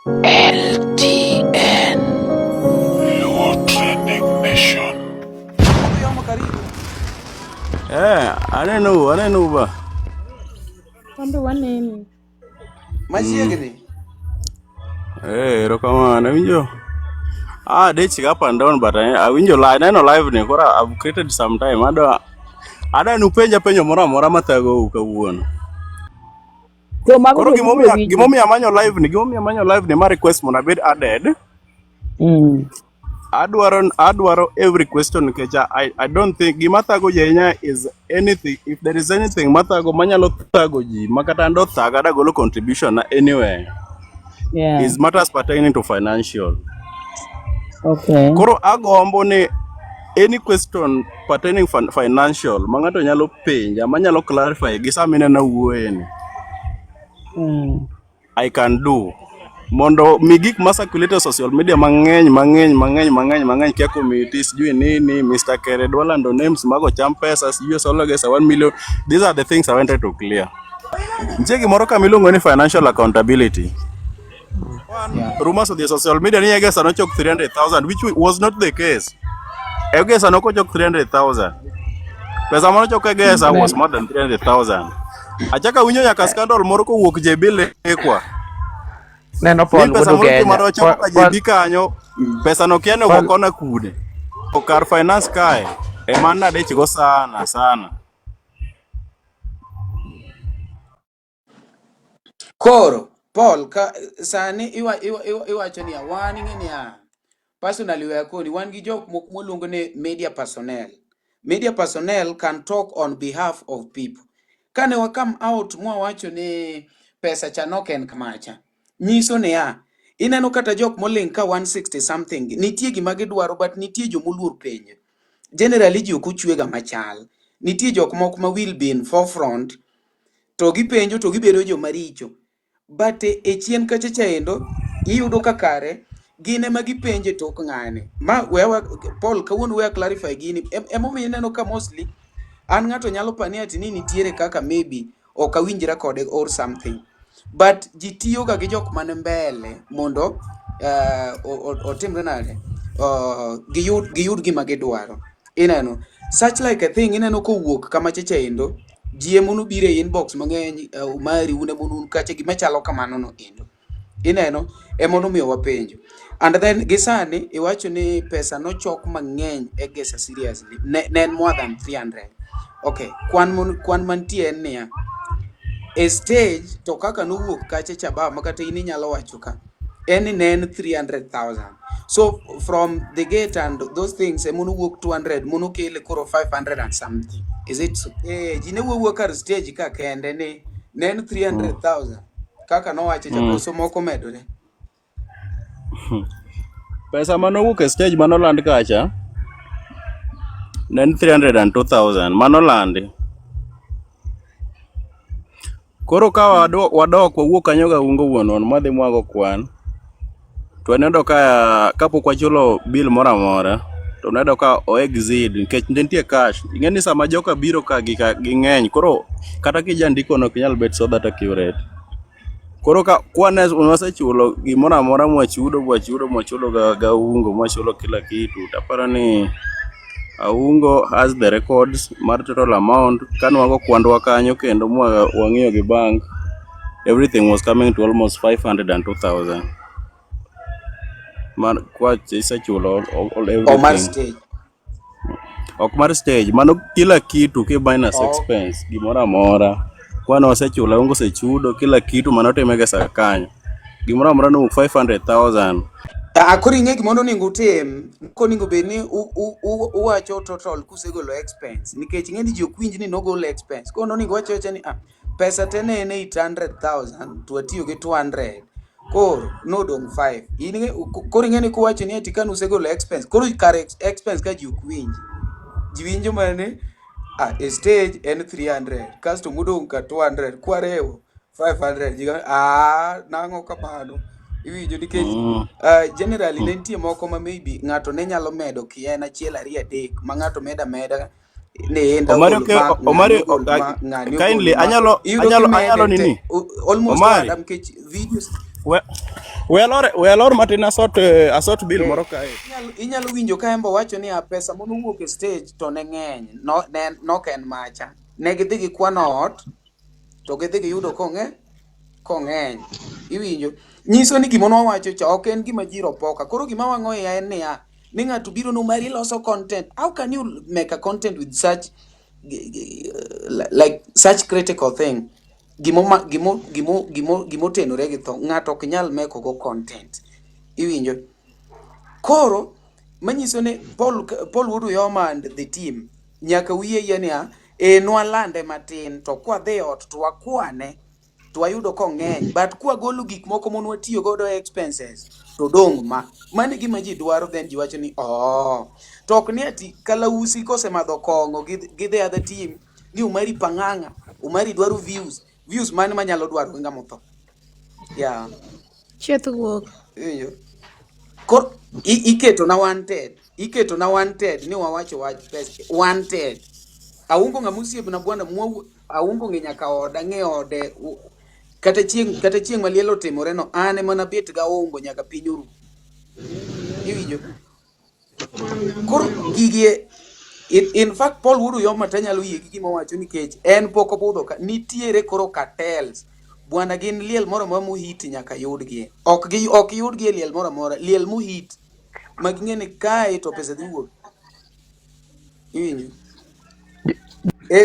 LTN. Your trending nation. Anenu ba. Kwambe waneni. Machiegni. Erokamano, awinjo. They chick up and down, but I winjo live. I know live ni kora I've created some time. Ada nupenja penjo mora mora matago kawuono. So mago Koro be mugo winjo. gimomi amanyo live ni ma request mona bed added. Adwaro every question kecha I don't think gimathago jenya is anything. If there is anything mathago manyalo thago ji makata ndo thaga da golo contribution na anywhere Yeah. is matters pertaining to financial. Okay. Koro agombo ni any question pertaining financial mangato nyalo penja manyalo clarify gi samine na wuoyeni I can do mondo migik masaculated social media mang'eny kia committee sijui nini Mr. Kere dwalando names mago cham pesa sijui solo gesa 1 million. These are the things I wanted to clear. Nche gimoro kamiluongo ni financial accountability. Rumors of the social media ni egesa nochok 300,000 which was not the case. Egesa nokochok 300,000. Pesa manochok egesa was more than 300,000. Achaka winyo nyaka scandal moro kowuok Jeber lekwa. Neno Paul Pesa wudu moro Kenya. kimaro choko ka jebi kanyo. Pesa no kiane ukona kude. Okar finance kae. Emana de chigo sana. Koro, Paul, sani iwacho ni wan ing'e ni personally we are kodi wan gi jok moluongo ni media personnel. Media personnel can talk on behalf of people. Kane wa come out mwawacho ni pesa cha noken kamacha. Nyiso ni ineno kata jok moling ka 160 something nitie gima gidwaro but nitie jomoluor penjo. Generally ji ok ochwega machal. Nitie jok moko ma will be in forefront to gipenjo to gibedo joma richo. But e chien kacha chaendo iyudo ka kare gine ma gipenje tok ng'ane. Ma wewa Paul kawuono we clarify gini. Emomiyo ineno ka mostly an ng'ato nyalo pani ati ni nitiere kaka maybe ok awinjra kode or something. But ji tiyo ga gi jok mane mbele mondo otimre nade giyud gima gidwaro. Ineno such like a thing ineno kowuok kama chachaendo ji emonu bire inbox mang'eny mari une monun kacha gima chalo kamano no endo. Ineno emono miyo wapenjo. And then gisani iwacho ni pesa no chok mang'eny e gesa seriously ne more than 300. Okay, kwan mantie en niya a stage to kaka nowuok kacha chaba makata ini nyalo wacho ka en ne en 300,000. So from the gate and those things emono wuok 200 mono kele koro 500 and something. Is it so? Jine wuok kar stage ka kende ni ne en 300,000 kaka no wacho chako so moko medore. Pesa manowuok e stage manoland kacha nen 302,000 manolandi. Koro ka wadok wawuok kanyo ga ungo wuonon madhi mwago kwan. To aneno ka kapok wachulo bill mora mora to neno ka o exit nikech nitie cash. Ing'eni sama joka biro ka ging'eny koro kata kijandiko no kinyal bet so that accurate. Koro ka kwane wasechulo gimora mora mwachulo ga ungo mwachulo kila kitu. Tapara ni Aungo has the records mar total amount kanwago kwandwa kanyo kendo wang'iyo gi bank everything was coming to almost 502,000 man kwa isechulo all everything Mar stage. Ok mar stage mano kila kitu ki minus expense gimora mora kwano wasechulo ungo sechudo kila kitu manotime gesa kanyo gimora mora no 500,000. Koro ing'e gimondo ningo utim koningo bedni uwacho total kusegolo expense nikech ing'eni ji ok winj ni nogolo expense koro noningo wacho ni pesa te ne en 800,000 to atiyo gi 200 koro nodong 5 koro ing'eni kuwacho ni ati kane usegolo expense koro kar expense ka ji ok winj ji winjo mane e stage en 300 kasto modong ka 200 kwarewo 500 ji nang'o kamano iwinjo nikech generally ne nitie moko ma maybe ng'ato ne nyalo medo kien achiel ariyo adek ma ng'ato meda ne enda kindly anyalo nini almost adam kech videos We alor matin asot bill moro kae. Inyalo winjo ka Embo wacho ni pesa monowuok e stage to ne ng'eny, nok en macha. Ne gidhi gi kwano ot, to gidhi giyudo kong'eny. Iwinjo? Nyiso ni gima wawacho cha ok en gima ji ropoka. Koro gima wang'o ya en niya, ni ng'ato biro no mari loso content. How can you make a content with such like such critical thing? Gimo tenore gi tho. Ng'ato ok nyal make go content. Iwinjo? Koro manyiso ni Paul Wood Oyoma and the team nyaka wiye yenia nwalande matin to kwa dhi ot to wakwane to wayudo kong'eny, but kwa golo gik moko monwa tiyo godo expenses to dong' mane gima ji dwaro, then ji wacho ni to ok ni ati Kalausi kosemadho kong'o gi the other team ni Umari pang'ang'a, Umari dwaro views mane manyalo dwaro ng'ama otho. Yeah. Chet wuok. Kor iketo na wanted ni wawacho wach pesa wanted. Aungo ng'amusieb na bwana aungo ng'e nyaka oda ng'e ode kata chieng' malielo timore no ane mana bet ga aungo nyaka piny oru. Iwinjo? Kor gigie in fact Paul Wood Oyoma tanyalo yie gi gima wacho nikech en poko budho ka nitiere koro cartels. Bwana gin liel moro ma muhit nyaka yudgie. Ok yudgie liel moro mora, liel muhit maging'ene kae to pesa dhi wuok. Iwinjo?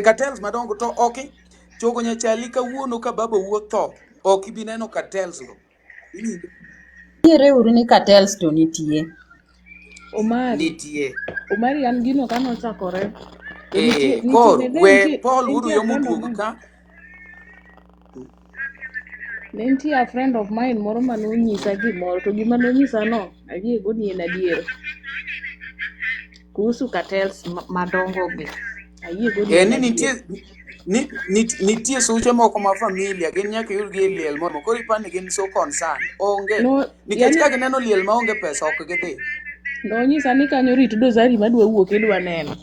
Cartels madongo to ok chogo nyachali kawuono ka baba wuotho ok ibi neno cartels go. Iwinjo? Niere uru ni cartels to nitie. Omari an gino kanochakore. Koro we Paul Wood Oyoma duog ka. Ne nitie a friend of mine moro manonyisa gimoro, to gima nonyisa no ayie go ni en adier. Kuhusu cartels madongo gi. Ayie go ni en adier. Nitie suche moko ma familia gin nyaka yud gi liel moro koro ipani gin so concerned onge nikech ka gineno liel ma onge pesa ok gidhi. Nonyisa ni kanyo rit dosari madwa wuok idwa neno.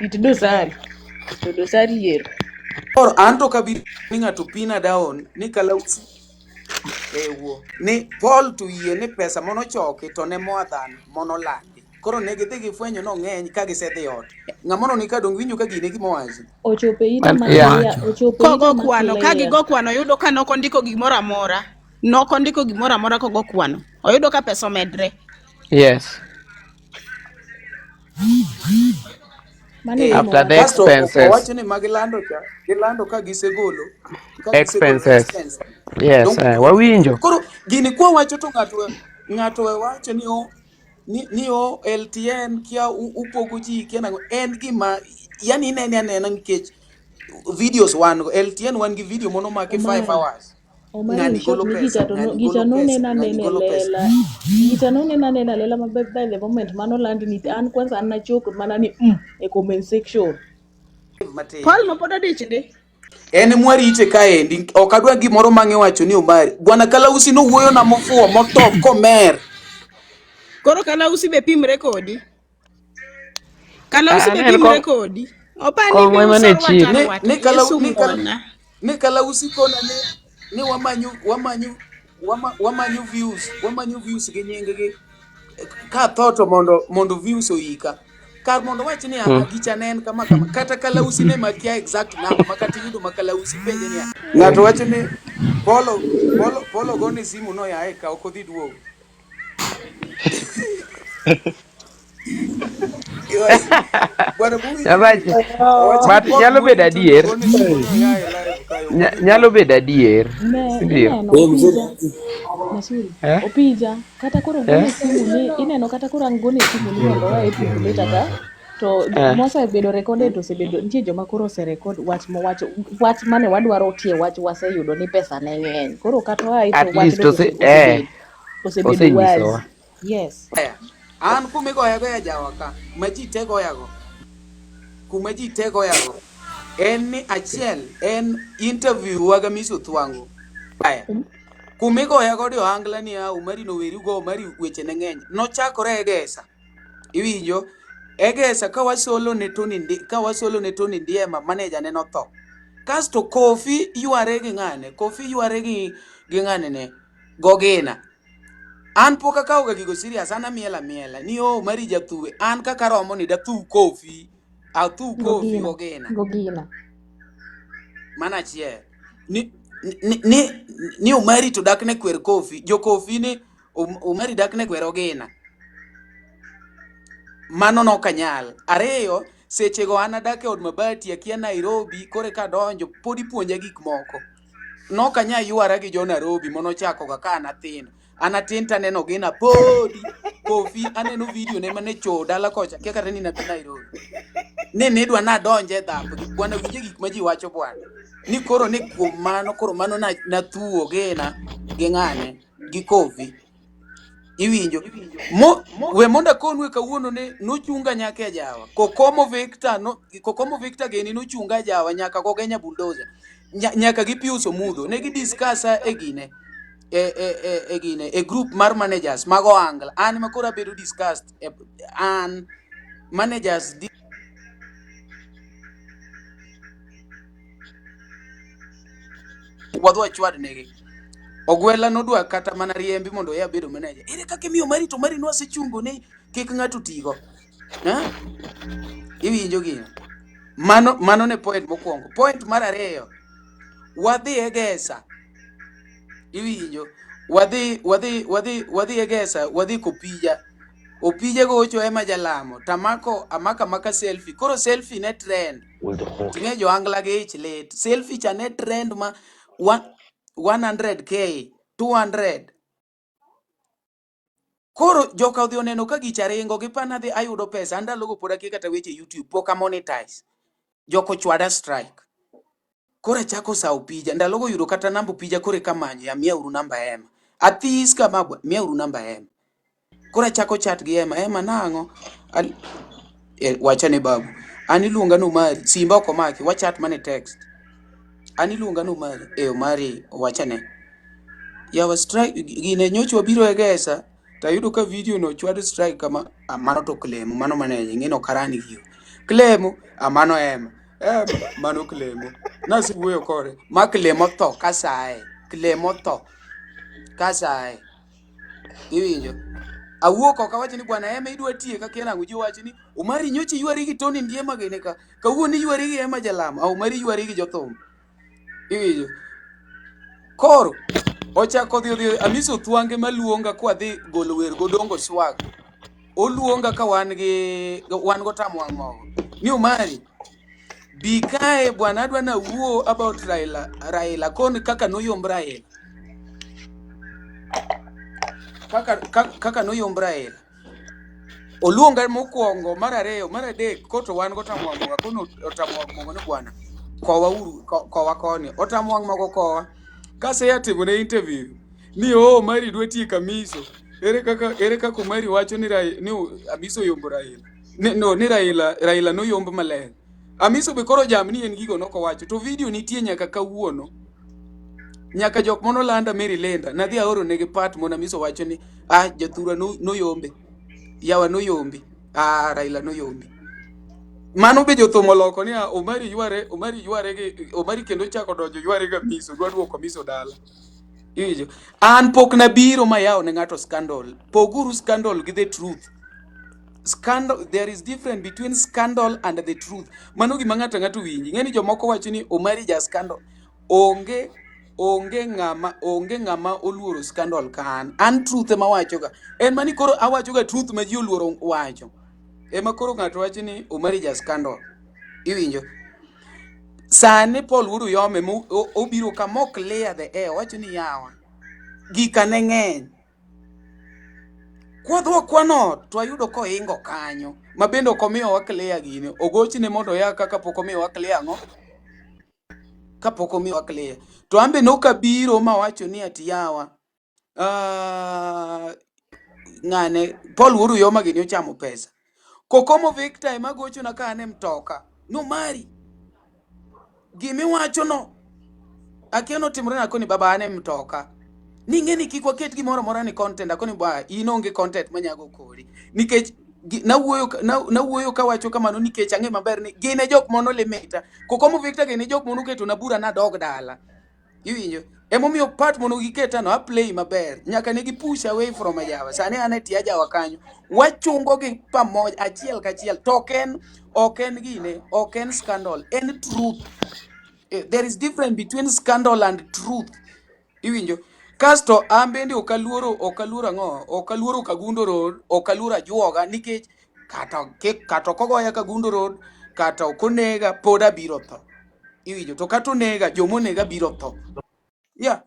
Rit dosari. To dosari yero. Or anto kabir ni ng'ato pina down ni Kalausi ni Paul to yie ni pesa monochoki to ne moadhan monolandi. Koro ne gidhi gifwenyo no ng'eny ka gisedhi ot. Ng'amono ni ka dong winjo ka gine gima wacho. Ochope ita makia, Kogo kwano, ka gigo kwano yudo ka nokondiko gimoro amora. Nokondiko gimoro amora kogo kwano. Oyudo ka pesa medre. Yes. After the expenses. Owacho ni magilando ka gisegolo Expenses. Yes, wawinjo. Koro gini kwa wacho to ng'ato wacho ni LTN kia upogo ji kia nango en gima yani inene nikech videos wan LTN wan gi video mono make 5 hours. Ng'ani golo pesa, ng'ani golo pesa. Gicha nonena lela maber by the moment mano land ni an kwanza an nachoko mana ni e comment section. Paul no podo dich ndi. En mwari ite kaendi ok adwa gimoro mang'e wacho ni Omari. Bwana Kalausi no wuoyo na mofuo motop komer. Koro Kalausi be pimre kodi. Kalausi be pimre kodi. Opani bi usor wata. Ni Kalausi kona ni wamanyu views gi nying gi ka toto mondo views oika. Kar mondo wach ni gicha nen kama kata Kalausi ne makia exact number makati yudo makalausi penje ni ng'ato wacho ni Polo gone simu no yae ka ok odhi duogo. But nyalo bedo adier. Nyalo bedo adier. Opija kata koro gone simu ni ineno kata koro angone simu ni mondo wae pimuleta ka to mosebedo recorded to sebedo nitie joma koro oserekod wach mane wadwaro tie wach waseyudo ni pesa ne ng'eny koro kata wae to wach osebedo wazi. Yes. An kumigoya goya jawaka maji te goya go kuma ji te goya go en ni achiel en interview waga miso thwango aya kumigoya go ohangla ni Umari no weri go Umari weche ne ng'eny nochakore Egesa. Iwinjo Egesa ka wasolo ne Tony Ndiema manager ne notho kasto Kofi yuare gi ng'ane ne Gogina an poka ka oga gigo serious ana miela ni mari jathuwe an kaka romo ni dathu kofi athu kofi Gogina. mana chie ni umari to dakne kwer kofi jo kofi ni umari dakne kwer ogina mano no kanyal areyo seche go ana dake od mabati akia Nairobi kore ka donjo podi puonja gik moko no kanya yuara gi jo Nairobi mono chako ga kana thin ana tinta neno gina podi kofi aneno video ne mane cho dala kocha kia kata ni na Nairobi ne dwa na donje dhap bwana winje gik ma ji wacho bwana ni koro ni kuom mano koro mano na thuo gena gi ng'ane gi kofi iwinjo we monda konwe kawuono ne nochunga nyaka jawa kokomo Victor geni nochunga jawa nyaka go Kenya bulldozer nyaka gi piuso mudho ne gi discussa e group mar managers mago angla an makora bedo discussed an managers wadwa chwad negi ogwela nodwa kata mana riembi mondo ya bedo manager ere kake miyo mari to mari nwase chungo ne kik ng'ato tigo iwinjo gino mano ne point mokwongo point mar ariyo wadhi egesa iwinjo wadhi egesa wadhi kopija opije gocho ema jalamo tamako amaka selfie koro selfie ne trend tinge jo angla ge ich let selfie cha ne trend ma 100k 200 koro joka odhi oneno ka gicharingo gi pana dhi ayudo pesa andalo go poda kata weche YouTube poka monetize joko chwada strike kora chako sao pija ndalo go yudo kata nambo pija kore kamanyo ya mia uru namba ema athis kama mia uru namba ema kora chako chat gi ema nango wacha ne babu ani luonga no mari simba ko maki wachat mane text ani luonga no mari mari wacha ne yawa strike gine nyocho biro egesa tayudo ka video no chwado strike kama mano to klemo mano mane ngino karani hiyo klemo mano ema mano klemo nasi wuyo kore ma klemo to kasae klemo to kasae iwinjo awuoko ka wacho ni bwana ema idwa tie ka kena ngujo wacho ni umari nyochi ywari gi Tony ndiema gene ka kawuoni ywari gi ema jalama au mari ywari gi jothum iwinjo koro ochako dhi amiso thwange maluonga kwa dhi golo wer godongo swag oluonga ka wan go tamwang' mogo ni umari bikae bwana adwa na wuo about Raila koni kaka noyomb Raila kaka noyomb Raila oluonga mokwongo mar ariyo mar adek koto wan go tamwang' mogo kono otamwang' mogo ni bwana kowa uru kowa koni otamwang' mogo kowa kase yatimo ne interview ni mari dwa tie kamiso ere kaka mari wacho ni amiso yombo Raila ni Raila no yombo maler amiso be koro jamni en gigo noko wacho to video nitie nyaka kawuono nyaka jok mono landa Mary Lenda nadhi aoro negi part mona amiso wacho ni jathura no yombe yawa no yombi Raila no yombi mano be jothomo loko ni omari yware gi omari kendo chako donjo yware ga miso dwa duoko miso dala ijo an pok na biro ma yawo ne ng'ato scandal poguru scandal gi the truth scandal there is difference between scandal and the truth mano gima ng'ato winji ng'eni jomoko wacho ni omari ja scandal onge ng'ama oluoro scandal kan an truth ema wacho ga en mani koro awacho ga truth ma ji oluoro wacho ema koro ng'ato wacho ni omari ja scandal iwinjo sane Paul Wuru yome obiro kama clear the air wacho ni yawa gika ne ng'eny kwadhwa Kwano to ayudo koingo kanyo mabendo komiyo wa clear gine ogochine mondo ya kaka pok omiyo wa clear ng'o kapok omiyo wa clear to ambe nokabiro ma wacho ni ati yawa ng'ane Paul Wuru yoma gini ochamo pesa kokomo Victor ema gocho na ka ane mtoka no mari gimi wacho no akiano timre na koni baba ane mtoka ni ng'eni kik waket gimoro mora ni content akoni ba inonge content manyago kodi nikech nawuoyo ka wacho kamano nikech ang'e maber ni gine jok mono limita kokomo Victor gine jok mono keto na bura na dog dala Iwinjo? Emomiyo part mono giketa no play maber. Nyaka ne gi push away from Ajawa. Sani ane tia Ajawa kanyo. Wachungo gi pamoja achiel kachiel. Token oken gine, oken scandal. En truth. There is difference between scandal and truth. Iwinjo? Kasto ambende okaluoro ngo, okaluoro Kagundo Road, okaluoro Ajuoga nikech kata kogoya Kagundo Road, kata konega poda biro tho. Iwinjo? To kata onega jomonega biro tho. Yeah,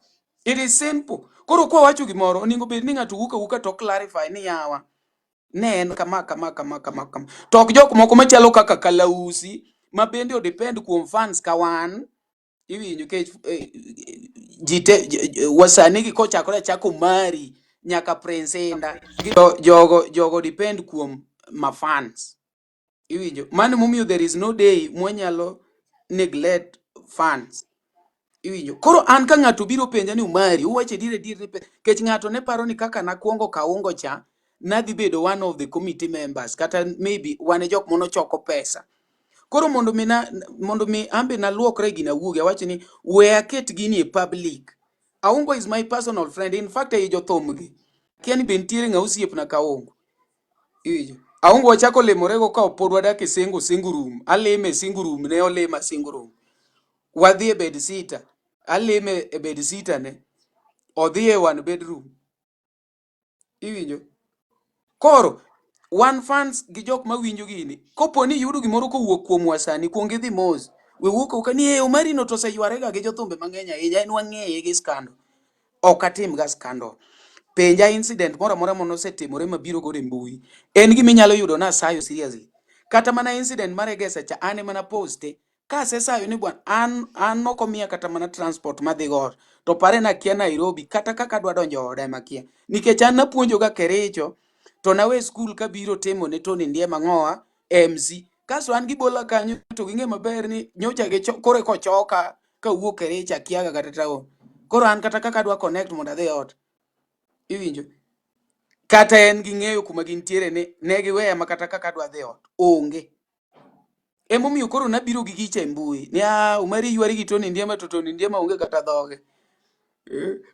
it is simple. Koro kwa wacho gimoro oningo bed ni ng'ato wuka to clarify ni yawa. Ne en kama. Tok jok moko machalo kaka Kalausi ma bende o depend kuom fans kawan. Iwinjo ke wasani gi kochakore chako mari nyaka Prince jogo depend kuom ma fans. Iwinjo? Mano momiyo there is no day mwanyalo neglect fans. Iwinjo? Koro an ka ng'ato biro penja ni umari, uwache dire kech ng'ato ne paro ni kaka nakuongo kaungo cha, nadhi bedo one of the committee members, kata maybe wane jok mono choko pesa. Koro mondo mi ambe na luokre gina wuge, awache ni we aket gini e public. Aungo is my personal friend, in fact e jo thomgi. Kiani bentiere ng'a osiep na kaungo. Iwinjo? Aungo wachako lemorego ka opod wadak e singu room, alime singu room ne olema singu room. Wadhi e bed sita, alime e bed sita ne, odhi e one bedroom. Iwinjo? Koro, one fans gi jok ma winjo gini, kopo ni yudo gimoro kowuok kuom wasani, kuongi dhi mos, we wuok ukani Omari no to oseyware gi jothumbe mang'eny ahinya, en wang'eye gi scandal. Ok atim ga scandal. Penja incident moro amora mosetimore mabiro gore mbui. En gima inyalo yudo na sayo seriously. Kata mana incident mare gesa cha ane mana poste. Ka sayo ni bwan an noko miya kata mana transport madhi gor. To pare na kia Nairobi kata kaka dwa donjo oda makia. Nikech an napuonjo ga Kericho to nawe school kabiro temo ne Tony Ndiema ng'oa MC. Kaso an gibola kanyo to ging'e maber ni nyocha ge kore kochoka ka wuok Kericho akiaga kata taon. Koro an kata kaka dwa connect mondo adhi ot. Iwinjo? Kata en gi ng'eyo kuma gintiere ne giweya makata kaka dwa dhi ot. Onge. Emomiyo koro nabiro gi gicha e mbui. Ni Umari ywari gi Tony Ndiema to Tony Ndiema onge kata dhoge.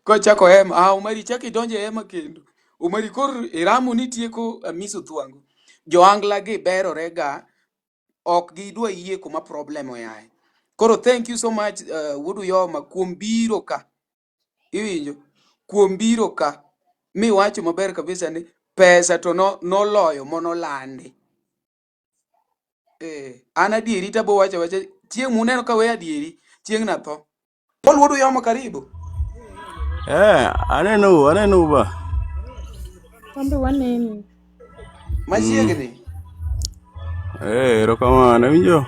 Kochako ema, Umari chaki donje ema kendo. Umari koro iramo ni tieko amiso thuango. Joangla gi berore ga ok gidwa yie kuma problem oyaye. Koro thank you so much Wudu Yoma kuom biro ka. Iwinjo? Kuom biro ka. Mi wacho maber kabisa ni pesa to noloyo monolandi. An adieri tabo wacha chieng' muneno ka we adieri chieng' na tho. Paul Wudu Yoma karibu. Aneno ba. Kambe waneni. Machiegni. Erokamano, winjo.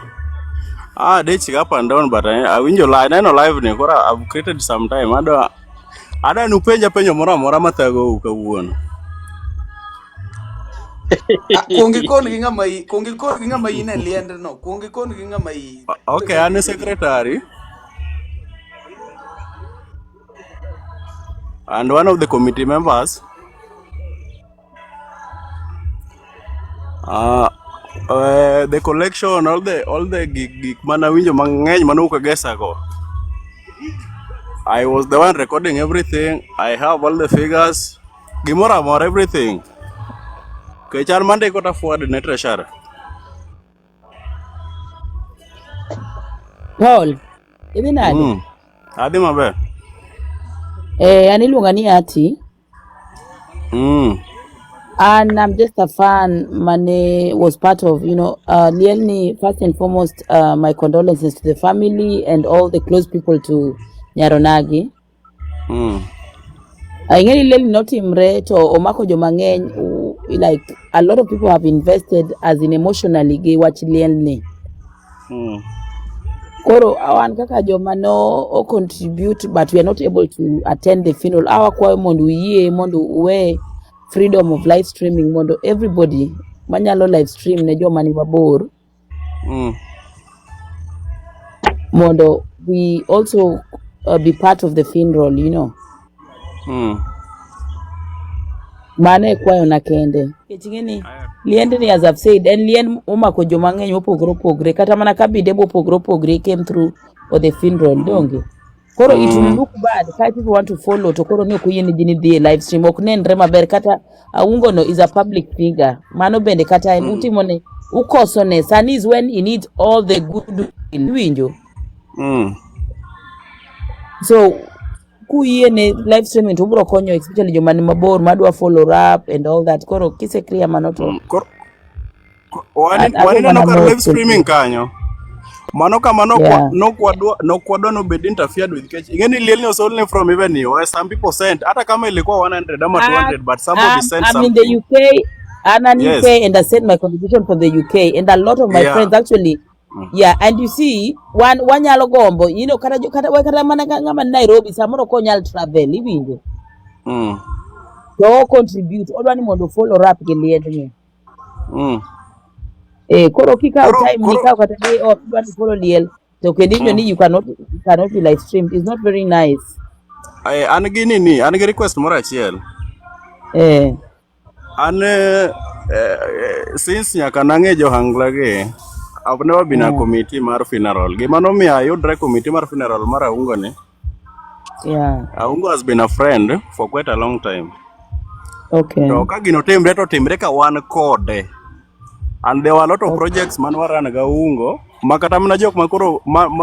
They check up and down, but I winjo live ni kora I've created some time. Ada nupenja penjo mora mathago kawuono. Kongi kon gi ng'ama ine liend no. Kongi kon gi ng'ama ine. Okay, I'm a secretary. And one of the committee members. The collection, all the gig mana winjo mang'eny manuka gesa go. I was the one recording everything. I have all the figures. Gimora more everything. Kechan Monday got forward net treasure. Paul, hivi nani? Adi mabe. Aniluonga ni Ati. And I'm just a fan. Mane was part of, Lielni, first and foremost, my condolences to the family and all the close people to Nyar Onagi. Ingeni Lielni notimre to omako jomang'eny, like a lot of people have invested as in emotionally gi wach Lielni. Koro awan kaka joma no contribute, but we are not able to attend the funeral. Our kwa mondo Oyie mondo we freedom of live streaming mondo everybody manyalo live stream ne joma ni mabor. Mondo we also be part of the funeral, Mane kwayo na kende. Kechingeni liend as I've said, and lien umako joma ng'eny opogore kata mana kabinde opogore came through for the funeral donge. Koro it will look bad. Kai people want to follow to koro no kuyini jini the live stream. Oknendre maber kata Aungo no is a public figure. Mano bende kata en utimone ukosone. Sani is when he needs all the good winjo. So kuye ne live streaming to bro konyo especially joma ni mabor madwa follow up and all that. Koro kise clear manoto. Wani no kar live streaming kanyo. Mano kama no kwadwa no bed interfered with catch. Ingeni liel was only from even you. Some people sent hata kama ilikuwa 100 ama 200 but somebody sent I'm something. in the UK and I'm Yes. UK and I sent my contribution from the UK and a lot of my friends actually and you see one nyalo gombo you know kata mana ngama Nairobi samoro ko nyal travel iwinjo. So contribute odwani mondo follow up gi liend ni. Koro kika time ni ka kata day off odwani follow liel to kedinjo ni you cannot be live streamed. It's not very nice. An gi request moro achiel. Since nyaka nange johangla gi I've never been a committee mar funeral. Gima nomiyo ayudre committee mar funeral mar Aungo ni. Aungo has been a friend for quite a long time. Okay. To ka gino timre ka wan kode. And there were a lot of projects manwaran ga Aungo. Makata mana jok makoro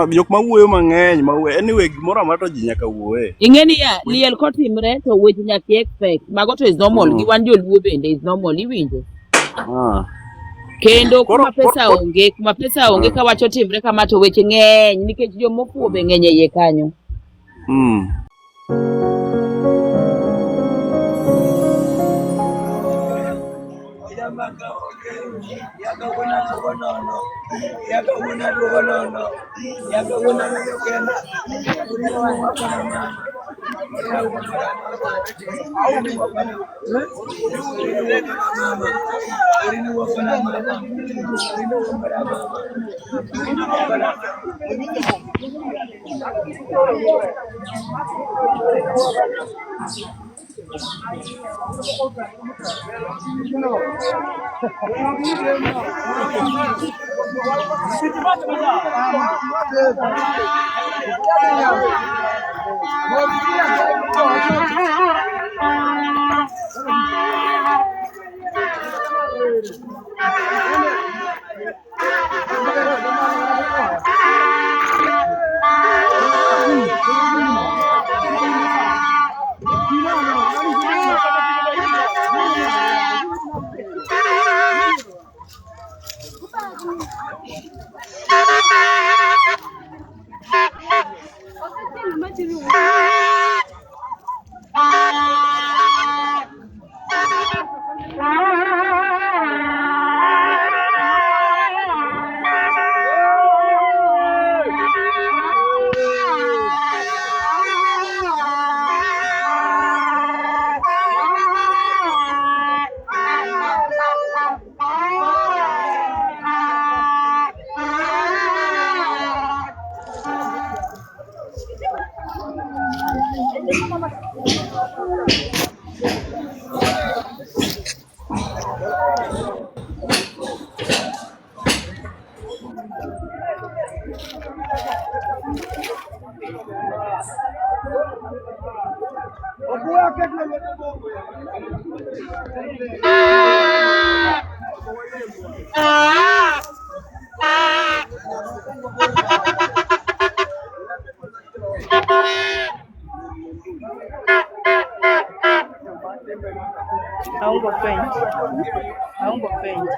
jok mawuoyo mang'eny anyway gimoro amora to ji nyaka wuoye. Ingeni ya liel kotimre to weche nyaka expect. Mago to is normal. Gi wan joluo bende is normal iwinjo. Kendo kuma pesa onge ka wacho timre kama to weche ng'eny nikech jomofuo be ng'eny iye kanyo. Aungo paint.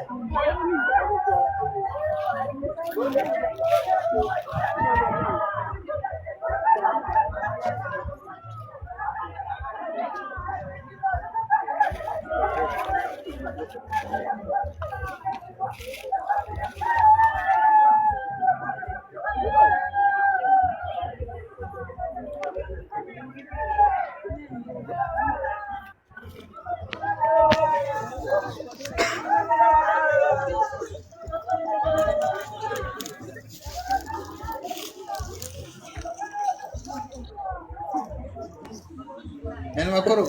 En makoro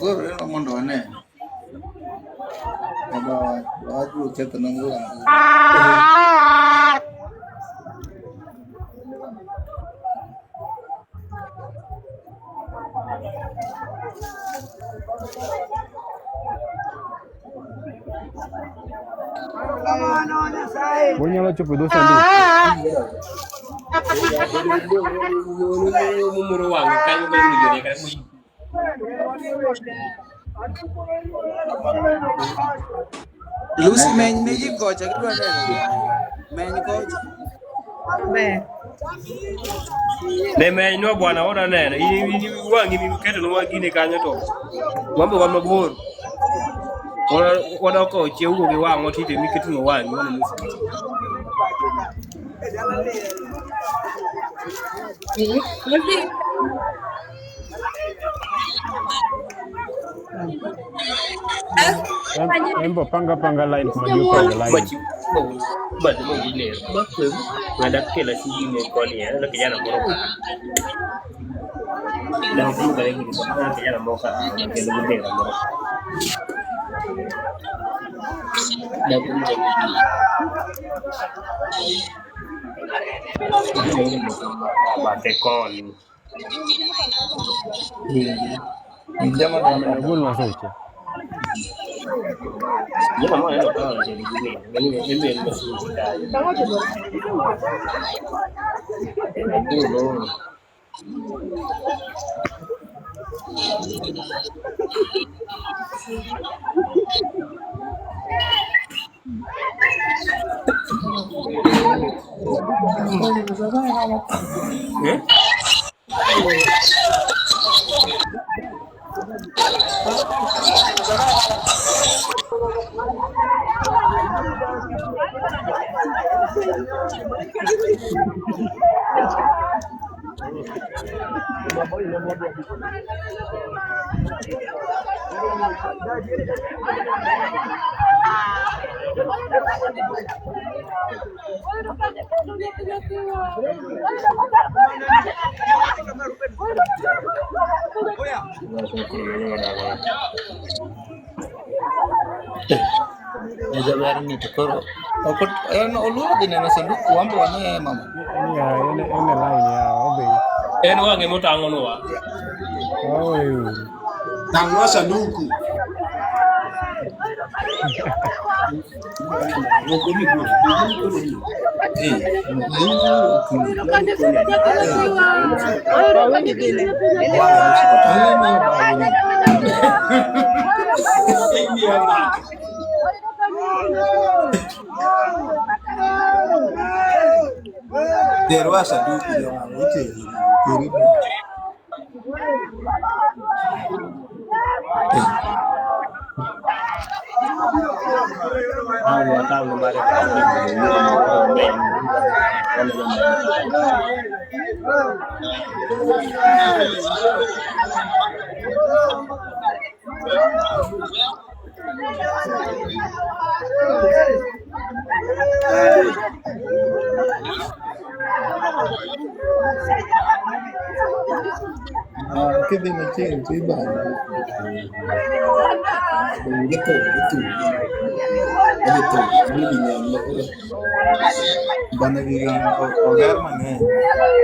mondo wane. Waju ketho nangu. Bunyalo chopo dosa ndi. Lucy meny ne ji kocha kidwa neno. Meny kocha. Ne meny no bwana ona neno. Ini wangi mi keto no wangine kanyo to. Wambo wa mabor. Wada ko cheugo gi wango tite mi keto no wangi wana Lucy. Embo panga line kuma yuko line. But mo gine. Ngada kela sijine koni ya na kijana moro. Na mfunga lengi na kijana moka na kelo gine moro. Na kunja bate con Jamaa ndio Ngulu masoche. Yo no no para de gine. Ni no suicida. No. Jeber ni tukoro. Okot oluo dine na sanduku wambo wane mama. Ya ene line ya obe. En wange motango no wa. Oh. Tango sanduku. There was a dude cái gì mà chuyện chứ bạn cái tủ ini bingung bana gigan ogar mane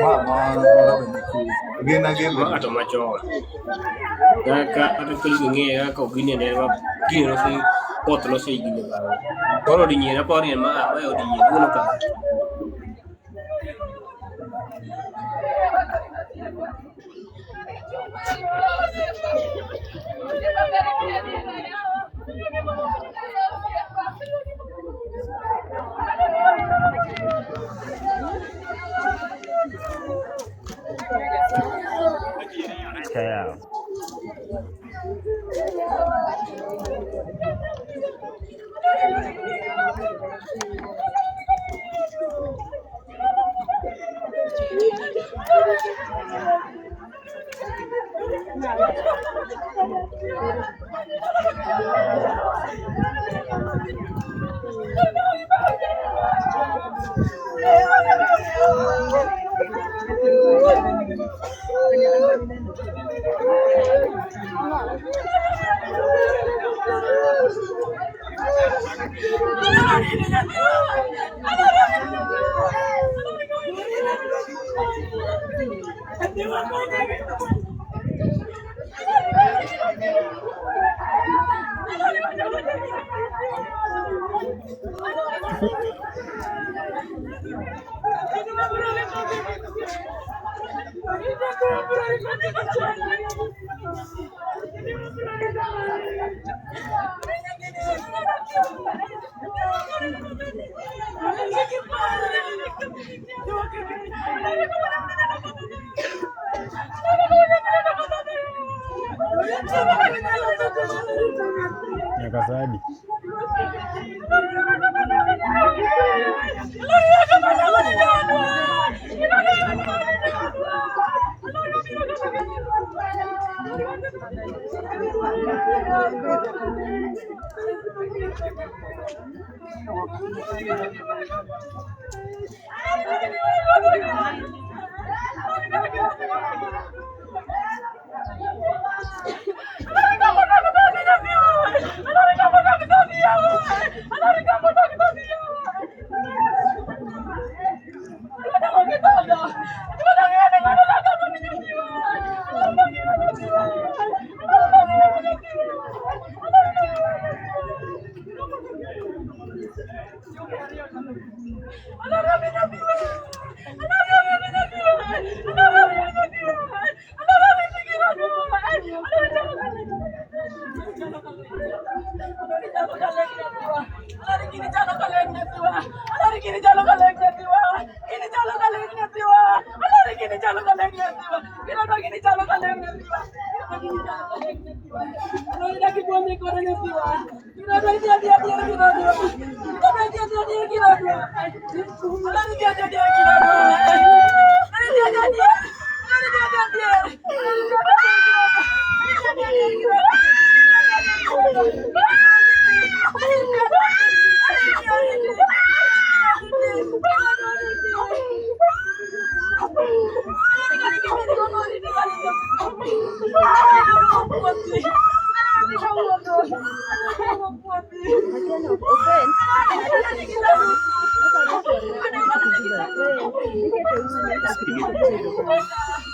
ma ora benku gena gena Ato macho. Ka ata kili nge ka gine ne ma gino si potlo si gine ba. Koro di nyera por yen ma yo di nyera ka. Kaya. Nyakasadi.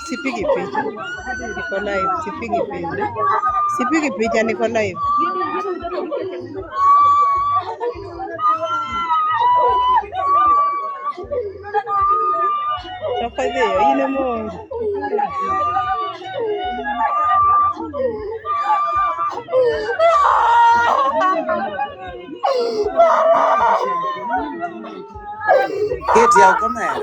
Sipigi picha. Niko live. Sipigi picha. Sipigi picha, niko live. Tafadhali, yine mo. Keti au kamera.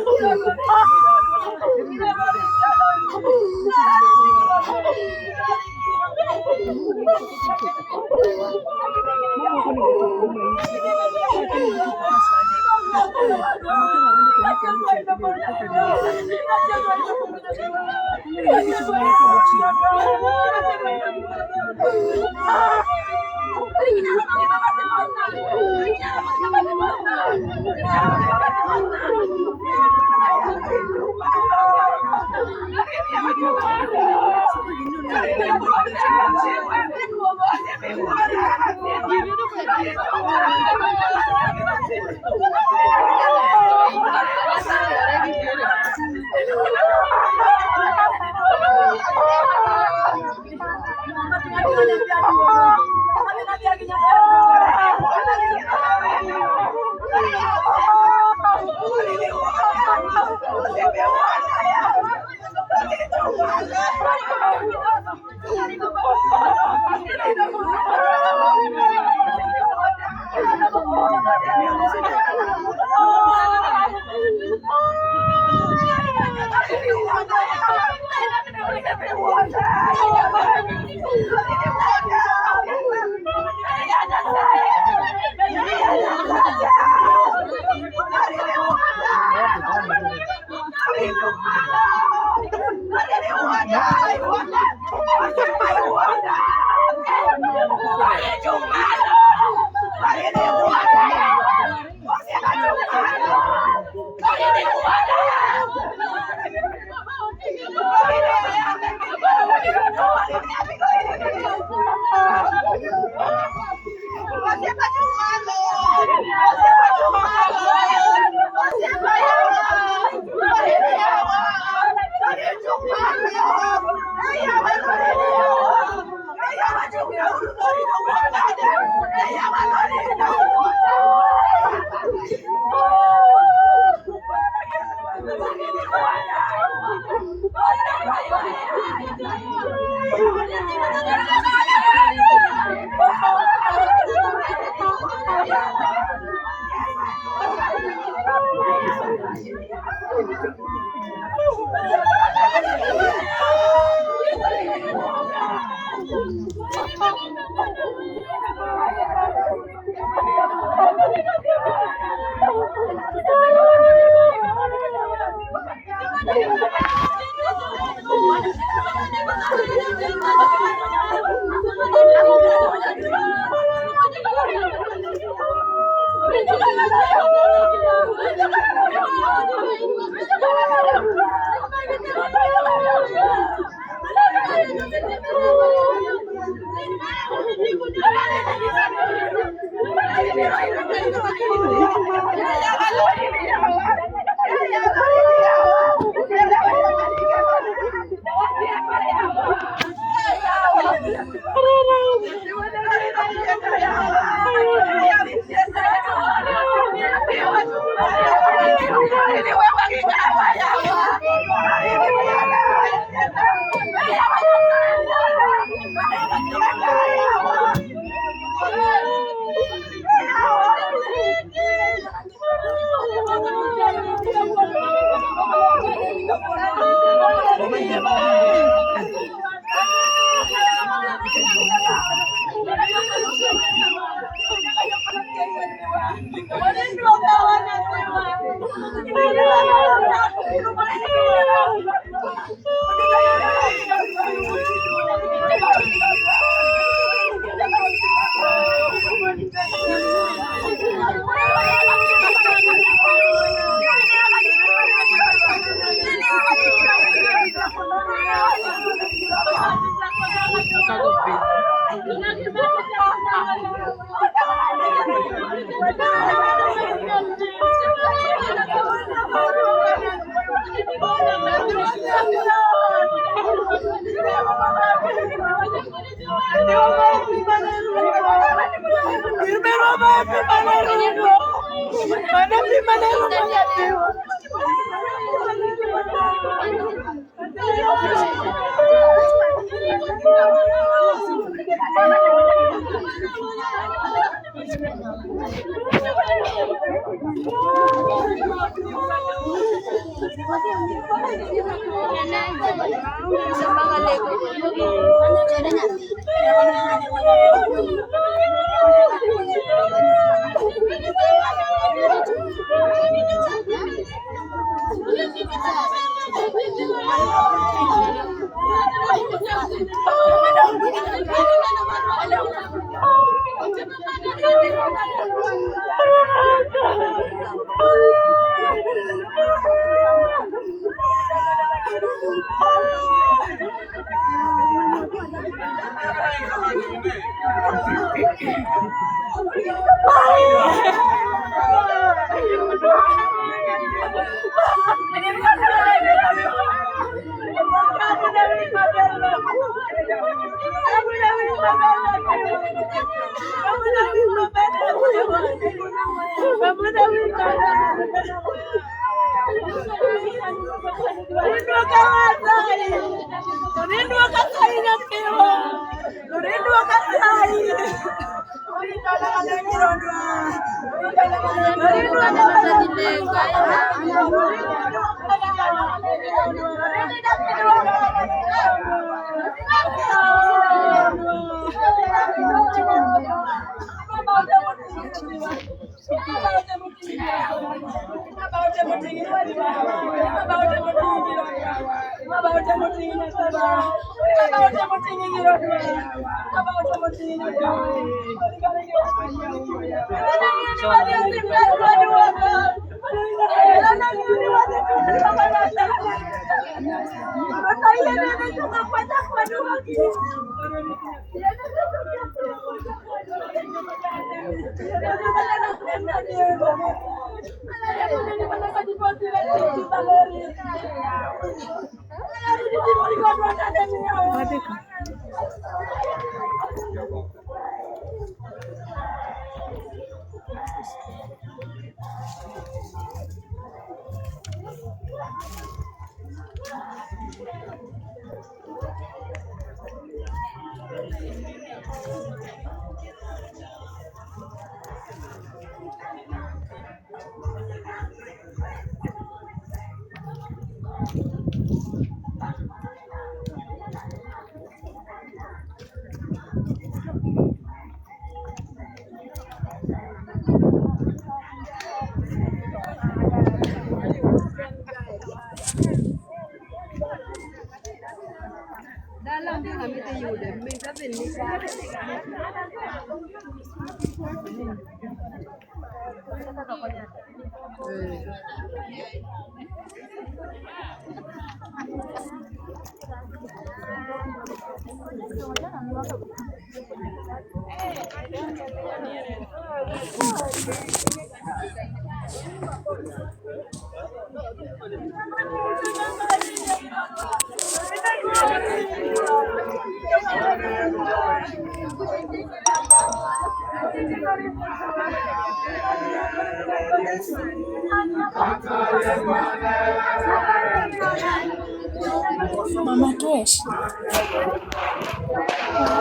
Mama Tosh.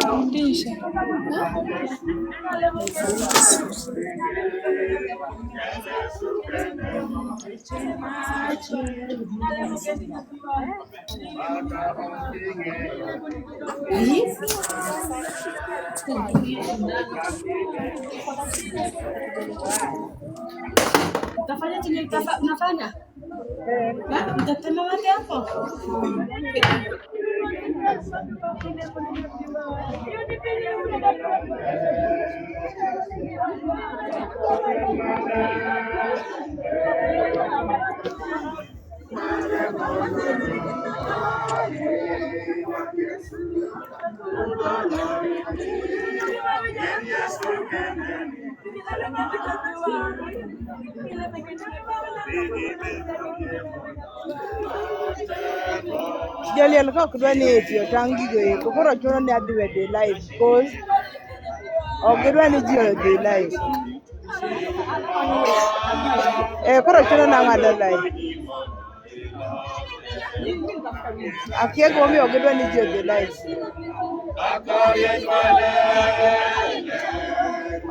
Fundisha. Utafanya chenye unafanya? Utatema wake hapo? Jali alikuwa kudwa ni Tiyo tangi go koro chono ne adhi wede live because Ok gidwa ni ji odhi live. Koro chuno na ng'ado live. Akia gimomiyo ok gidwa ni ji odhi live.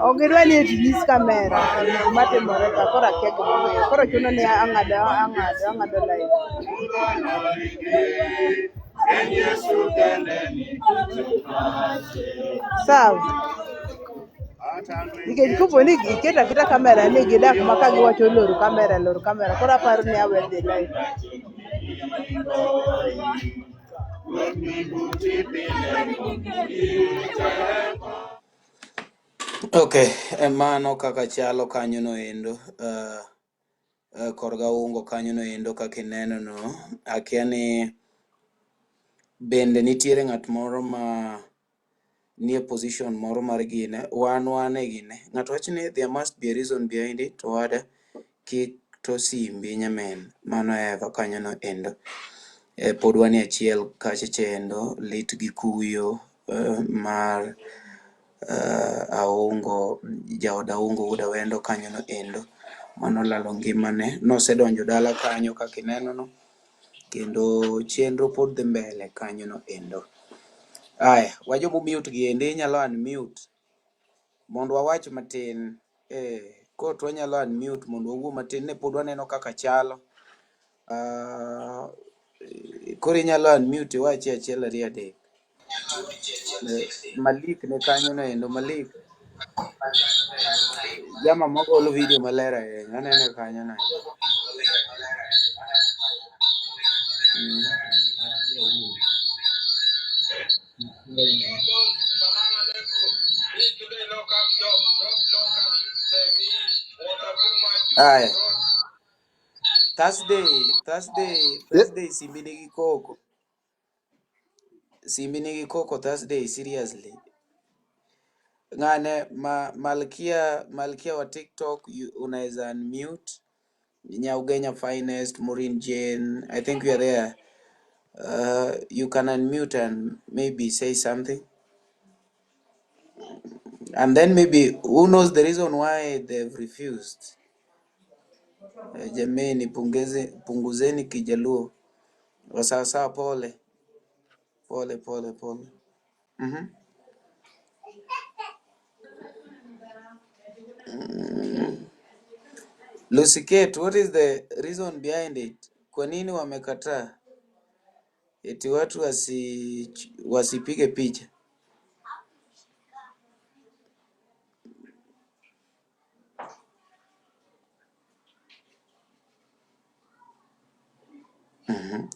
Ok gidwa ni onyis kamera gik matimore ka, koro akia gimomiyo. Koro chuno ni ang'ado live. Sawa. Nikech kopo ni iketo aketa kamera ni gidak ma ka giwacho loro kamera, koro aparo ni awe dhi live. Okay, mano kaka chalo kanyo no endo. Korga ungo kanyo no endo kaka ineno no. Akia ni bende nitiere ng'at moro ma nie position moro mar gine. Wan e gine. Ng'ato wacho ni there must be a reason behind it. To wada kik to simbi nyamen. Mano eva kanyo no endo. Pod wanie achiel kacha chendo lit gi kuyo mar aungo jaod aungo uda wendo kanyo no endo mano lalo ngimane nosedonjo dala kanyo kaka ineno no kendo chenro pod dhi mbele kanyo no endo. Aya, wajomo mute gi ende inyalo unmute mondo wawach matin. Kot wanyalo unmute mondo wawuo matin ne pod waneno kaka chalo. Koro inyalo unmute wachi achiel ariyo adek. Malik ne kanyo no endo. Malik jama mogolo video maler ahinya anene kanyo no. Aya, Thursday simbi nigi koko. Simbi nigi koko Thursday seriously. Ngane Malkia wa TikTok unaweza unmute. Nyaugenya Finest, Maureen Jane, I think you are there. You can unmute and maybe say something. And then maybe who knows the reason why they've refused. Jameni punguzeni kijaluo. Wasawasawa pole. Pole. Lucy Kate, what is the reason behind it? Kwa nini wamekataa? Eti watu wasipige picha.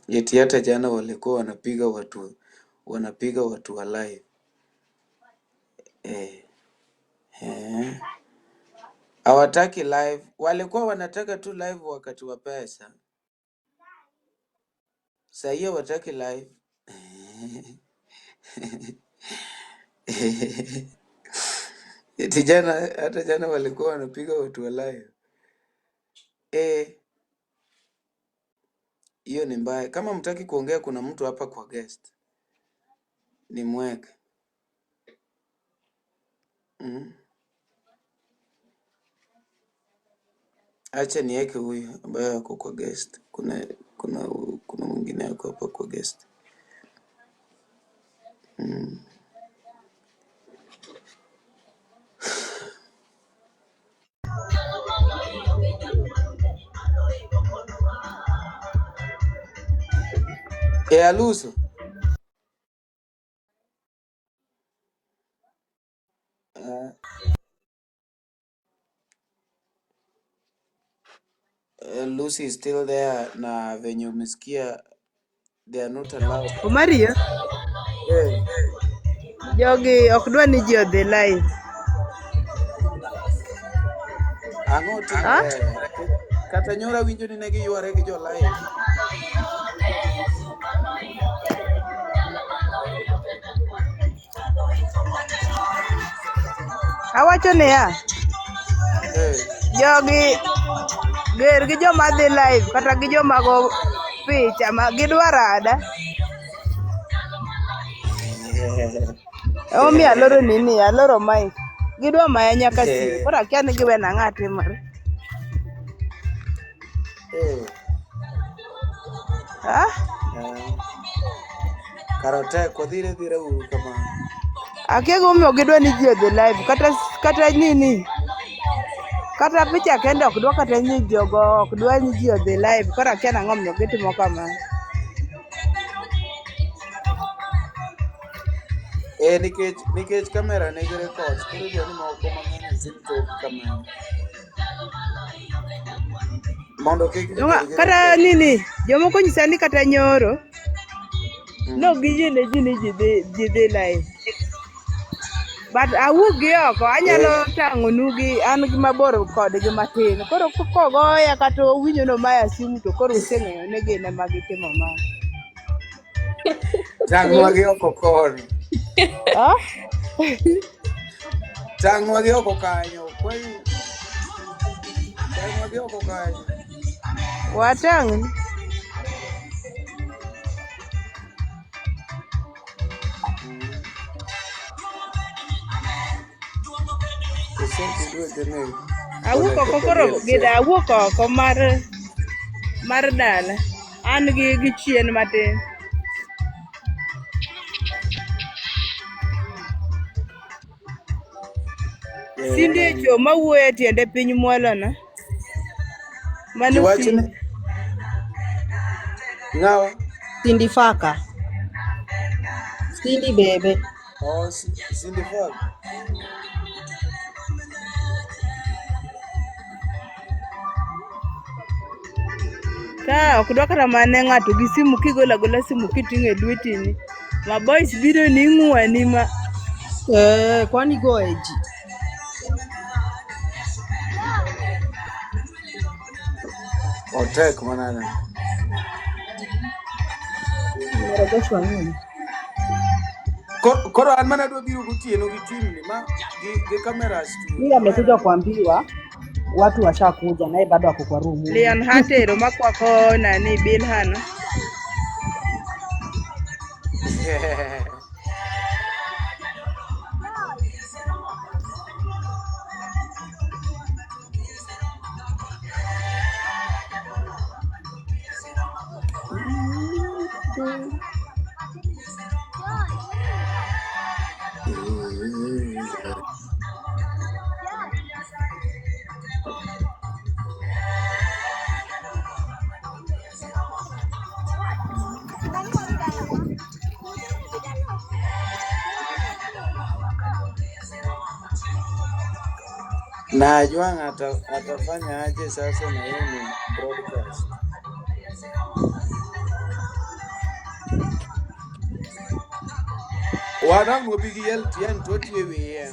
Eti hata jana walikuwa wanapiga watu wa live. Hawataki live, walikuwa wanataka tu live wakati wa pesa. Sasa hiyo hawataki live. Eti hata jana walikuwa wanapiga watu wa live. Hiyo ni mbaya. Kama mtaki kuongea kuna mtu hapa kwa guest. Ni mweke. Acha niweke huyu ambaye ako kwa guest. Kuna mwingine ako hapa kwa guest. Aluso. Lucy is still there na venye umesikia they are not allowed. Mario? Jogi ok dwa ni ji odhi live. Ang'o timore? Kata nyora winjo ni negi yware gi jo live. Awacho niya. Jogi ger gi joma dhi live kata gi joma go picha ma gidwa rada. Omi aloro mic. Gidwa maya nyaka sime. Koro akia ni giwena ang'a timore. Karote ko dhire uru kamano. Akia gimomiyo gidwa ni ji odhi live kata nini. Kata picha kende ok dwa kata ni jogo ok dwa ni ji odhi live. Koro akia nang'o momiyo gitimo kamano. Nikech kamera nigi records, koro idwa ni moko mang'eny zim tok kamano. Mondo kik kata nini jomoko nyisa ni kata nyoro no giyiene ji ni ji dhi live. But awuok gi oko anyalo tang'onu gi an gi mabor kodgi matin. Koro kogoya kata owinjo no maya simu to koro useng'eyo ni gin ema gitimo ma. Tang'wa gi oko kono. Tang'wa gi oko kanyo. Tang'wa gi oko kanyo. Watang'. Awuok oko koro awuok oko mar dala. An gi chien matin. Sindi jo mawuoyo e tiende piny muolo na. Mano Sindi. Ng'awa? Cindy Faka. Cindy bebe. Oh, Cindy Faka. Ka ok dwa kata mane ng'ato gi simu kigolo agola simu kiting'o e lwetini. Ma boys biro ni ng'wani ma. Kwani goe ji. Otek manana. Koro an mana dwa biro gotieno gi timu ni ma gi cameras tu. Mimi amekuja kuambiwa watu washakuja naye bado ako kwa room. Lian hatero makwako nani Bilhano. Na Juang atafanya aje sasa na yeye ni broadcast. Wadang wabigi LTN totie wiye.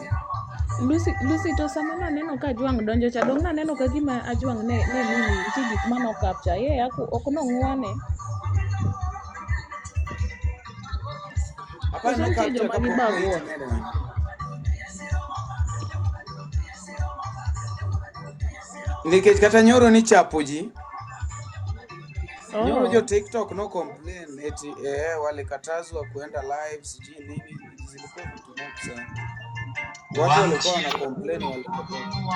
Lucy to sama naneno ka Juang donjo cha dong naneno ka gima Juang ne nini gik mano capture ye ok no ngwane. Apa no capture ka bago. Nikech kata nyoro ni chapo ji. Nyoro jo TikTok no complain eti walikatazwa kuenda live sijui nini zilikuwa vitu mob sana. Watu walikuwa na complain walikatazwa.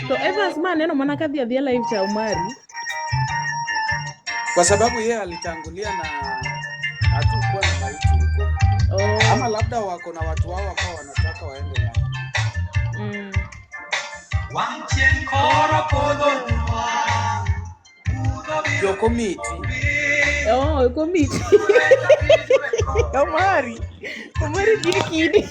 To Evans maneno mana kadhi live cha Umari. Kwa sababu yeye alitangulia na hatukuwa na maiti huko. Ama labda wako na watu wao ambao wanataka waende na. Yo committee. Committee. Umari kidi.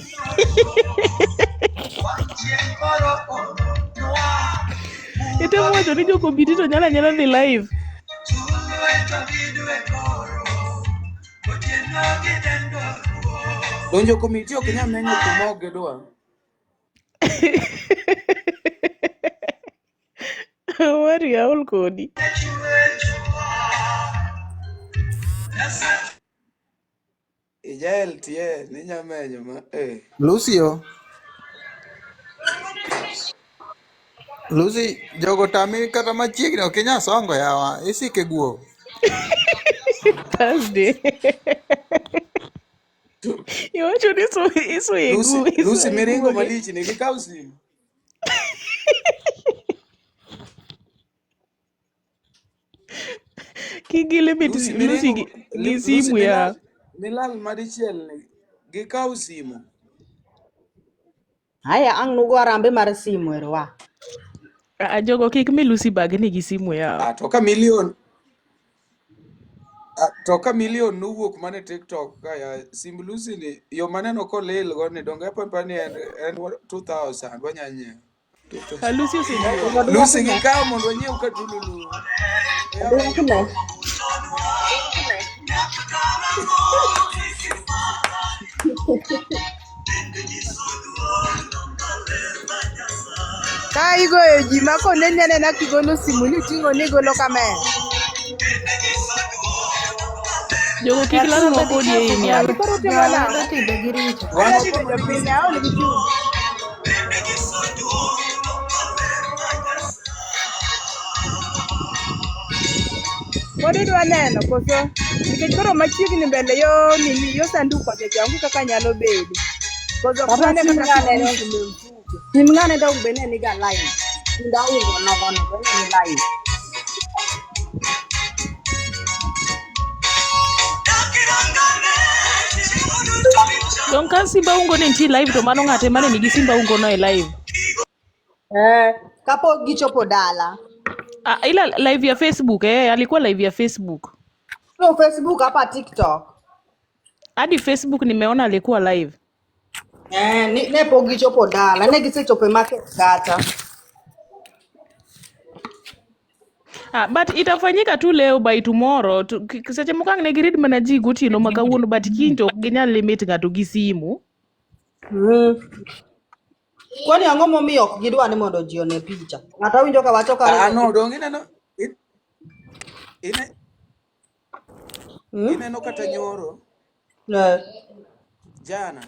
Ito mwacho ni jo committee to nyala ni live. Donjo committee okinya menyo kumoge doa. Umari aul kodi. Ijael tie ninya menyo ma Lucio. Lucy jogo tami kata machiegni okinya songo yawa isike guo. Thursday. Iwacho ni iso egu. Lucy miringo malich ni gikaw simu. Kigile bit Lucy gi simu ya. Milal madichiel ni gikaw simu. Haya ang nugo arambe mar simu erwa. Jogo kik mi Lucy bag ni gi simu ya. Toka milion nuwuok mane TikTok kaya simb Lucy ni yo maneno kolil go ni donge pampani en 2000 wanyanye. Lucy osenyuol. Lucy gikaw mondo wanyiew katululu. Ka igoyo ji ma koneni anena kigolo simu ni tingo ni golo kamera. Jogo kik lal no kodi e nyar. Koro timo nang'o? Wano timo piny aol gi chung'. Pod idwa neno koso nikech koro machiegni mbele yo sanduku changu kaka nyalo bedo. Koso kane kaka neno sim ngane dog bene ni ga line. Nda ugo no bene ni line. Don kan simba ungo ni nti live to mano ng'ate mane nigi simba ungo no e live. Kapo gichopo dala. Ila live ya Facebook alikuwa live ya Facebook. So Facebook hapa TikTok. Hadi Facebook nimeona alikuwa live. Ne po gichopo dala, ne gisechopo market kata. But itafanyika tu leo by tomorrow. Seche mokang ne girid mana ji gotieno makawuono but kinto ginyal limit ng'ato gi simu. Kwani ang'o momiyo ok gidwa ni mondo ji one picha? Ng'ato winjo ka wacho kare. No, donge neno. Ineno kata nyoro. Jana.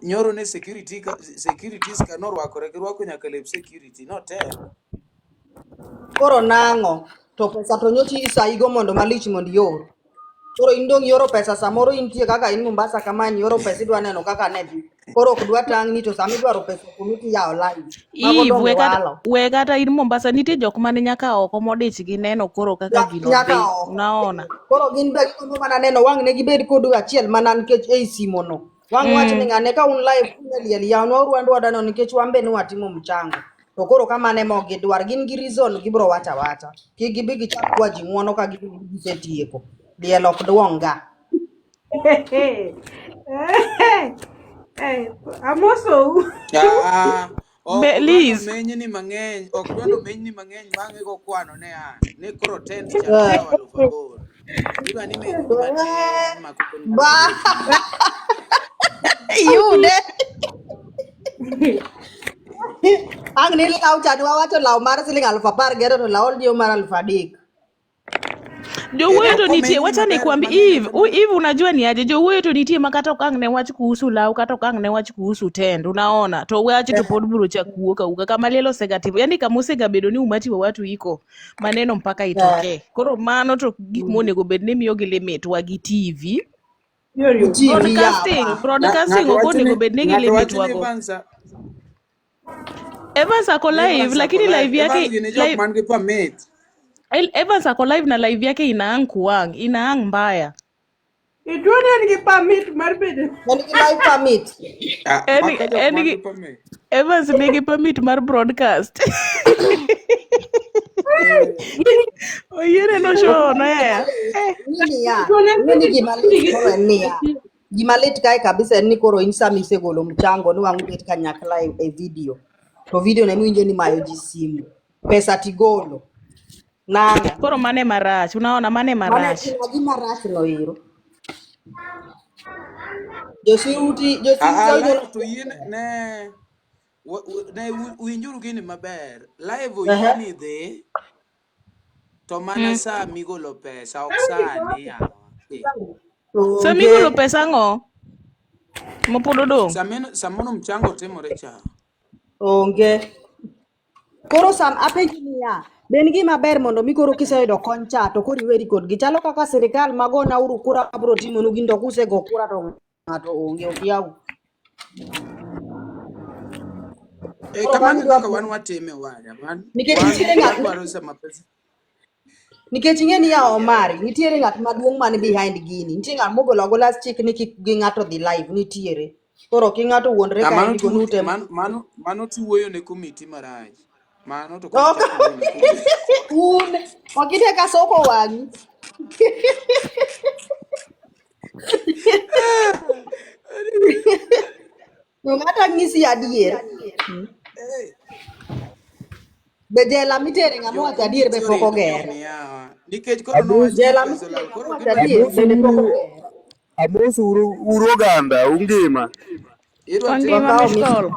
Nyoro ne securities ka norwakore girwako nyaka lep security no te. Koro nang'o to pesa to nyochi isaigo mondo malich mondo yor. Koro indong yoro pesa samoro intie kaka in Mombasa kama ni yoro pesa idwa neno kaka ne dhi. Koro ok dwa tang' ni to sami dwaro pesa Commitee ya online. We kata in Mombasa nitie jok mane nyaka oko modich gi neno koro kaka gino dhi. Unaona. Koro gin be gombo mana neno wang' ne gibed kod achiel mana nikech ei simo no. Wang' wacho ni ng'ane ka un live liel ya no rwando wadano nikech wambe ni watimo mchango. To koro kama ne mo gidwar gin gi reason gibro wacha. Ki gibi gichak kwa ji muono ka gisetieko. Diel ok duonga. Amoso. Belize. Menyni mang'eny, ok dwando menyni mang'eny mang'e go kwano ne an. Ni koro tent cha $8,000. Idwa ni menyni matin makukoni. Yude. Ang ni law chadwa wacho law mar siling 10,000 gero to law dio mar 3,000. Jowuoyo to nitie, wacha nikwambi Eve unajua ni aje, jowuoyo to nitie makata okang' ne wach kuhusu lau kata okang' ne wach kuhusu tent, unaona, to wach to pod biro cha kuoka uka kama lelo segativo, yani kama usegabedo ni umati wa watu iko maneno mpaka itoke. Koro mano to gik monego bed ni miyo gi limit wa gi TV. Broadcasting onego bed ni gi limit wago. Evans ako live lakini live yake live man gi permit. Evans ako live na live yake inaang kuang, inaang mbaya. Idwani nigi permit mar bedo. Nigi live permit. Evans nigi permit mar broadcast. Oyie no show no ya. Gimalit kae kabisa ni koro insami segolo mchango ni wangu bet kanyakla e video. To video na mwinjo ni mayo ji simu. Pesa tigolo. Nanga. Koro mane marach, unaona mane marach. Mane marach no hiro. Josi to ne winjuru gini maber. Live oyini dhi to mana saa migolo pesa ok saa ni yawa. Saa migolo pesa ngo? Mopodo dong. Samono mchango timore cha. Onge. Koro sam apenji niya, Ben gima ber mondo mi koro kiseyudo kony cha to koro iweri kodgi. Chalo kaka sirikal magona uru kura bro timonu gin to kusego kura to ng'ato onge okiyaw. Koro wan Kamano dwa kaka wan watime wada man. nikech Wan nitiere ng'at wadwaro sama pesa. nikech ing'e ni ya Omari nitiere ng'at maduong' man behind gini. Nitie ng'at mogolo agola chik ni kik gi ng'ato dhi live nitiere. Koro ki ng'ato wuondre ka en go nute. Mano tuwoyo ne committee marach. Mano to koro Ok. chako wuoyo ne committee. Un okite ka soko wang'i. Ng'ata ng'isi adier. Be jela mitere ng'ama wacho adier be Committee pok orido oger. ni yawa. Nikech koro nowach ni Jela pesa mitere olal ng'ama koro wacho gidwa adier timo bende pok oger. Amos uru oganda ungima. idwa timo Wangima Wakawo miss mis. call.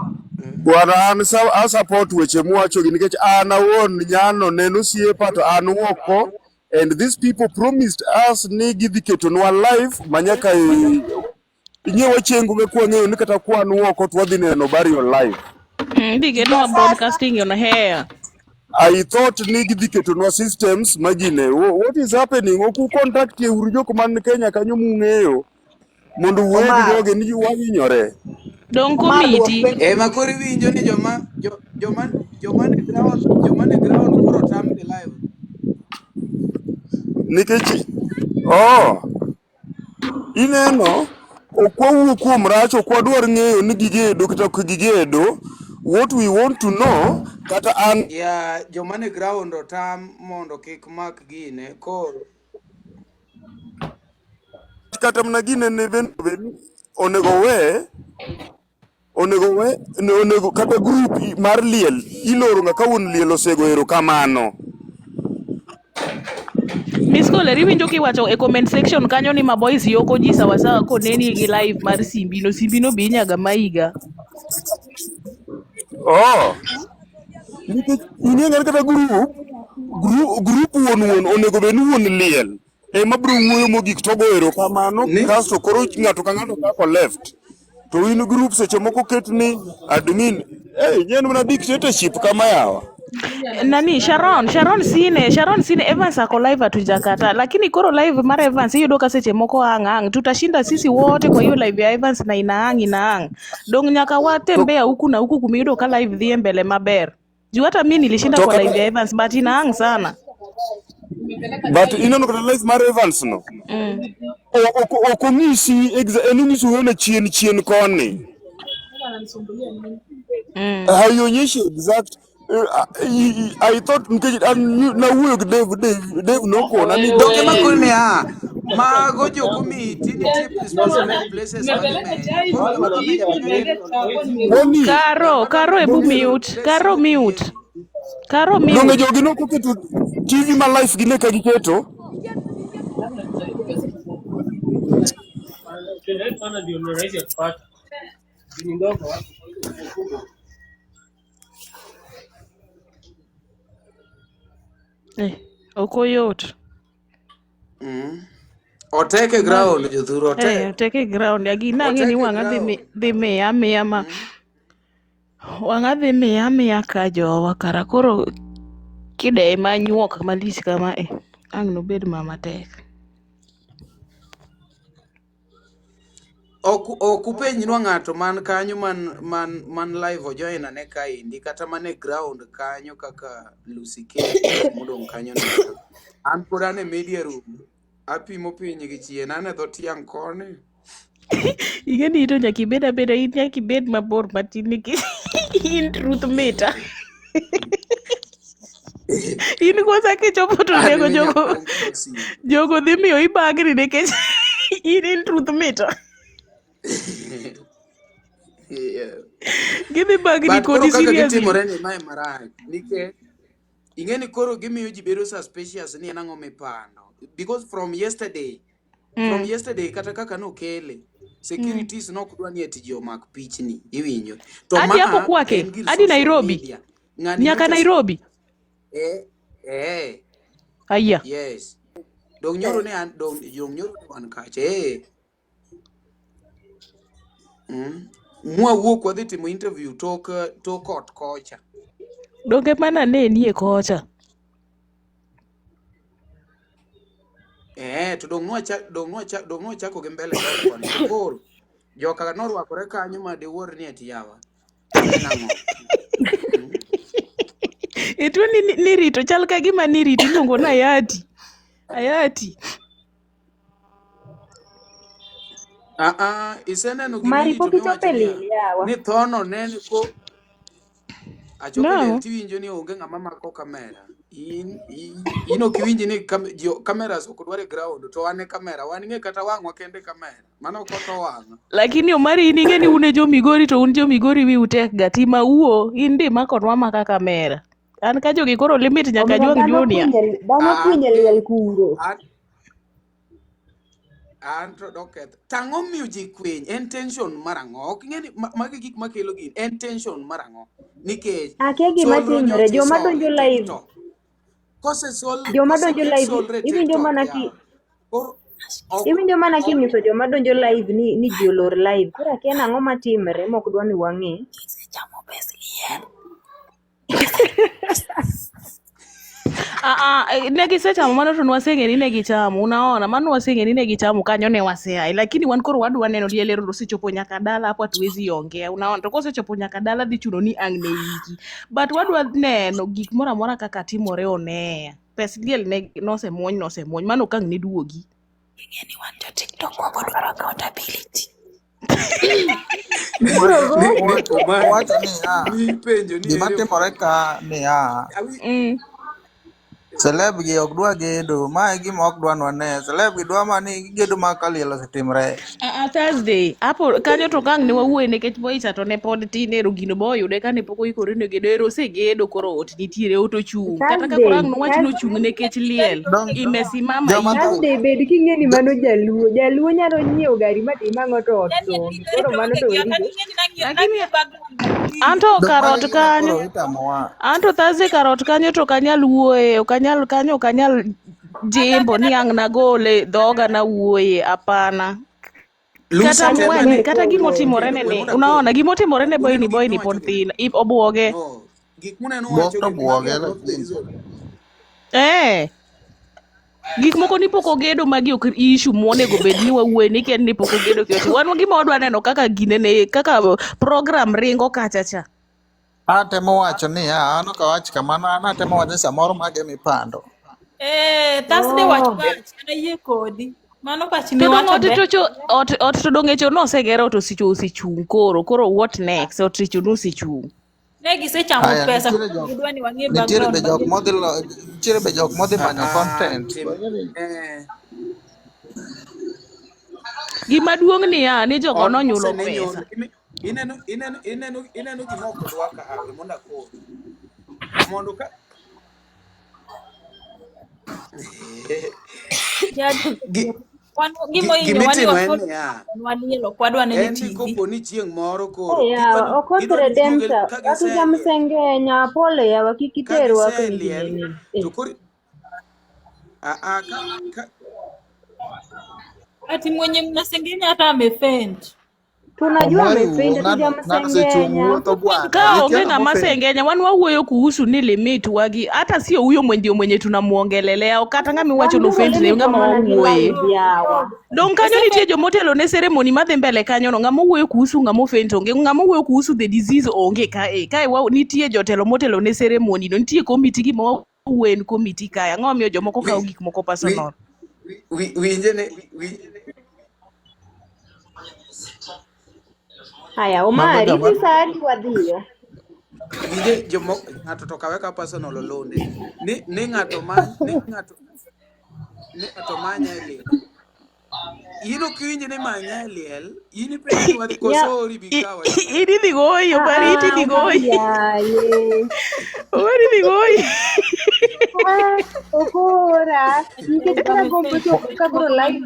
Bwana an a support weche muwachogi nikech an awuon nyano neno osiepa to an woko, and these people promised us ni gidhi ketonwa live manyaka ing'ewa chengu me kwang'eyo ni kata kwan woko to wadhi neno burial live. Dhi ketnwa broadcasting on hair. I thought ni gidhi ketonwa systems magine. What is happening? Oku contact uru jok man Kenya kanyo mung'eyo mondo wuoye gi Omar. joge ni wahinyore. Dong Omar duok committee. penjo. makoro iwinjo ni joma ne ground koro tamgi live. Nikech ineno ok wawuok kuom rach, ok wadwar ng'eyo ni gigedo kata ok gigedo. What we want to know kata an Ya joma ne ground otam mondo kik mak gine koro kata mna gine ne onego kata group mar liel iloro nga kawuon liel osego erokamano. Miss call riwinjo kiwacho e comment section kanyo ni maboys yoko ji sawasawa koneni gi live mar Simbino be inyaga maiga. Nikech ing'e kata group wuon onego bed ni wuon liel ema biro wuoyo mogik to go erokamano, kasto koro ng'ato ka ng'ato kako left to in group seche moko ket ni admin nyen mana dictatorship kama yawa. Nani Sharon Sine Evans ako live atujakata, lakini koro live mara Evans iyudo ka seche moko ang tutashinda sisi wote kwa hiyo live ya Evans na inaang dong nyaka watembea huku na huku kumiyudo ka live dhie mbele maber juu hata mi nilishinda kwa live ya Evans but inaang sana. But ineno kata live mar Evans no ok onyisi en onyisi wuoyo chien koni haionyeshi exact. I thought nikech nawuoyo gi Dave nokona ni donge makoro ni mago jo committee nitie specific places ma gimenyo koro kama gamenyo kanyo Karo ebu mute. Karo mute. donge jogi nokoketo TV ma life gine ka giketo ok oyot. oteke ground jothuro oteke ground aginang'e ni wang'a dhi miya miya ma wang'a dhi miya miya ka jowa kara koro kideye manyuok malich kama ang' nobed mama tek. ok upenjnwa ng'ato man kanyo man live ojoin ane kaendi kata mane ground kanyo kaka Lucy K modong kanyo no an pod ane media room apimo piny gi chien ane dho tiang' koni ing'eni ito nyaka ibed abeda in nyaka ibed mabor matin nikech in truth meter in kwanza kichopo to nego jogo dhi miyo ibagri nikech in truth meter gidhi bagri kodi seriously. Kaka gitimore ni mae marach nikech ing'eni koro gimiyo ji bedo suspicious ni en ang'o mipando because from yesterday kata kaka nokele securities nok dwa ni eti ji omak pichni iwinjo to adi hapo kwake adi Nairobi nyaka Nairobi aya yes dong nyoro ne an kache mwawuok wadhi timo interview tok ot kocha donge mana ne nie kocha to dong nwa chako gi mbele dhoot koni to koro joka norwakore kanyo ma dewuor ni ati yawa en ang'o. Ituo ni rito chal ka gima ni rito iluongo na ayati. Iseneno Mari gimirito pok ichopo e miwacho lil yawa. ni thono nen ko achopo No. lel tiwinjo ni onge ng'ama mako kamera. In ok iwinji ni kameras ok dwar e ground to wan e kamera wan ng'e kata wang'wa kende kamera mano koto wang'a. Lakini Omari in ing'e ni un e jo Migori to un jo Migori wi utek ga ti mawuo in di makonwa maka kamera. An ka jogi koro limit nyaka Omiyo juang junia. dhano kwinye liel kuro. An to doketh tang'o miyo ji kwiny en tension marang'o ok ng'e ni magi gik makelo gin en tension marang'o nikech Akia gima timre joma donjo live. Kose sol Joma donjo live iwinjo mana kinyiso joma donjo live ni ji olor live. Koro akia nang'o matimre mok dwa ni wang'e. Ne gisechamo mano to nwaseng'eni ne gichamo unaona mano waseng'eni ne gichamo kanyo ne waseai lakini wan koro wadwa neno liel ero osechopo nyaka dala hapo hatuwezi ongea unaona to kosechopo nyaka dala dhi chuno ni ang' ne wiki but wadwa neno gik moro amora kaka timore onea pes liel ne nosemuony mano kang' ne duogi ing'e ni wan jo TikTok wadwaro accountability. Gima timore ka ni celeb gi ok dwa gedo ma e gima ok dwa nwane celeb gi dwa mani gedo ma kaliel osetimre Thursday hapo kanyo to kang' ne wawuoye nikech Boicha to ne pod tin ero gino boyude kane pok oikore ne gedo ero osegedo koro ot nitiere ot ochung' kata ka koro ang' nowach nochung' nikech liel imesimama Thursday bed king'e ni mano jaluo nyalo nyiewo gari ma dhi mang'o to ot somi koro mano to werigo. Anto karot kanyo anto Thursday karot kanyo to kanyal wuoye okanyal jimbo ni ang' nagole dhoga na wuoye apana kata mwene kata gimotimore ne unaona gimotimore ne boy ni pod thin obuoge gik muneno wacho gik moko ni pok ogedo magi ok issue monego bed ni wawuoye ni ken ni pok ogedo kioto wan gima wadwa neno kaka ginene kaka program ringo kachacha. Atemo wacho ni an ok awach kamano an atemo wacho samoro mage mipando. Thursday wach na yie kodi. Mano pachi mi wacho be. Ot to dongecho no osegero to osechung' koro what next ot richo no osechung'. Ne gisechamo pesa gidwa ni wang'e background. Nitiere be jok modhi manyo content. Gima duong' ni jogo nonyulo pesa. Ineno gima ok dwa ka awe mondo akor mondo ka kopo ni chieng' moro koro okosre demsa akija msengenya pole yawa kikiterwa kwenye to koro ati mwenye mnasengenya hata amefend. Tunajua amefend tujamsengenya. Ka onge ng'ama sengenya wan wawuoyo kuhusu ni limit wagi hata sio huyo mwenye tunamuongelelea kata ng'ama wacho no fend ne ng'ama wawuoye dong kanyo nitie jomotelo ne ceremony madhi mbele kanyo no ng'ama wuoyo kuhusu ng'ama fend onge ng'ama wuoyo kuhusu the disease onge kae nitie jotelo motelo ne ceremony no nitie committee gima wawuoye en committee kae ang'o miyo jomoko kawo gik moko personal Haya Omari hivi sadi wadhiyo winje ng'ato to kawe ka personal olone ni ng'ato manya liel ino kiwinje ni manya liel ini penjo wadhi kosori bikawa ini digoyo bariti digoyo ori digoyo okora nikech kana gombo to kakoro live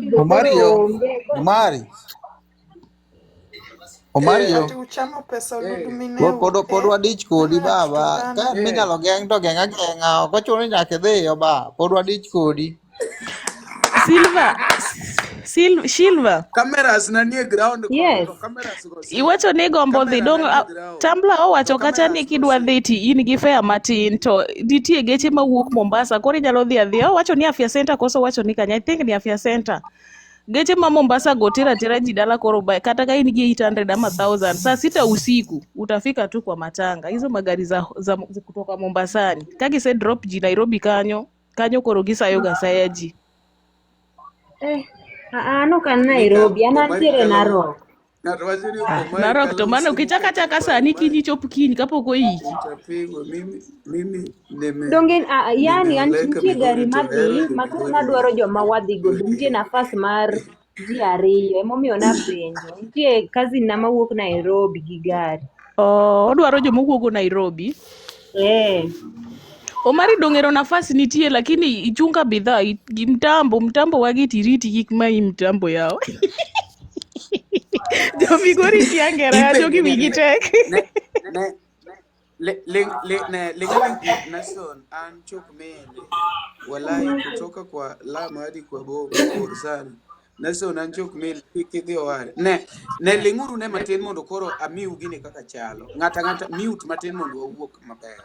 Omari ati uchamo pesa ludumine pod wadich kodi baba ka minyalo geng' to geng'a ok ochuno nyaka idhiyo ba pod wadich kodi Silver. Cameras na nie ground ko. Yes. To cameras go si. Iwacho ni gombo dhi Kamera dong na nie ground. Tambla To owacho kacha ni cameras go kidwa si. dhi ti in gi fare matin to nitie geche mawuok Mombasa koro inyalo dhi adhiya. Owacho ni Afya Center koso wacho ni kanya. I think ni Afya Center. Geche ma Mombasa go tera ji dala koro kata ka in gi 800 ama 1000 saa 6 usiku utafika tu kwa matanga. Hizo magari za kutoka Mombasani. Kagise drop ji Nairobi kanyo koro gisayoga saya ji. Ano kan Nairobi, an antiere Narok. Ng'ato wacho ni Omari Narok to kalo mano usiku kichaka chaka sani kiny chop kiny kapok oiki. utapigwa. Mimi Donge yani nimewaleka nitie gari Migori to madhi hero makoro Migori nadwaro joma wadhi godo. Nitie nafas mar ji ariyo emomiyo napenjo. Nitie cousin na mawuok Nairobi gi gari. Odwaro jomowuogo Nairobi. Omari dongero nafasi nitie lakini ichunga bidhaa gi mtambo wagi tiriti gik ma mtambo yao. Jo Migori tiangera ya jogi wigi tek. Lingaling nason an chok mene walai kutoka kwa Lamu hadi kwa bor sana. Nason an chok mene kidhi oware. Ne linguru ne matin mondo koro amiu gine kaka chalo. Ng'ata mute matin mondo wawuok maber.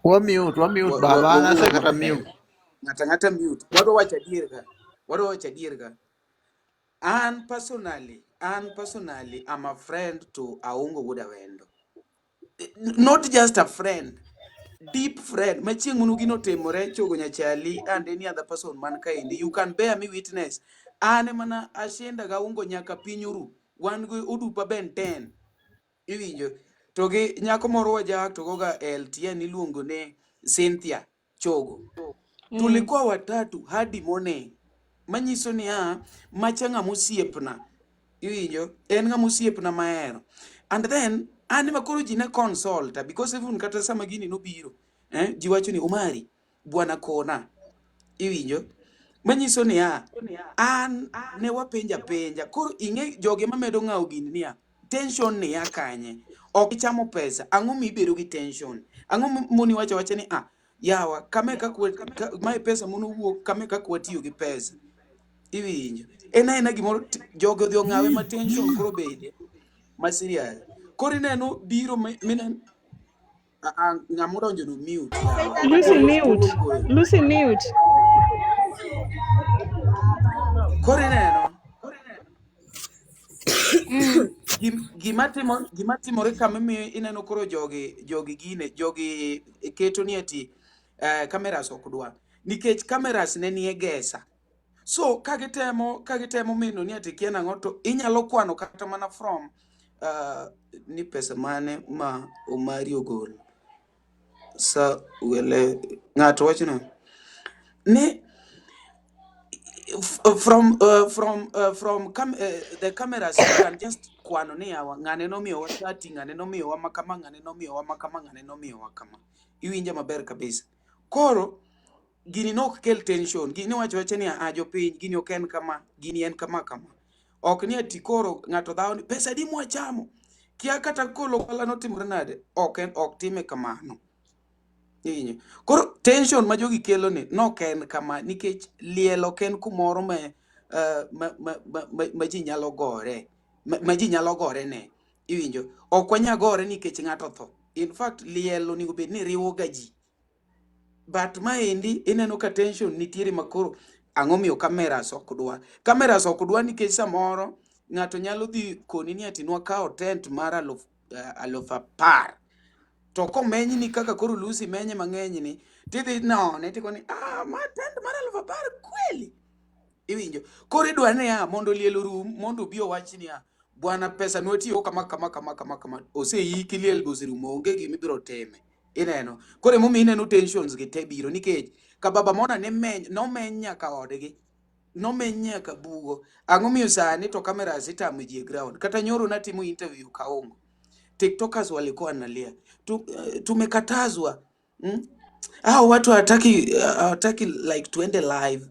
Wa mute baba na se kata mute. Ng'ata mute. Wado wacha dier ga. An personally, I'm a friend to Aungo Wudawendo. Not just a friend, deep friend. Machieng unu gino temore chogo nyachali and any other person man kaindi. You can bear me witness. Ane mana ashenda ga ungo nyaka pinyuru. Wan go udupa ben 10. Iwinjo. Togi nyako moro wajak togoga LTN iluongo ne Cynthia Chogo. Tulikuwa watatu hadi morning. Manyiso ni macha ng'ama osiepna. Iwinjo, en ng'ama osiepna mahero. And then an makoro ji ne consult because even kata sama gini nobiro, ji wacho ni Omari bwana kona. Iwinjo, manyiso ni an ne wapenja koro ing'e joge mamedo ng'awo gini ni tension ni kanye. Ok ichamo pesa, ang'o mibedo gi tension? Ang'o moni wacho ni yawa kame ka mae pesa mono wuok kame ka kwatiyo gi pesa. Iwinjo, ena gimoro joge odhi ong'awe ma tension koro bede ma serious. Koro ineno biro minen ng'ama donjo no mute yawa. Lucy mute. Koro ineno gima timore kama miyo ineno koro jogi keto ni ati cameras ok dwa nikech cameras ne nie gesa. So kagitemo mino ni ati kia nang'o to inyalo kwano kata mana from ni pesa mane ma Omari ogolo. Sa wele ng'ato wachno ne from the cameras you can just kwano ni yawa ng'ane nomiyo wa chati, ng'ane nomiyo wa makama, ng'ane nomiyo wa makama, ng'ane nomiyo wa kama. Iwinja maber kabisa. Koro gini nok kel tension. Gini wacho ni jopiny gini ok en kama, gini en kama. Ok ni ati koro ng'ato dhawo ni pesa di mwachamo. Kia kata kolo kala notimore nade. Ok time kamano. Iwinjo. Koro tension ma jogi kelo ni nok en kama nikech liel ok en kumoro ma ji nyalo gore. Ma ji nyalo gore ne. Iwinjo. Ok wanya gore nikech ng'ato tho. In fact liel onego bed ni riwo ga ji. But maendi ineno ka tension nitiere makoro ang'o miyo cameras ok dwa. Cameras ok dwa nikech samoro ng'ato nyalo dhi koni ni ati nwa kao tent mar 10,000 to komeny ni kaka koro Lucy menye mang'eny ni tidhi none tikoni ma tent mar 10,000 kweli. Iwinjo. Koro idwa ni mondo liel orum mondo obi owach ni bwana pesa nwatiyo kama oseiki liel boserumo onge gimibiro time. Ineno. Kore momi ineno tensions gi te biro nikech ka baba mona nomeny nyaka odgi. Nomeny nyaka bugo. Ang'o miyo sani to cameras itamo ji e ground. Kata nyoro natimo interview Kaongo. TikTokers walikuwa analia. Tumekatazwa. Watu hataki like tuende live.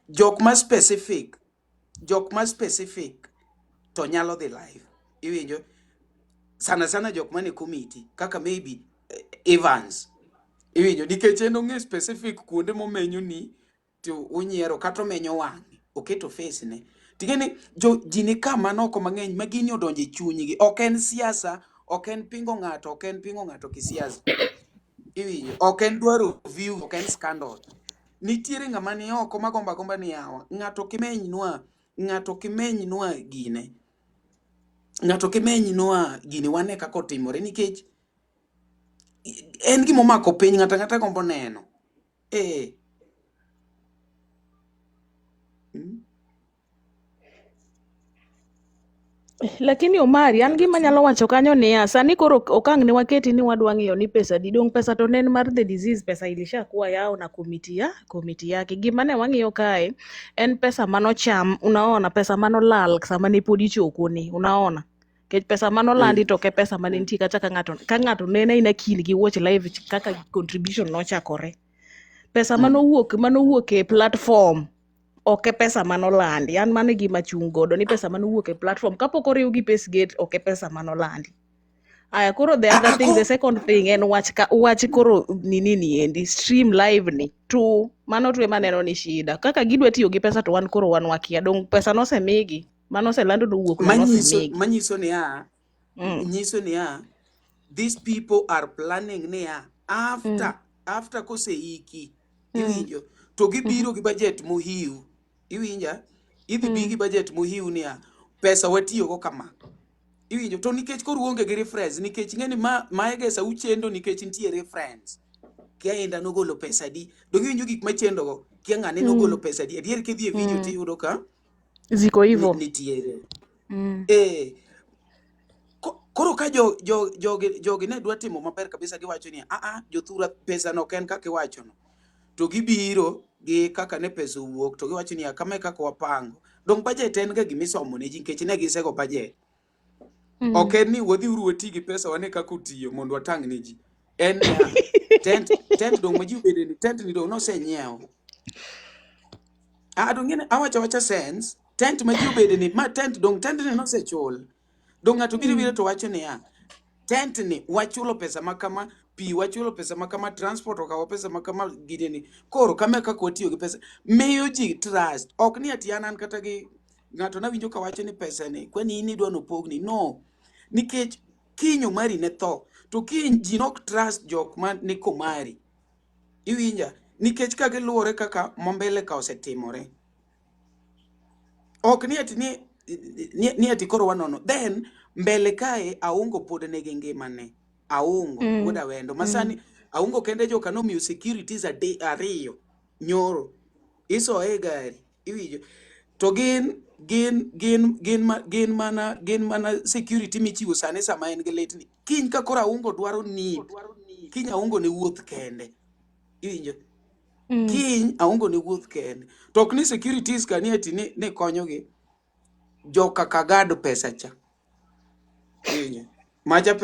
Jok ma specific to nyalo dhi live. Iwinjo. Sana jok mane committee kaka maybe Evans. Iwinjo nikech en ong'e specific kuonde momenyo ni to unyiero kata menyo wang'e oketo face ne Tingeni ji ni kama noko mang'eny ma gini odonjo e chunygi. Ok en siasa, ok en pingo ng'ato, ok en pingo ng'ato kisiasa. Iwinjo, ok en dwaro view, ok en scandal. Nitiere ng'ama ni oko magomba gomba ni yawa. Ng'ato kimenynwa gine. Ng'ato kimenynwa gini wane kako otimore nikech en gima omako piny ng'ata gombo neno. Lakini Omari, an gima nyalo wacho kanyo niya, sani koro okang' ne waketi ni wadwa ng'iyo ni pesa didong' pesa to nen mar the disease, pesa ilishakuwa yao na komiti yake. Gima ne wang'iyo kae en pesa manocham, unaona, pesa manolal sama ne pod ichokoni, unaona. Kech pesa manolandi to ke pesa mane nitie kata ka ng'ato nene ina kin gi watch live kaka contribution nochakore. Pesa manowuok e platform ok pesa manolandi. An mano gima chung' godo ni pesa manowuok e platform kapok oriw gi Pacegate ok pesa manolandi. Aya koro the other thing, the second thing en wach koro ni endi stream live ni to mano to ema neno ni shida. Kaka gidwa tiyo gi pesa to wan koro wan wakia dong pesa nosemigi mano oselando nowuok nosemigi. Manyiso niya, these people are planning niya after koseiki, iwinjo, to gibiro gi budget mohiu, iwinja, idhi bi gi budget mohiu niya, pesa watiyogo kama, iwinjo, to nikech koro uonge gi reference, nikech ng'eni maegesa uchendo nikech nitie reference, kia enda nogolo pesa di, dong iwinjo gik machendo go, kia ng'ane nogolo pesa di, adier kidhi e video tiyudo ka ziko hivyo nitiere. Koro ka jogi ne dwa timo maber kabisa, giwacho ni jothura pesa no ken kaka iwacho no, to gibiro gi kaka ne pesa owuok to giwacho ni kama kaka wapango. Dong budget en ga gimisomo ne ji nikech ne gisego budget. Ok en ni wadhi uru wati gi pesa wane kaka utiyo mondo watang' ne ji. En niya, tent dong maji ubede ni tent ni dong nosenyiew. Dong ngene awacha sense, tent maji ubede ni ma tent ni nosechul. Dong ng'ato biro to wacho niya, tent ni wachulo pesa makama, pi wachulo pesa makama, transport okawo pesa makama, gideni. Koro kama kaka watiyo gi pesa, miyo ji trust. Ok ni ati an kata gi ng'ato na winjo ka wacho ni pesa ni kwani in idwa nopogni. No, nikech kinyo mari ne tho, to kiny ji nok trust jok ma ni komari. Iwinja, nikech ka giluwore kaka mombele ka osetimore. Ok ni ati ni ati koro wanono. Then mbele kae aungo pod negi ngimane. Aungo wuoda wendo. Masani aungo kende joka nomiyo securities ariyo nyoro. Iso e gari. Iwinjo. To gin mana security michiwo sane sama en gi litni. Kiny ka koro aungo dwaro need. Kiny aungo ne wuoth kende. Iwinjo. Kiny aungo ne wuoth kende. To ok ni securities ka ni ati ne konyogi. Joka kagado pesa cha. Iwinjo. Macha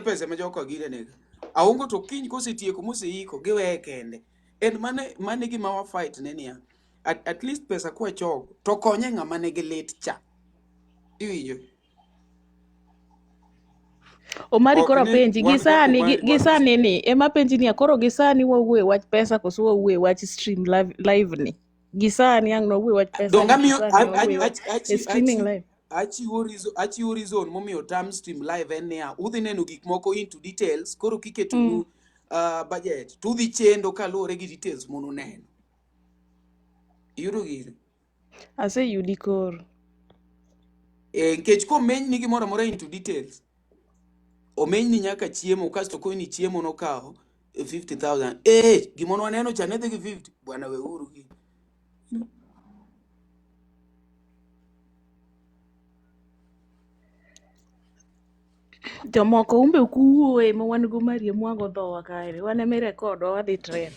pesa ma joka gire nega. Aungo to kiny kosetieko moseiko giweye kende. En mane gima wa fight ne niya. At least pesa kwa choko to konye ng'ama ne gi lit cha. Iwinjo. Omari koro penji gisani ni ema penji ni koro gisani wawuoye wach pesa koso wawuoye wach stream live ni. Gisani ang no wuoye wach pesa. Donga miyo streaming live. Achiwo reason momiyo tam stream live en niya, udhi neno gik moko into details, koro kiketo budget, to udhi chendo kaluwore gi details mono neno. Iyudo gire? Aseyudi koro. Nkech komeny ni gimoro amora into details, omeny ni nyaka chiemo, kasto koni ni chiemo nokawo 50,000. Gimono waneno cha ne dhi gi 50, bwana we uru gi. Jomoko umbe kuwuoye ma wan go Maria mwago dhowa kae. Wan eme record wadhi trend.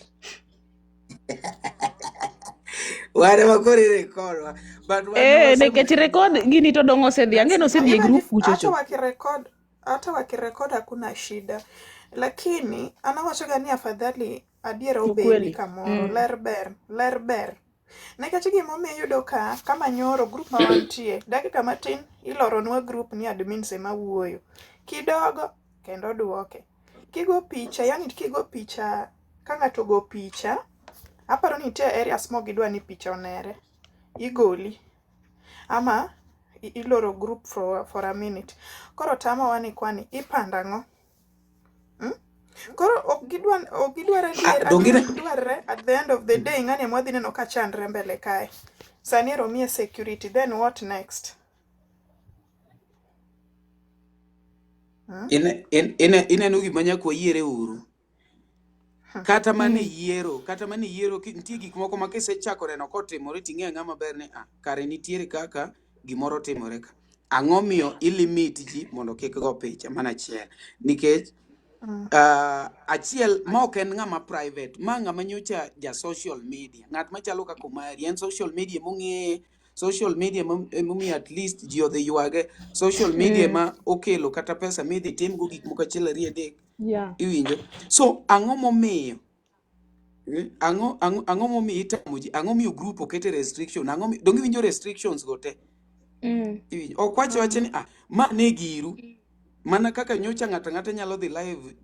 Ware makore record. But nekech record gini to dong osedhi. Angeno osedhi e group kuchocho. Hata wakirekod hakuna shida. Lakini anawachoga ni afadhali adiera obedi kamoro. Ler ber. Nekech gimomiyo iyudo ka kama nyoro group ma wantie, dakika matin iloronwa group ni admins ema wuoyo. Kidogo kendo duoke. Kigo picha, ka ng'ato go picha, aparo ni nitie areas mo gidwa ni picha onere. Igoli. ama iloro group for a minute. Koro tamo ni kwani ipandang'o. Koro ok gidwar adier at the end of the day ng'ani mwadhi neno ka chandre mbele kae. Sani romie security, then what next? Ineno gima nyako yiere uru. Kata mane yiero nitie gik moko ma kisechako neno kotimore ting'e ng'ama ber ni kare nitiere kaka gimoro timore ka. Ang'o miyo ilimit ji mondo kik go picha mana achiel nikech achiel ma ok en ng'ama private ma ng'ama nyocha ja social media ng'at machalo kaka Omari en social media mong'eye, social media momiyo at least ji odhi ywage, social media ma okelo kata pesa midhi tim go gik moko achiel ariyo adek. Iwinjo? So ang'o momiyo itamo ji, ang'o miyo group okete restriction, dong iwinjo restrictions go te. Iwinjo? Ok wache ni ma ne giru mana kaka nyocha ng'ata nyalo dhi live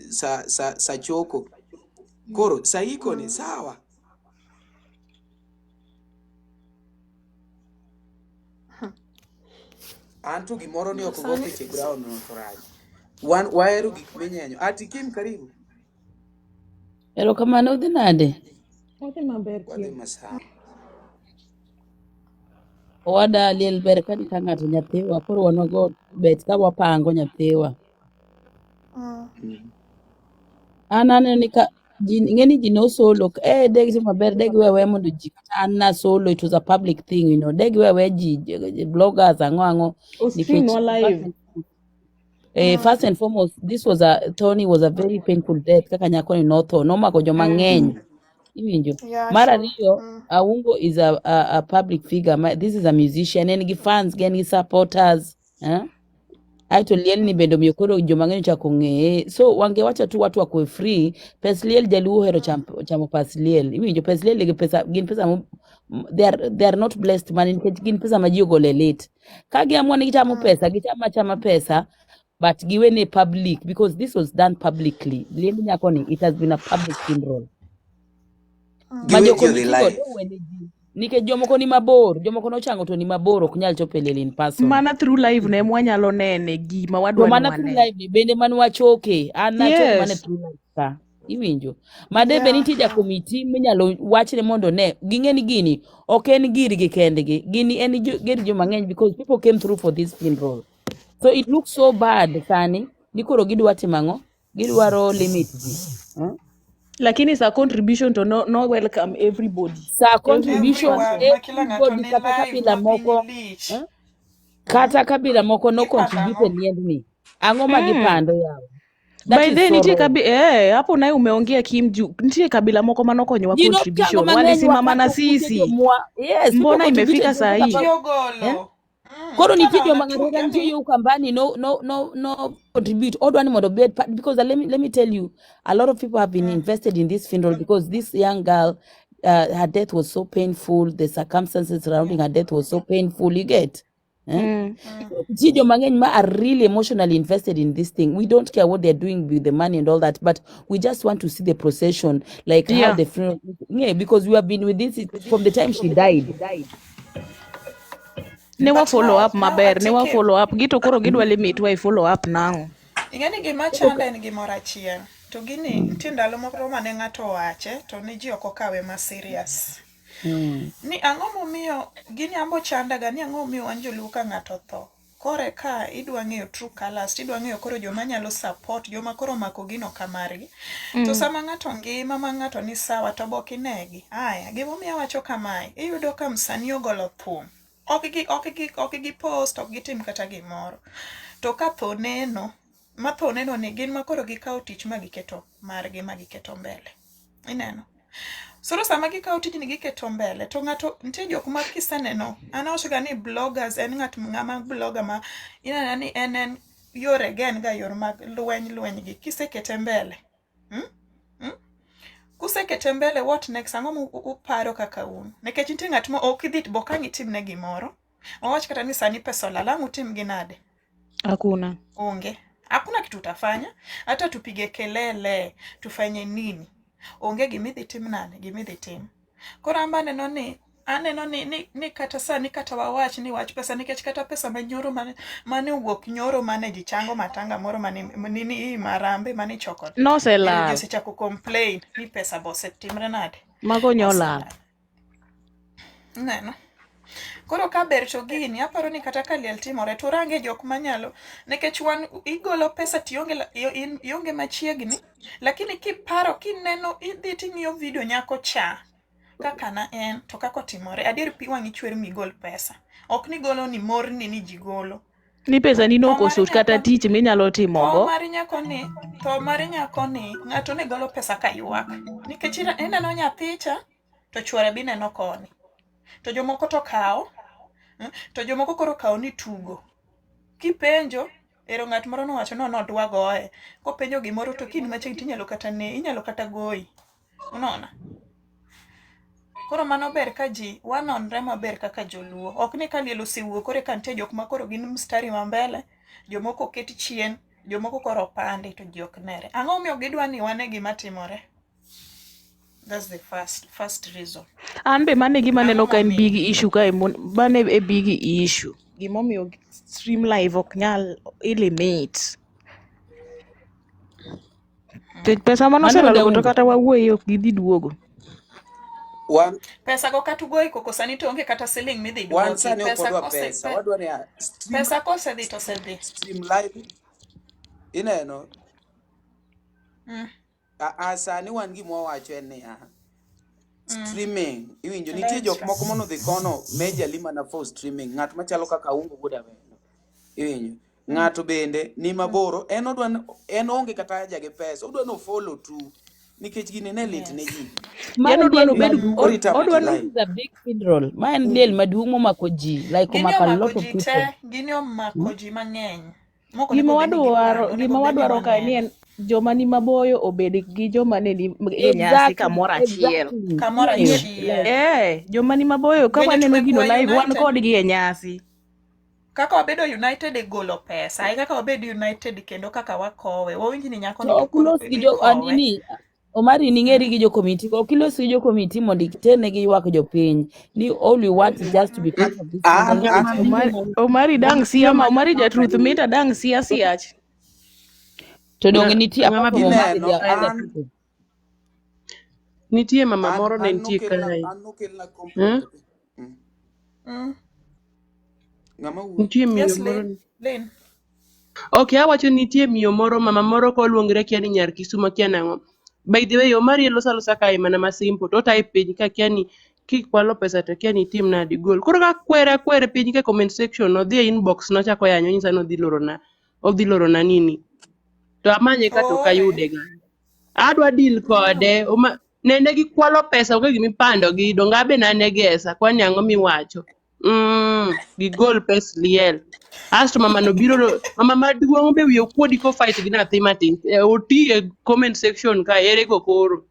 sa choko. Koro sa iko ni sawa. Anto gimoro ni ok go piche ground no toraj. Waero gik menyenyo. Ati Kim karibu. Erokamano udhi nade? Odhi maber Wadhi masawa. Owada liel ber ka ng'ato nyathiwa koro wanago bet ka wapango nyathiwa. An aneno ni ka ng'eni ji no solo deg maber deg wewe mondo ji an na solo, it was a public thing, you know, deg wewe ji bloggers ang'o stream no live. First and foremost, Tony was a very painful death kaka nyako ni notho nomako joma ng'eny. Iwinjo? Mar ariyo, Awungo is a public figure. This is a musician and gi fans gi supporters. Aito liel ni bendo miokoro joma ng'eny chako ng'eye. So wangewacha tu watu wakwe free. Pes liel jaluo hero chamo pas liel. Iwinjo? Pes liel gin pesa they are not blessed man gin pesa ma ji ogole lit. Ka giamua ni gichamo pesa, gichama pesa, but giwene public because this was done publicly. Liel nyako ni, it has been a public funeral. Majo committee go do wene ji. Nike jomoko ni mabor, jomoko no chango to ni mabor ok nyal chopo liel in person. Mana through live ne mwanyalo nene gima wadwa ni mana through live ni bende man wachoke. An nachoke mana through live ka. Iwinjo. Madebe nitie ja committee minyalo wachne mondo ne ging'eni gini ok en girgi kendgi. Gini en gir joma ng'eny because people came through for this funeral. So it looks so bad sani ni koro gidwa timang'o, gidwaro limit ji. Lakini sa contribution to no welcome everybody. Sa contribution everybody kata kabila moko. Kata kabila moko no contribute niendni. Ang'o magipando yawo. By then nitie hapo naye umeongea Kim juu nitie kabila moko manokonyowa contribution walisimama na sisi. Yes, mbona imefika saa hii? Koro nitie joma ng'ato nitie yo kambani no contribute odwani mondo bed because let me tell you, a lot of people have been invested in this funeral because this young girl her death was so painful, the circumstances surrounding her death was so painful, you get. Jijo mang'eny ma are really emotionally invested in this thing. We don't care what they're doing with the money and all that, but we just want to see the procession, like how the funeral. Because we have been with this from the time she died. Newa follow up maber, newa follow up. Gito koro gidwa limit wa follow up now. Ingeni gima chanda en gimoro achiel. To gini nitie ndalo moko mane ng'ato wache to ne ji ok okawe ma serious. Ni ang'o momiyo gini ambo chanda ga ni ang'o momiyo wan joluo ka ng'ato tho. Kore ka idwa ng'eyo true colors, idwa ng'eyo koro joma nyalo support, joma koro mako gino kamargi. To sama ng'ato ngima ma ng'ato ni sawa to bokinegi. Aya, gimomiyo wacho kamae, iyudo ka msanii ogolo thum. Ok gi post, ok gitim kata gimoro. To ka tho neno, ma tho neno ni gin makoro gikawo tich ma giketo margi ma giketo mbele. Ineno. Soro sama gikawo tijni giketo mbele, to ng'ato nitie jok ma kiseneno, anawachoga ni bloggers en ng'ama blogger ma ineno ni en yore gen ga yor mag lweny gi kisekete mbele. Kusekete mbele, what next? Ang'o uparo kaka un? Nekech nitie ng'at ma ok idhi bokang' itimne gimoro. Wawach kata ni sani pesa olalang' utim gi nade? Hakuna. Onge. Hakuna kitu utafanya. Hata tupige kelele, tufanye nini? Onge gimidhi tim nade, gimidhi tim. Koro amba neno ni aneno ni kata sani kata wawach ni wach pesa nikech kata pesa manyoro mane owuok nyoro mane ji chango matanga moro nini marambe mane choko noselal ji osechako complain ni pesa bosetimre nade mago nyolal neno. Koro ka ber to gini aparo ni kata ka liel timore to range jok manyalo nikech wan igolo pesa ionge machiegni lakini kiparo kineno idhi ting'iyo video nyako cha kaka na en to kako timore adier pi wang'i chwer migol pesa ok ni golo ni morni ni ji golo ni pesa ni nokoso kata tich minyalo timogo to mari nyako ni ng'ato ne golo pesa ka ywak nikech ineno nyathicha to chwore bi neno koni to jomoko to kawo to jomoko koro kawo ni tugo kipenjo ero ng'at moro nowacho no nodwa goye kopenjo gimoro to kiny machiegni inyalo kata goyi unaona. Koro mano ber ka ji wanonre maber kaka joluo ok ni ka liel osewuok kore ka nitie jok ma koro gin mstari ma mbele jomoko ket chien jomoko koro pande to ji ok nere ang'o miyo gidwa ni wane gima timore. That's the first reason. An be mane gima neno ka en big issue kae mane e big issue gimomiyo stream live ok nyal limit pesa manoselalo to kata wawuoyi ok gidhi duogo pesa go kata ugoyi koko sani to onge kata siling midhi duogi pesa kosedhi to osedhi stream live ineno sani wan gima wawacho en niya streaming iwinjo nitie jok moko mono dhi kono majorly mana for streaming ng'at machalo kaka ungo buda wendo iwinjo ng'ato bende ni maboro en onge kata haja gi pesa odwa no follow tu nikech gini ne lit ne ji odwa no is a big funeral ma en liel maduong' momako ji like omako a lot of people gini omako ji mang'eny gima wadwaro kae ni en joma ni maboyo obed gi joma ne ni e nyasi kamoro achiel joma ni maboyo ka waneno gino live wan kodgi e nyasi kaka wabedo united e golo pesa ai kaka wabedo united kendo kaka wakowe wawinji ni nyako ni jokolo Omari ning'eri gi jo committee ok ilos gi jo committee mondo itene gi ywak jopiny ni all we want is just to be part of this Omari dang sia ma Omari jatruth mita dang sia siach to dong nitie apart from Omari nitie mama moro ne nitie kae nitie miyo moro okay awacho nitie miyo moro mama moro koluongre kia ni Nyar Kisumo kia nang'o. By the way, Omari losa kae mana masimple to tai piny ka kia ni kikwalo pesa to kia ni tim nadi gol. Koro ka kwere piny ka comment section odhi e inbox nochako yanyo nyisa no odhi loro na nini. To amanye ka to kayude ga. Adwa deal kode nende gikwalo pesa onge gimipando gi donga be nane gesa kwani ang'o miwacho. Gigol pes liel. Asto mama no biro mama maduong' be wiyo kuodi ko fight gi nathi matin oti e comment section ka ere go koro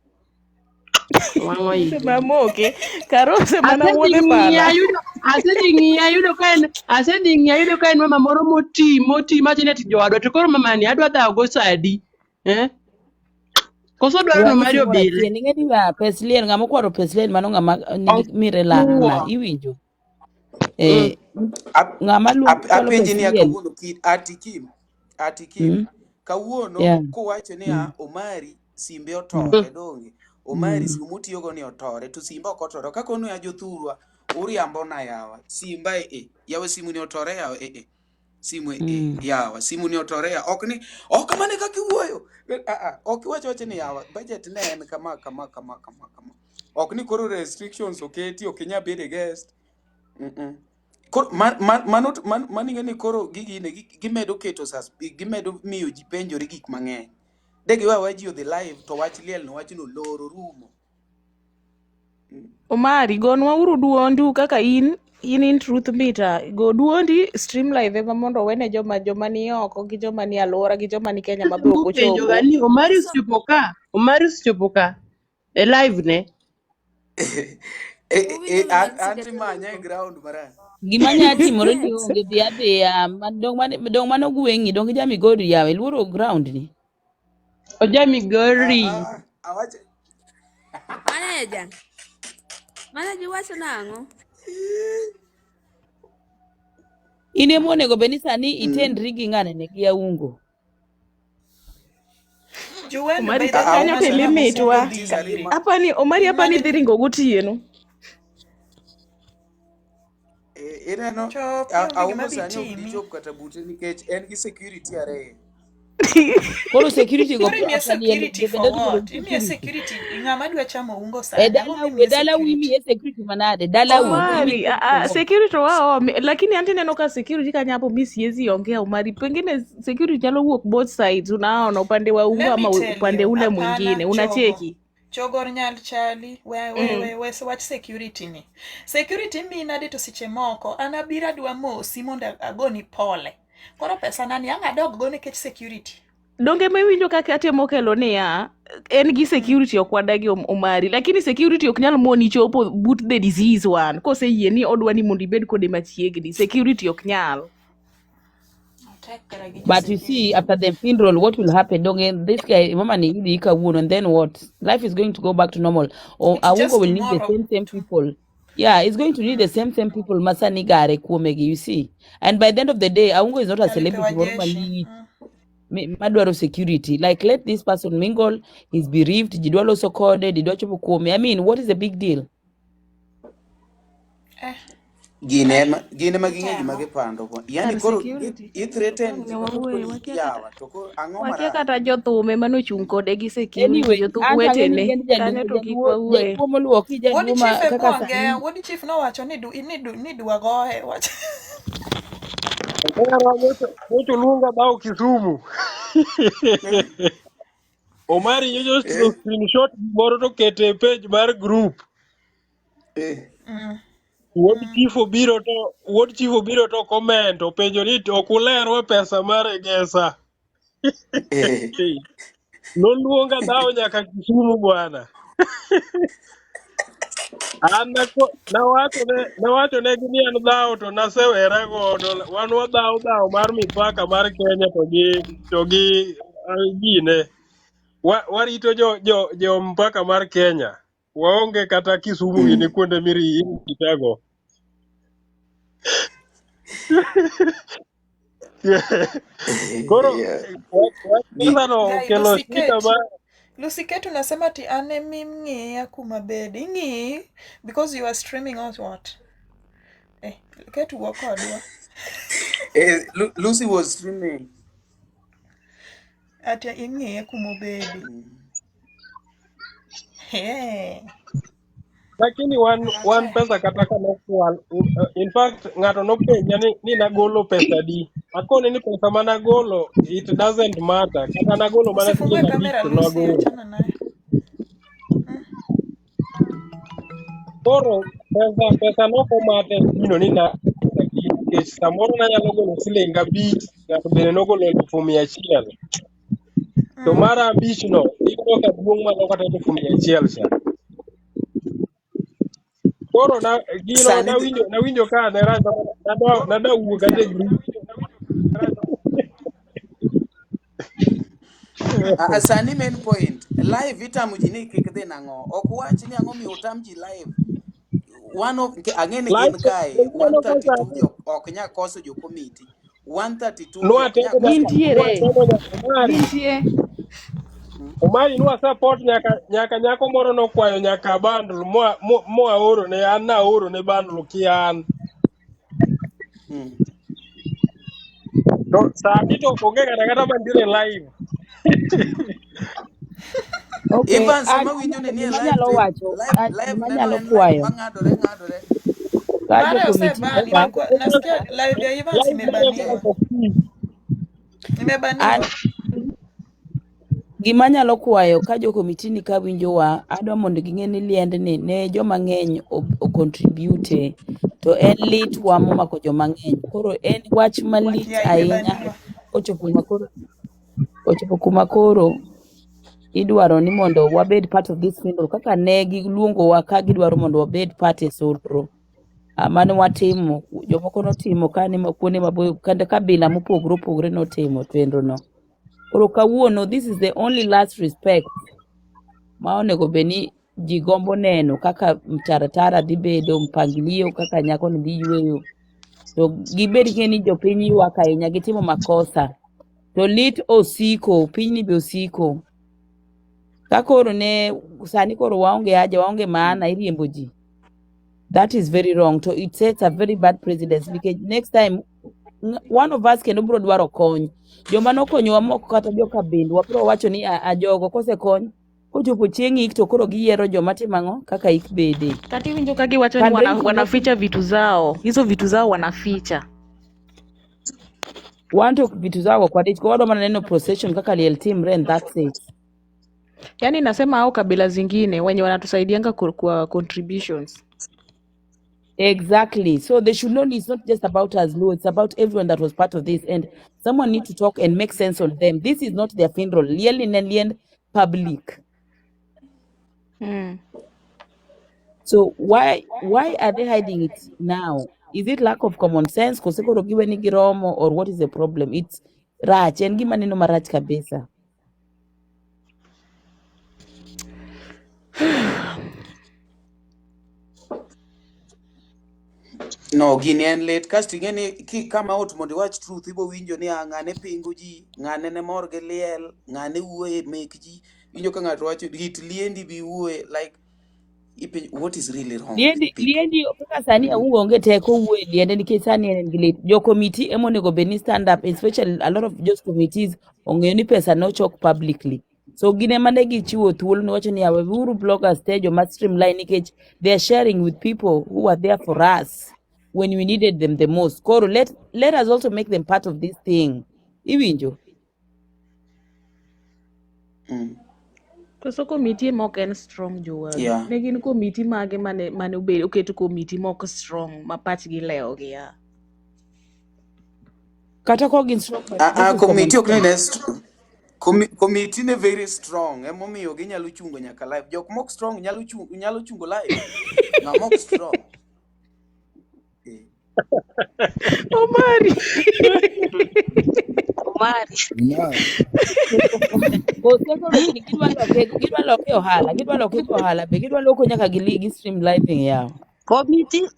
wango yi mamoke karose mana wuode pala asedhi ng'iya ka en mama moro moti machine ti jowadwa to koro mama ni adwa dhago sadi koso dwaro no Mario bile ng'eni wa peslien ng'ama kwaro peslien mano ng'ama mire lana iwinjo ng'ama apenji ni akawuono atikim kawuono kowacho ni Omari simbe otore donge Omari simu motiyogo ni otore to simba ok otore kaka onu ya jothurwa uriambo na yawa simba yawa simu ni otore yawa simu yawa simu ni otore ya ok mane kaka iwuoyo ok wacho ni yawa budget ne en kama ok ni koro restrictions oketi ok nya bede guest maning'e ni koro gimedo keto gimedo miyo ji penjore gik mang'eny degiwa ji odhi live to wach liel no wachno loro rumo Omari gonwa uru duondu kaka in truth meter go duondi stream live ema mondo wene joma ni oko gi joma ni alwora gi joma ni Kenya mabe ok ochopo Omari chopo ka e live ne anti manya e ground mara gima nya timore ni onge dhi adhiya dong mano gweng'i dong ja Migori yawe luoro ground ni oja Migori awache manager Mana giwacho nang'o? Ine monego beni sani itendri gi ng'ane gi aungo. Juwendo Omari by the time kanyo te masana limit mokwongo wa. dhi ire. Apani Omari apani dhi ringo gotieno. Ineno Chop ionge gima aungo dhi sani ok timi. dichop kata bute nikech en gi security are. Koro security go Koro imiye after liel security for bedo what? gi Imiye security. security. Ng'ama dwa chamo ungo sani? Ang'o E mimiye dala u security? imiye security manade? Dala u Omari, imiye security manade? security wao, lakini anti neno ka security kanya hapo mimi siwezi ongea Omari. Pengine security nyalo wuok both sides, unaona upande wa ungo Let me ama tell upande you, ule hapana mwingine. chogo. Unacheki? Chogor nyal chali. We wach security ni. Security mi nade to seche moko. Anabira dwa mosi mondo agoni pole. Koro pesa nani ang'adog go nikech security. Donge mewinjo kaka atemo kelo niya, en gi security ok wadagi Omari, lakini security ok nyal moni chopo but the disease one. Kose yie ni odwa ni mondo ibed kode machiegni, security ok nyal. But you see, after the funeral, what will happen? Don't this guy, mama ni idi kawuono, and then what? Life is going to go back to normal. Or It's Awugo just will need the tomorrow. same people. Yeah, it's going to need the same people. Masani gare kuomegi, you see. And by the end of the day, Awugo is not a Alipewa celebrity. jeshi. Madwaro security. Like, let this person mingle. He's bereaved. Jidwalo also called. Didwa chopo kuome. I mean, what is the big deal? Gine ma ging'e gima gipando. Yani Kar koro security. i-threaten ji Wawuoye, koni wakia kata. yawa to koro ang'o Wakia marach? kata jothume manochung' kode gi security, Anyway, jothum anta ng'eni wetene. gen Kanyo to kik wawuoye. jaduo moluoki, Wodi jaduo chief ma e kaka bwangea. sani. Wodi chief nowacho ni dwa gohe. Wach. Oyangore mocho luonga dhao Kisumu. Omari nyojo screenshot moro to kete e page mar group. Wuod chief obiro to comment openjo ni ok ulerwa pesa mar Egesa. Noluonga dhao nyaka Kisumu bwana. An nawachonegi ni an dhao to nasewera godo. Wan wadhao mar mipaka mar Kenya to gi gine. Warito jo mpaka mar Kenya. Waonge kata Kisumu gini kuonde miritago. Koro pesa no Guy, okelo shida ma Lucy Ket unasema ati ane mimng'eya kuma bed. Ing'i because you are streaming out what? Ket wuo kodwa. Lucy was streaming. Ati ing'eya kuma obedi. lakini wan pesa kata kanokwal. In fact ng'ato nopenja ni nagolo pesa di. Akone ni pesa managolo it doesn't matter. Kata nagolo mana Usifungue siling 5 kamera to Lucy, nagolo. achana naye. Koro pesa nokomate gino ni na nikech samoro nanyalo golo siling 5 ng'ato bende nogolo 100,000. To mara 5 no iyudo ka duong' malo kata 100,000 cha. Koro gino Sani nawinjo ka nada wuok ate group. sani main point live itamo ji ni kik dhi nang'o. Ok wach ni ang'o miyo utam ji live. Ang'e ni gin kae 132 gi ok nya koso jo committee. 132 gi ok nya koso jo Gintiere. committee. Gintie. Omari nwa support nyaka nyako moro nokwayo nyaka bundle moa oro ne an na oro ne bundle kian. To sani to onge kata mantiere live. Okay, Evans ema winjo ni nie live gimanyalo te wacho, live neno gimanyalo en live kwayo. mang'adore. Ka jo Mara committee osebani baba, imekuwa nasikia live ya Evans imebaniwa. Imebaniwa. gimanyalo kwayo ka jo committee ni ka winjowa, adwa mondo ging'e ni liendni ne joma ng'eny o contribute to en lit wa momako joma ng'eny. Koro en wach malit ahinya ochopo kuma koro idwaro ni mondo wabed part of this funeral kaka ne giluongowa ka gidwaro mondo wabed part e solro. Mane watimo, jomoko notimo kane kuonde maboyo kanda kabila mopogore opogore notimo twendo no. Koro kawuono, this is the only last respect ma onego beni ji gombo neno kaka mtaratara dhi bedo, mpangilio kaka nyako ni dhi yweyo. To gibed ng'eni jopiny ywak ahinya, gitimo makosa. To lit osiko, pinyni be osiko. Ka koro ne sani koro waonge haja, waonge maana iriembo ji. That is very wrong. So it sets a very bad precedence because next time one of us kendo bro dwaro kony. Joma nokonyowa moko kata joka bendo wabro wacho ni ajogo kosekony kochopo chieng' ik to koro giyiero joma timo ang'o kaka ik bede. Kati winjo ka giwacho ni wanaficha vitu zao. Hizo vitu zao wanaficha. Wanto vitu zao kwa dich kwa wadoma neno procession kaka liel team ren, that's it. Yani nasema hao kabila zingine wenye wanatusaidianga kwa contributions. Exactly. So they should know it's not just about us, Lou. It's about everyone that was part of this. And someone need to talk and make sense on them. This is not their funeral. Lien public. So why are they hiding it now? Is it lack of common sense? Kosekoro giwe ni giromo, or what is the problem? It's rach. And gima neno marach kabisa. No, gini en late kasti ngeni ki kama out mondi watch truth ibo winjo ni ngane pingu ji, ngane ne morge liel, ngane wuoye mek ji. Winjo ka ng'ato wacho hit liendi bi wuoye like what is really wrong with people? Liendi kaka sani onge teko wuoye liende nikech sani en gilit. Jo committee emo nego beni stand up, especially a lot of just committees ong'eyo ni pesa no chok publicly. So gine mane gichiwo thuolo ni wacho ni aweuru bloggers te joma streamline nikech they are sharing with people who are there for us when we needed them the most. Koro let us also make them part of this thing. Iwinjo? Koso committee mok en strong jowadu. Yeah. Ne gin committee mage mane obedo oketo committee mok strong ma pachgi leo gi ya. Kata ko gin strong committee ok ne committee ne very strong. Emomiyo ginyalo chungo nyaka live. Jok mok strong nyalo chungo live. Na mok strong. Omari. Gidwa loke ohala be gidwa loko nyaka gi stream live yao. Committee.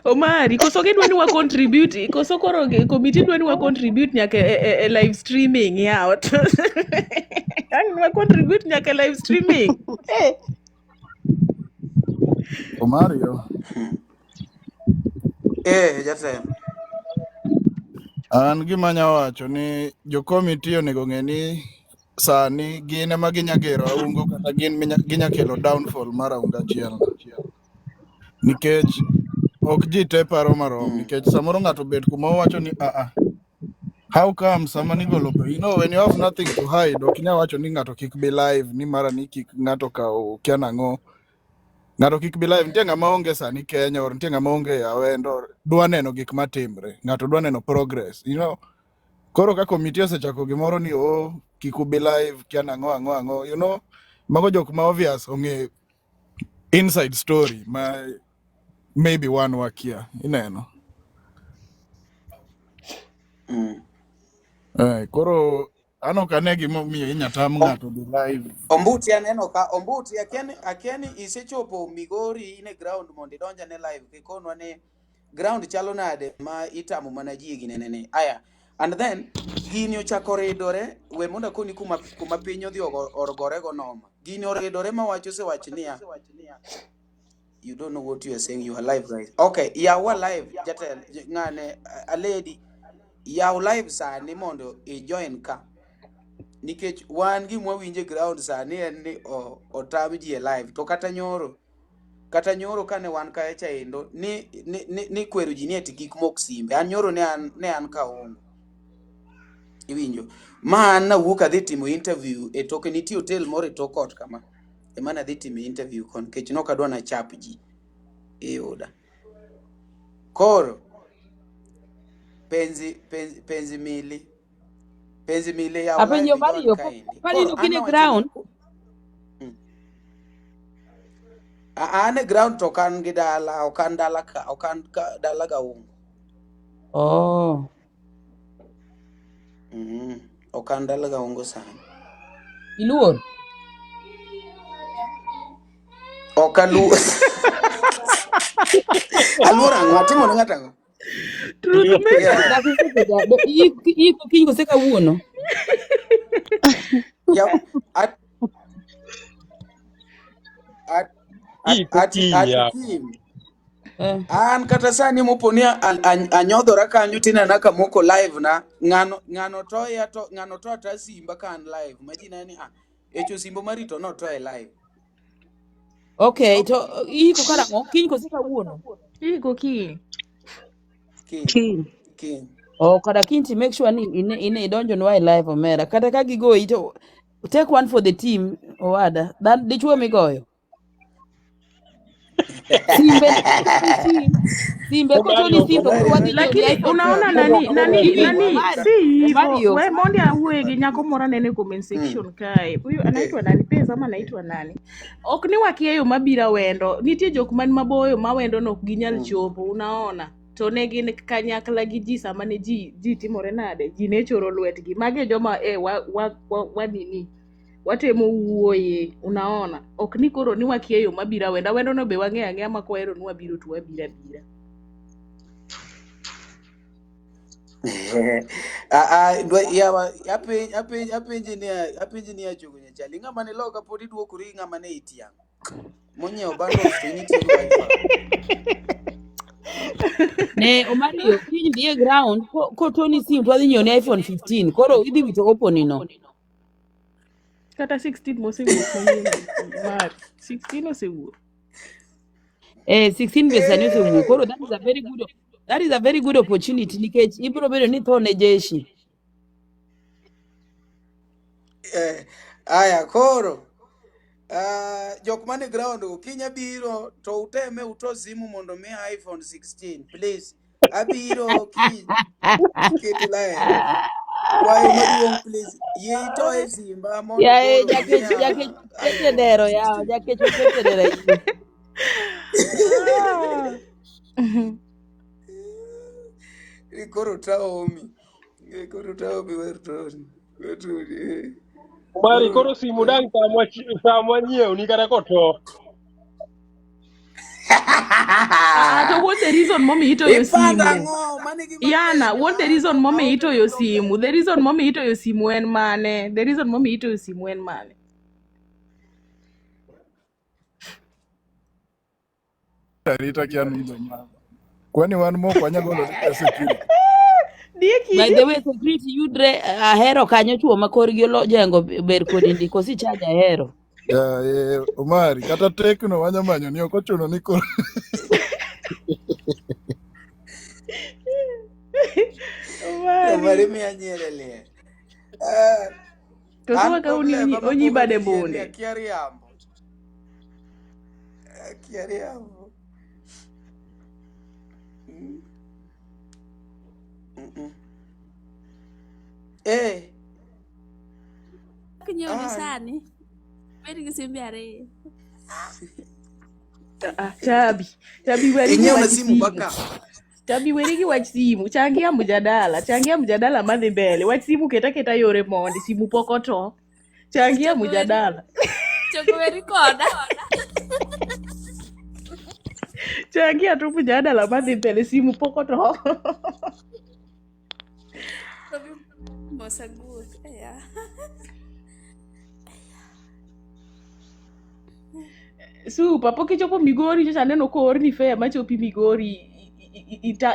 Omari, koso gidwa ni wa contribute, koso koro committee dwa ni wa contribute nyaka e live streaming yao. Ani wa contribute nyaka live streaming. Omario. Jatend. An gima nya wacho ni jo committee onego ng'e ni sani gin ema ginyagero aungo kata ginyakelo downfall mar aunga achiel. Nikech ok ji te paro marom nikech samoro ng'ato bet kuma wacho ni how come sama nigolo when you have nothing to hide ok inya wacho ni ng'ato kik be live ni mara ni kik ng'ato kawo kia nang'o. Ng'ato kik be live, nitie ng'ama onge sani Kenya or nitie ng'ama onge Awendo dwa neno gik matimre, ng'ato dwa neno progress, koro ka committee osechako gimoro ni kik ubi live kia nang'o, mago jok ma obvious ong'e inside story ma maybe wan wakia ineno. Koro an ok ane gimomiyo inyatam ng'ato be live. Ombuti aneno ka Ombuti akiani isechopo Migori ine ground mondo idonja ne live kikonwa ne ground chalo nade ma itamo mana ji ginene. Aya, and then gini ochako redore we mondo koni kuma piny odhi orgore go noma. Gini oredore ma wacho se wach niya. You don't know what you are saying, you are live right. Okay, yawa live jatel ngane a lady yaw live sani mondo I join ka. Nikech wan gi mwawinje ground sani en ni otam ji live to kata nyoro kane wan kae chaendo ni kwero ji ni eti kik mok simbe an nyoro ne an ka ongo iwinjo ma an nawuok adhi timo interview e toke nitie hotel moro e Tokot kama ema nadhi timo interview kon kech nok adwa na chap ji e oda koro penzi mili ya apenjo Mario pali nukine ground ane ground to kan gidala okan dala dala ga ungo okan dala ga ungo sana iluor Okalu. Alura ng'atimo ne ng'atango. Truth me. Yeah. Kiny koseka wuono. Yep. Ati Kim. An kata sani moponia anyodhora kanyo tinana kamoko live na ng'ano to ata simba kan live majina ni echo simbo marito no to e live. Okay, to iko karang'o? Kiny koseka wuono. Iko kiny. Kiny. Oh, kada kiny make sure ni ine donjo nwa e live omera. Kata ka gigo ito take one for the team owada. Dan dichuo migoyo. Simbe kotoni sim to koro wadhi nyiewo ni Lakini iPhone unaona 15. nani si hivyo. We Omari. monde awegi nyako moro nene comment section kae. Huyu anaitwa nani? Pesa ama anaitwa nani? Ok ni wakieyo mabira wendo. Nitie jok man maboyo ma wendo no ok ginyal chopo, unaona. To ne gin kanyakla gi ji sama ne ji timore nade. Ji ne choro lwetgi. Mage joma nini. Watemo wuoye, unaona. Ok ni koro ni wakieyo mabira wendo. Wendo no be wang'eyo ang'eya ma kwahero ni wabiro to wabira bira. Apenji ni achogo nyachali ng'ama ne loka podi duokori ng'ama ne itiang monyiewo bundles to nitie go Ne Omario kiny dhie ground ko Tony sim to wadhi nyiewo ni iPhone 15. Koro idhi wito oponi no. Kata 16 mosewuok manyien mar 16 osewuok. 16 be sani osewuok. Koro that is a very good opportunity nikech ibiro bedo ni thone jeshi. Aya koro jok mane ground kinya biro to uteme uto simu mondo mi iPhone 16 please. Abiro kiti lae. Kwayo maduong please. Ye to e simba mondo Ya koro jake kete dero ya jake kete dero yi. Koro taomi wertoni. Mari koro simu dang samwa nyiew ni kata koto. To what the reason mommy ito yo simu? Yana, what the reason mommy ito yo simu? The reason mommy ito yo simu en mane? The reason mommy ito yo simu en mane? Rita kian mama. Kwani wan moko anyagolo ni security. By the way, security yudre ahero kanyo chuo makorgi jengo ber kodi ndiko si chaja ahero. Omari kata tekno wanyamanyo ni okochuno ni koro. Omari mi anyere le. To suwa ka onyi bade bonde. Kiariambo. Kinyo ni sani. Beri kisimbi are. Chabi weri wach simu. Chabi weri wach simu. Changia mjadala madhi mbele. Wach simu keta yore mondi. Simu poko to. Changia mjadala. Choko weri koda. Changia tu mjadala madhi mbele. Simu poko to. Mosa good. Yeah. Super, poki chopo Migori nyocha neno ko orni fair machopi Migori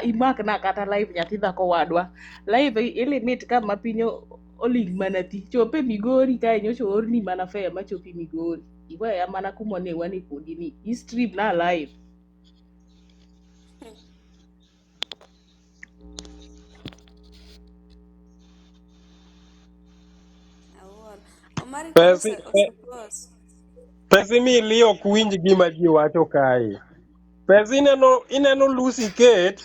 imak na kata live nyathi dhako wadwa. Live ilimit kama pinyo oling mana ti. Chope Migori kae nyocha orni mana fair machopi Migori. Iwa ya mana kumone wani kodi ni. I stream na live. Pesi mi li ok winj gima ji wacho kae. Pesi ineno Lucy Kate.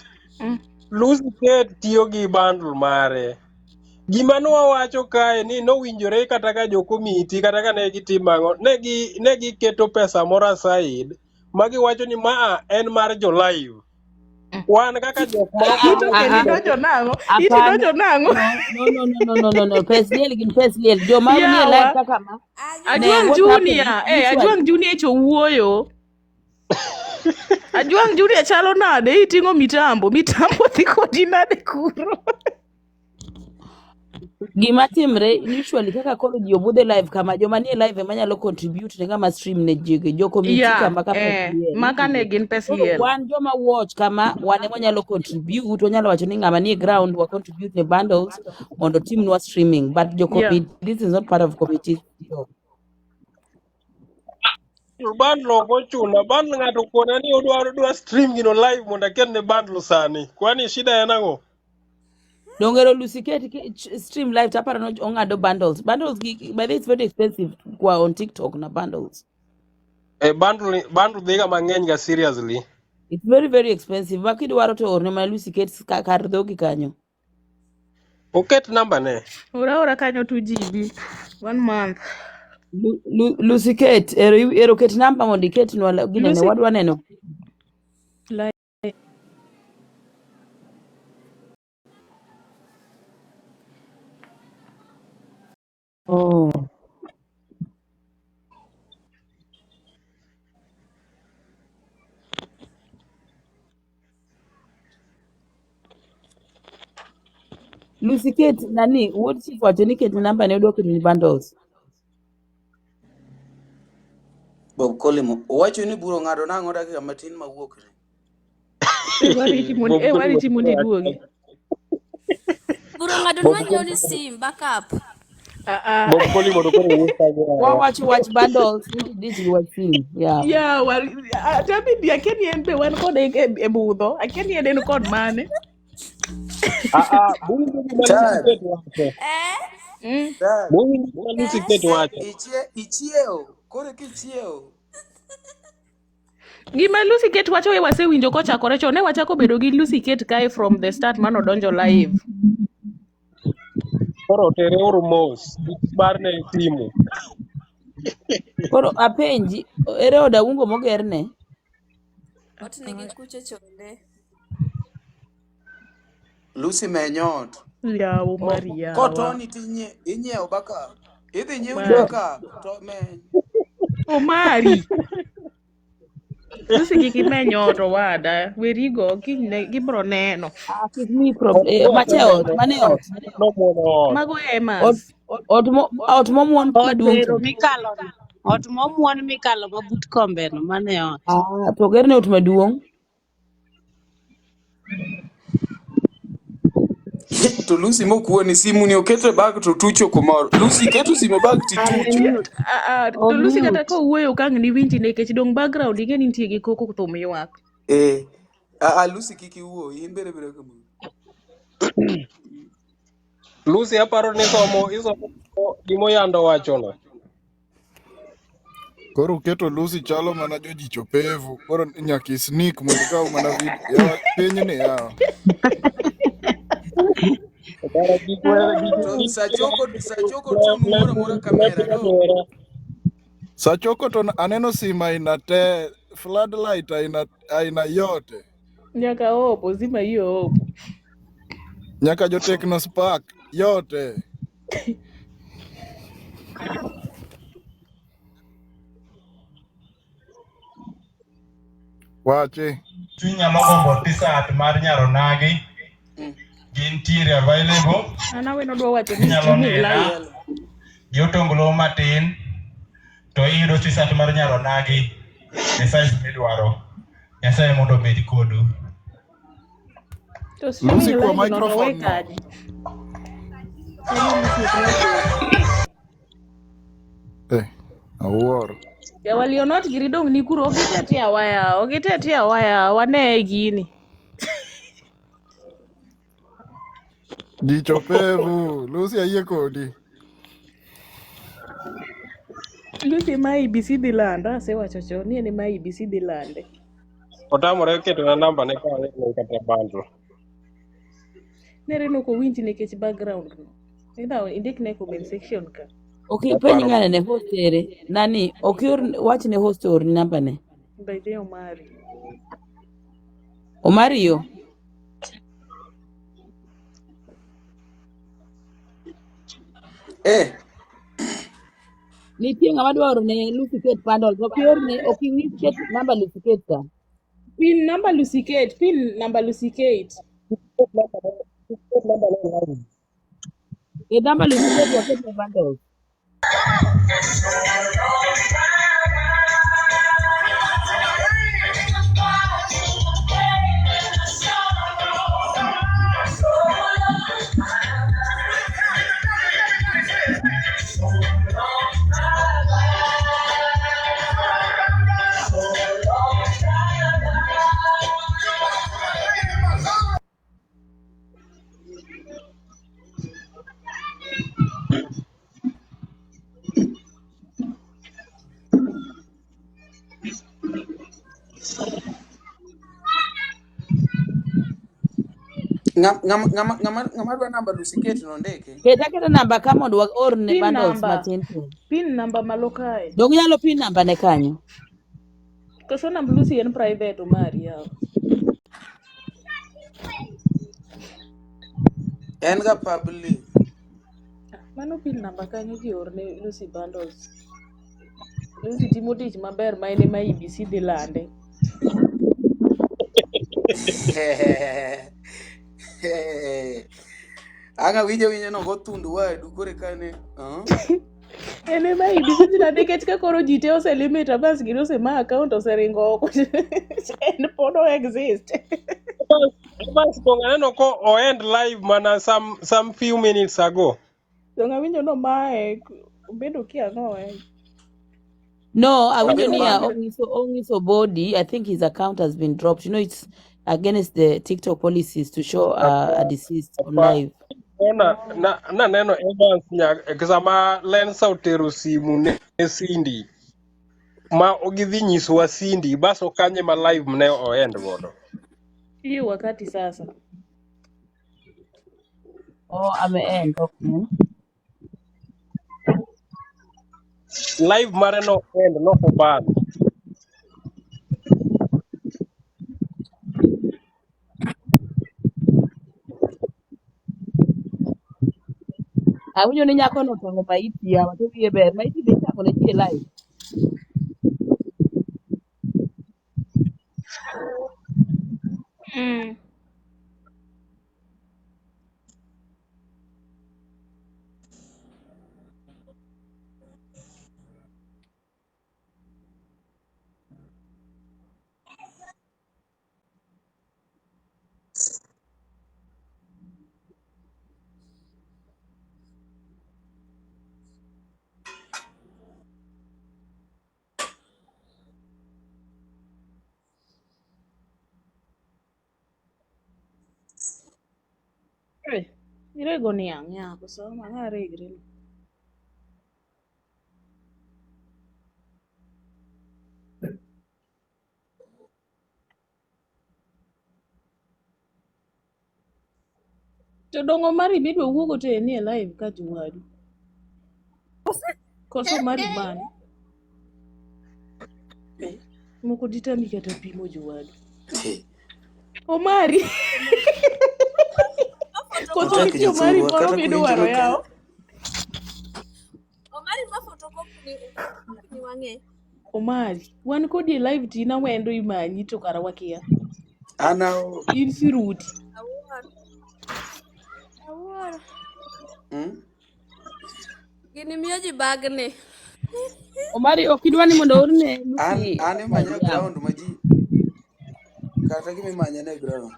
Lucy Kate tiyo gi bundle mare. Gima wawacho kae ni nowinjore kata ka jo committee kata ka ne gitimo ang'o ne giketo pesa moro aside ma giwacho ni ma en mar jo live. Wan kaka jok ma itidojo nango. No. Pesliel gin joma nie live kaka ma. Ajuang Junior chowuoyo. Ajuang Julia chalo nade iting'o mitambo dhi kodi nade kuro. Gima timre usually kaka koro ji obudhe live kama joma nie live ema nyalo contribute ne kama stream ne jige jo committee kama ka pes liel. Maka ne gin pes Koro liel. wan joma watch kama wan ema nyalo contribute, wanyalo wacho ni ng'ama nie ground wa contribute ne bundles mondo team nwa streaming, but jo committee this is not part of committee. Bundle okochuna bundle ng'ato kona ni odwa stream gino live mondo aket ne bundle sani. Kwani shida en ang'o? Dongero Lucy Kate stream live tapara no ong'ado bundles. Bundles by the way, it's very expensive kwa on TikTok na bundles. Bundle dhiga mang'eny ga seriously. It's very very expensive. Makidwaro to orne ma Lucy Kate kar dhogi kanyo. Oket namba ne. Ora kanyo 2 GB 1 month. Lucy Kate ero ket namba mondo iket nwa ginene wadwa neno. Oh. Lucy Kate nani what chief wacho ni ket namba ne odwa keto ni bundles. Bob Kolimo owacho ni buro ng'ado nang'o dakika matin mawuok ni. Wariti mondi duogi. Buro ng'ado nwanyo sim backup. Bob Kolimo to koro wuok watch bundles this is what sim. Yeah, tabi dia keni en be wan kod e budho. Akeni en kod mane. Ichieo kore kichieo. Gima Lucy Kate wacho e wasewinjo kochakore chon ne wachako bedo gi Lucy Kate kae from the start mano donjo live. Koro tere mos bar ne simu. Koro apenji ere oda ungo mogerne. Ot nigi kucho chonde. Lucy menyot. Yawo Maria. Kotoni inyiewo backup. Idhi nyiew backup to men. Omari. Lucy kiki menyot owada. Werigo gibro neno. Kik mi problem. Macheot maneot. Mago emas. Ot momuon maduong'. Ot momuon mikalo mabut kombe no mane ot. To gerne ot maduong'. To Lucy mokuoni simu ni oketo bag to tucho kumoro. Lucy keto simu bag ti tucho. To Lucy kata ko wuoyo kang ni winji nekech dong background ing'e ni nitie gi koko thum ywak. Lucy kiki wuo in bere kamo. Lucy aparo ni isomo gimo yando wacho no. Koro keto Lucy chalo mana jojicho pevu. Koro nyaki sneak mondo kaw mana video. Ya piny ni ya. Sachoko tu mora kamera go. Sachoko to aneno sima ina te floodlight aina yote. Nyaka opo zima hiyo opo. Nyaka jo Techno Spark yote. Wache. Chunyalo gombo t-shirt mar Nyar Onagi. Gintiere available. Ana weno dwa wacho ni streaming live. Jotonglo matin to iyudo t-shirt mar Nyar Onagi e size midwaro. Nyasaye mondo obed kodu. To streaming live microphone kaji. Awuoro. Ya walionot giridong ni kuro ogitete awaya wane gini. Jicho pevu, Lucy ayie kodi. Lucy ma IBC dhi landa asewacho chon ni ma IBC dhi lande. Otamore keto na namba ne ka kata bundle. Nere no ko winji nekech background no. Ida indik ne comment section ka. Okay, penyi ngane ne host ere. Nani, okay watch ne host or namba ne. By the Omari. Omario. Nitie ng'ama dwaro ne Lucy Kate bundles. Ok ing'is Kate number Lucy Kate ka. Pin number Lucy Kate. E number Lucy Kate waket ne bundles. Ng'ama dwa namba Lucy Kate no ndeke. Keta namba ka mondo or ne Pin bundles number. matin to. Pin number malo kae. Dong nyalo pin namba ne kanyo. Koso number Lucy en private Omari yawa. En ga public. Mano pin number kanyo ji orne Lucy bundles. Lucy timo tich maber ma ene ma IBC dhi lande. Anga winjo no go thundu wadu kore kane. Ene ma IBC dhi lande nikech ka koro ji te oselimit bas gino osema account oseringo oko. En pod o exist. Bas konganeno ko o end live mana some few minutes ago. Dong awinjo no mae bedo kia no No, awinjo ni ongiso body. I think his account has been dropped. You know, it's against the TikTok policies to show a deceased on live. Na neno Evans sama Lensa otero simu ne Cindy ma ogidhi nyiswa Cindy bas okanye ma live ne o end godo. Hiyo wakati sasa. Oh, ame-end. Okay. Live mare no end no ban. Awinjo ni nyako no tong'o maiti yawa to wiye ber. Maiti be ichako ne ji live. Irego niang' nyako so mang'are igre. To dongo mari bidwa wuogo to ni live ka jwadu. Koso mari man. Moko ditami kata pimo jwadu. Omari. Koso tiyo mari moro midwaro yao. Omari ma photocopy ni wang'e. Omari, wan kodi live tina wendo imanyi to kara wakia. Ana in siruti. Awuoro. Gini miyo ji bagne. Omari ok idwa ni mondo orne Lucy. An manya ground maji. Kata gimi manya ne ground.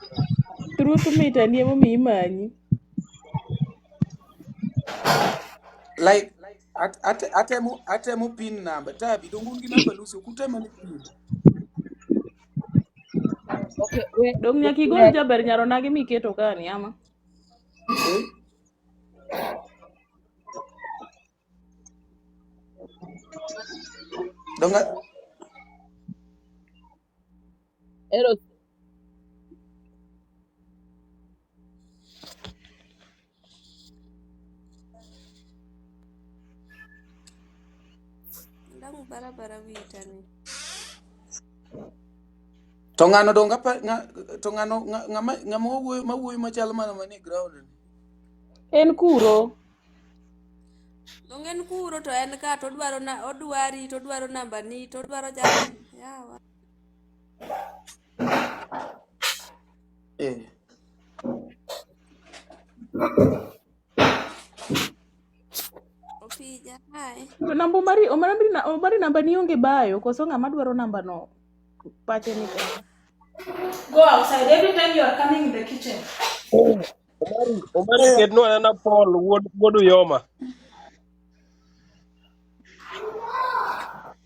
Truth meter ni emo mi imanyi. Like atemo pin number tabi dongun gi number Lucy kutema ni pin. Okay, we dong nyaki gol Jeber nyaro nage miketo kani ama. Donga Eros Ndang barabara witani. to ngano donga pa to ngano ngama wuoy machal mana mani ground en kuro Dongen kuro to en ka to odwari to dwaro namba ni to dwaro jane. Yawa. Opija hai. Namba namba ni onge bayo koso ng'ama dwaro namba no pache ni kende. Go outside every time you are coming in the kitchen. Omari kedno na Paul wuod Uyoma.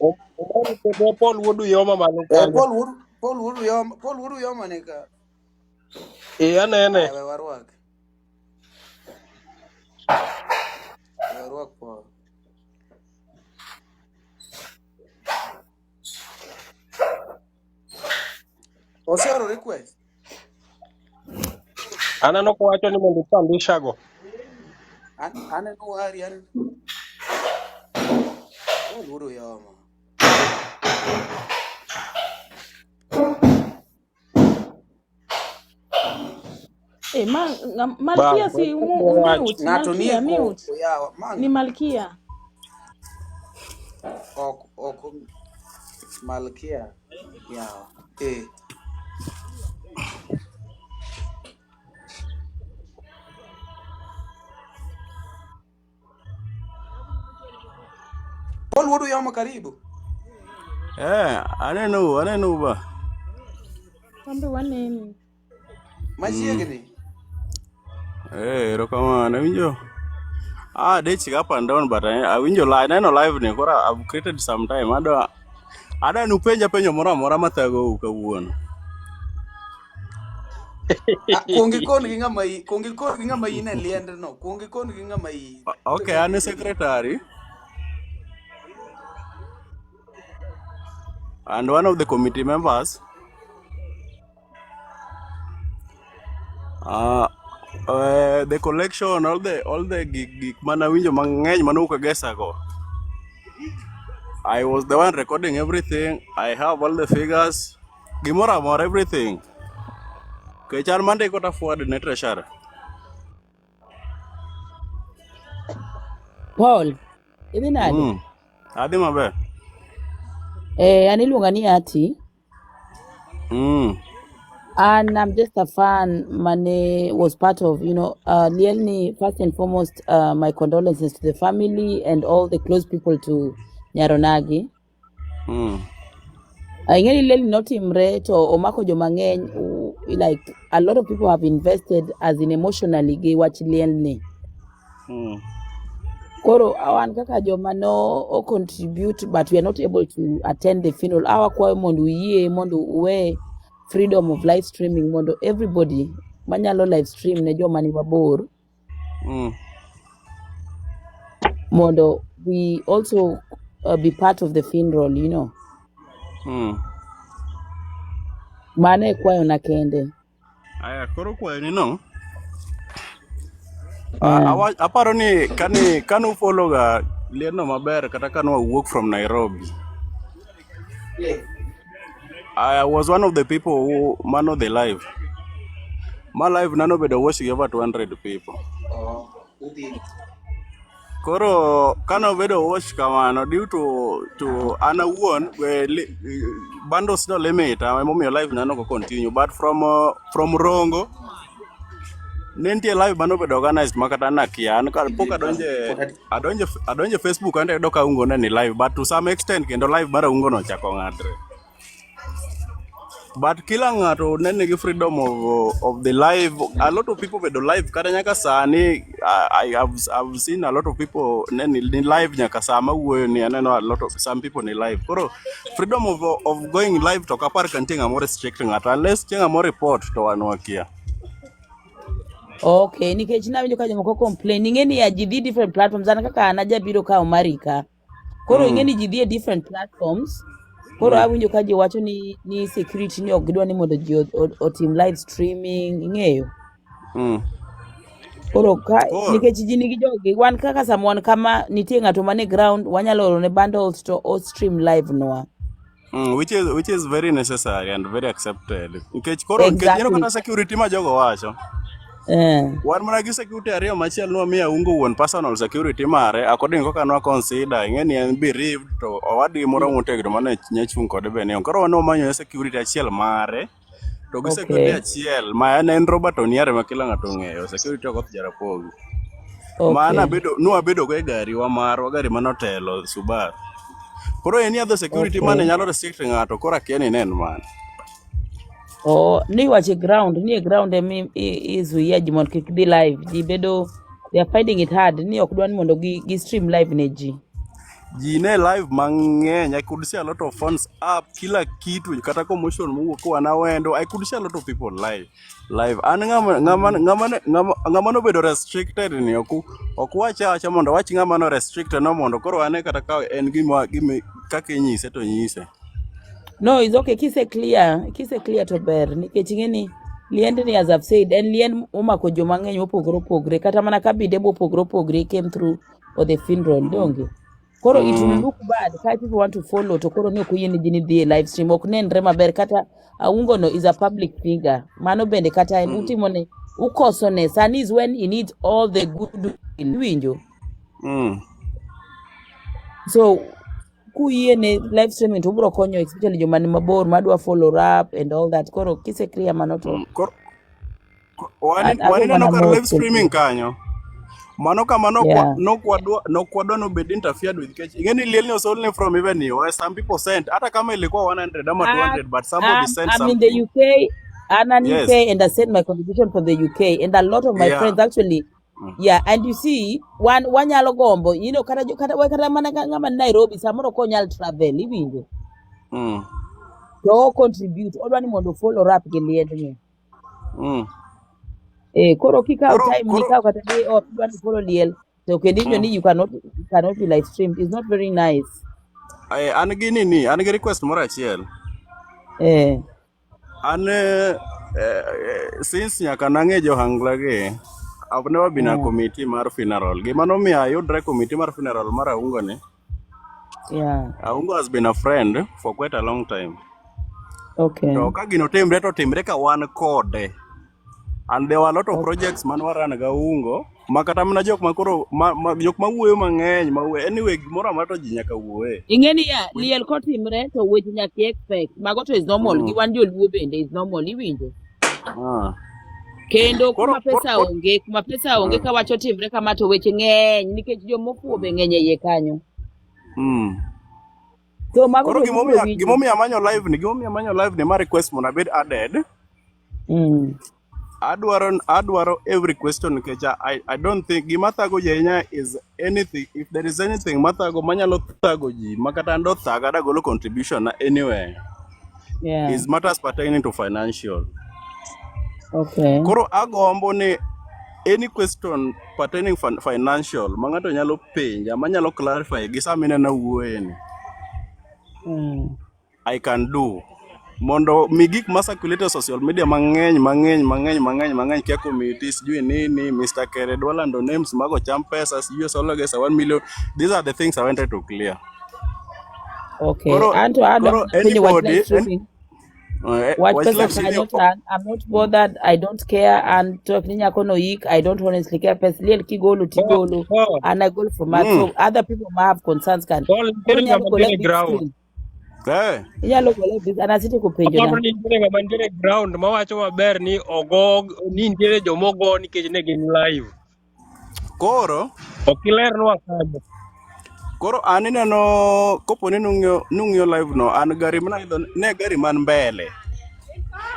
Omari kedno Paul wuod Uyoma malo kanyo. Paul wuod Uyoma ne ka. Anene. We warwak Paul. Osero request. Anano ko wacho ni mondo ipandisha go. Aneno wari Paul wuod Uyoma. Malkia si mute. Malkia mute. Ni Malkia. Ok Malkia. Yawa. Paul wuod Uyoma karibu. Aneno ba. Kambe waneni. Machiegni. Erokamano, awinjo. They check up and down, but I winjo live. I know live ni kora I've created some time. Ada nupenja penjo mora mathago kawuono. Kongi gi ng'ama in e liend no. Kongi gi ng'ama in. Okay, I'm a secretary. And one of the committee members. The collection, all the gig mana winjo mang'eny manuka gesa go. I was the one recording everything. I have all the figures. Gimora more everything. Kechan Monday got afford net treasure. Paul, hivi nani? Adi mabe. Aniluonga ni Ati. And I'm just a fan. Mane was part of, Lielni, first and foremost, my condolences to the family and all the close people to Nyar Onagi. Ingeni Lielni not imre to omako jomang'eny, like a lot of people have invested as in emotionally gi wach Lielni. Koro awan kaka joma no contribute, but we are not able to attend the funeral. Awa kwa mondo Oyie, mondo uwe freedom of live streaming, mondo everybody manyalo live stream ne joma ni mabor. Mondo we also be part of the funeral, Mane kwayo na kende. Aya, koro kwayo ni no. Aparo ni kanu follow ga lieno maber kata kanu walk from Nairobi. I was one of the people who mano the live. My live nano bedo watch over 200 people. Koro kano bedo watch kamano due to ana won bundles no limit. I'm your live nano go continue, but from Rongo Nenti live bano bedo organized makata nakia anka poka adonje Facebook ande doka ungo ni live, but to some extent kendo live bara ungo no chako ngadre. But kila ngato nene gi freedom of the live. A lot of people bedo live kada nyaka sani. I've seen a lot of people nene ni live nyaka sama uwe ni aneno a lot of some people ni live. Koro freedom of going live to kapar kantinga more restricting at unless chenga more report to wanwakia. Okay, nikech na winjo ka jomoko complain ingeni ya jidhi different platforms ana kaka anaja biro ka Omarika. Koro ingeni jidhi different platforms. Koro awinjo ka ji wacho ni security ni ok gidwa ni mondo ji otim live streaming ing'eyo. Koro nikech ji nigi jogi wan kaka samwan kama nitie ng'ato mane ground wanyalo oro ne bundles to o stream live noa. Which is very necessary and very accepted. Nikech koro exactly. Kata security ma jogo wacho. Wan mana gi security ariyo machiel no miya ungo wuon personal security mare according kaka no consider ing'eni en bereaved to owadgi moro motegno mane nyachung kode bene koro wan wamanyo security achiel mare to gi security achiel ma en Robert Oniare ma kila ng'ato ong'eyo security ok Jarapogi mana nwabedo go e gari wa marwa gari manotelo Subaru koro en yadho security mane nyalo restrict ng'ato koro akia ni en man ni wache ground ni ground izuia ji mondo kik dhi live ji bedo they are finding it hard ni ok dwa ni mondo gi stream live ne ji ne live mang'eny I could see a lot of fans up kila kitu kata commotion mowuok wana wendo I could see a lot of people live an ng'ama nobedo restricted ni ok wacha mondo wach ng'ama no restricted no mondo koro ane kata ka en gima kaka inyise to nyise no it's okay kise clear to ber nikech ing'eni liend ni as I've said en lien omako joma ng'eny opogore kata mana kabinde opogore came through for the funeral donge koro it will look bad ka people want to follow to koro ne ok oyiene ji ni dhi live stream ok nenre maber kata Aungo no is a public figure mano bende kata en utimone ukosone sani is when he needs all the good winjo so kuyiene live streaming to bro konyo especially joma ni mabor madwa follow up and all that koro kise clear manoto wani no kar live streaming kanyo mano kama nokwadwa no bed interfered with catch ingeni liel ni osolne from even you some people sent hata kama ilikuwa 100 ama 200 but somebody sent something. I'm in the UK UK and I sent my contribution for the UK and a lot of my friends actually and you see wanyalo gombo you know kata mana ngama Nairobi samoro ko nyal travel iwinjo to contribute odwani mondo follow up gi liend ni koro kika time ni ka kata day off odwani follow liel to kedinyo ni you cannot be live streamed is not very nice an gi request moro achiel since nyaka nang'e johangla gi I've never been a committee mar funeral. Gima nomiyo ayudre committee mar funeral mar Aungo ni. Aungo has been a friend for quite a long time. To ka gino timre ka wan kode. And there were a lot of projects man waran ga Aungo. Makata mana jok makoro jok mawuoyo mang'eny mawuoyo. Anyway gimoro amora to ji nyaka wuoye. Ing'eni liel kotimre to weche nyaka expect. Mago to is normal. Gi wan joluo bende is normal iwinjo. Kendo kuma pesa onge ka wacho timre kama to weche ng'eny nikech jomofuo be ng'eny iye kanyo. So mago gimomiyo amanyo live ni ma request mona bed added. Adwaro every question nikech I don't think gima thago jenya is anything if there is anything mathago manyalo thago ji makata ndo thaga da golo contribution anywhere. Is matters pertaining to financial. Koro agombo ni any question pertaining financial mangato nyalo penja manyalo clarify gi samine na wuoye ni I can do mondo migik masaculated social media mang'eny kia committee sijui nini Mr. Kere dwalando names mago cham pesa sijui solo gesa 1 million these are the things I wanted to clear koro anybody I'm not bothered. I don't care. And talk ninya kono yik. I don't honestly care. Personally, kigolo tigolo, and I go for math. So other people might have concerns. Can ground mawacho maber ni ogo ni nitiere jomogo nikech ne gin live. Koro okilernwa kanyo. Koro anina no koponi nung'yo live no an gari ne gari man mbele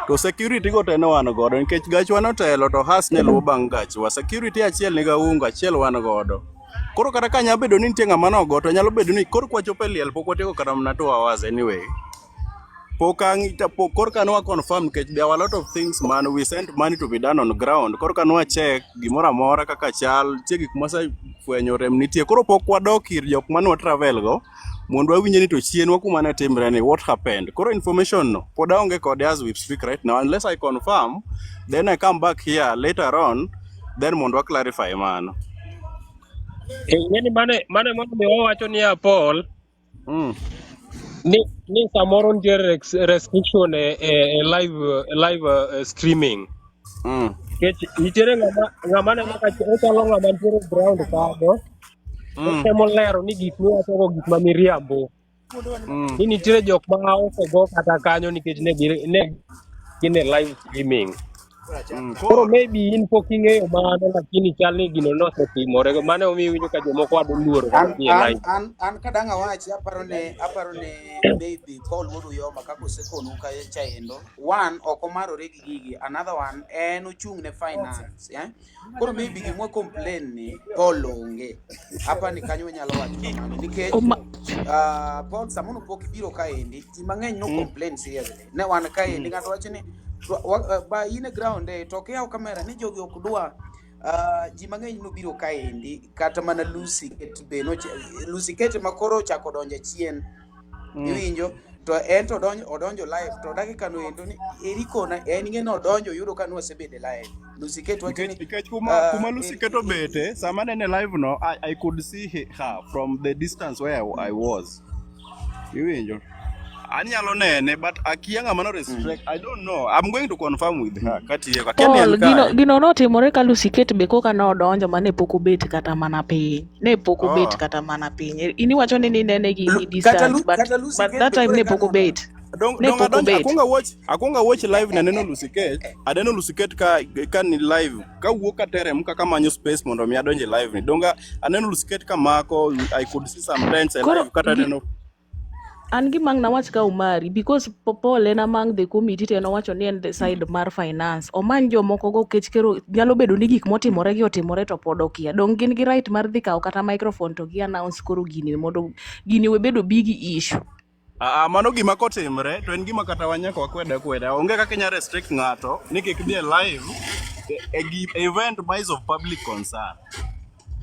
to security go teno wan godo nikech gach wan otelo to has ne luwo bang' gach wa security achiel ni ga Ungo achiel wan godo koro kata ka nya bedo ni nitie ng'ama nogo to nyalo bedo ni koro kwachope liel pok watieko kata mna 2 hours anyway koro kanwa confirm nikech there were a lot of things man we sent money to be done on ground koro kanwa check gimoro amora kaka chal tie gik masa fwenyo rem nitie koro pok wadok ir jok manwa travel go mondo wawinje ni to chienwa kuma ne timre ni what happened koro information no pod aonge kode as we speak right now unless I confirm then I come back here later on then mondo clarify mano yani mane wawacho ni Paul ni samoro nitiere restriction live streaming Kech nitiere ng'ama neno ka ochalo ng'ama nitiere ground kago. Otemo lero ni gik miwachogo gik ma miriambo. Ni nitiere jok ma osego kata kanyo nikech ne gin e live streaming. Koro maybe in pok ing'eyo mano lakini chal ni gino nosetimore. Mano omiyo iwinjo ka jomoko ado luoro kata dhi e live. An kadang' awachi aparo ne maybe Paul wuod Uyoma kaka osekonu ka chaendo. One ok omarore gi gigi, another one en ochung' ne finance, yeah? Koro maybe gimwa complain ni Paul onge. Apa ni kanyo nyalo wacho kamano nikech Paul samono pok ibiro kaendi, ji mang'eny no complain seriously. Ne wan kaendi ng'ato wacho ni ba in e ground to kiyawo kamera ni jogi ok dwa ji mang'eny nobiro kaendi kata mana Lucy Ket be Lucy Ket makoro ochako donjo chien iwinjo to en to odonjo live to dakika no endo ni erikona en ng'eno odonjo yudo ka nwasebede live Lucy Ket wacho ni nikech kuma Lucy Ket obete sama nene live no I could see her from the distance where I was iwinjo anyalo nene but akia ng'ama no restrict I don't know I'm going to confirm with her katieko Paul gino notimore ka Lucy Ket be koka nodonjo mane pok obet kata mana piny ne pok obet kata mana piny ini wacho ni nene gi distance but that time ne pok obet akwonga watch live na neno Lucy Ket adeno Lucy Ket ka ni live ka wuok ka terem kaka manyo space mondo mi adonje live ni donga aneno Lucy Ket ka mako I could see sometimes live kata neno an gimang na wach ka umari because Paul en among the committee to nowacho ni en the side mar finance oman jomoko go kech kero nyalo bedo ni gik motimore gi otimore to pod okia dong gin gi right mar dhi kawo kata microphone to gi announce koro gini mondo gini we bedo big issue mano gima kotimre to en gima kata wanyako wakweda onge kaka inya restrict ng'ato ni kik dhi live event wise of public concern.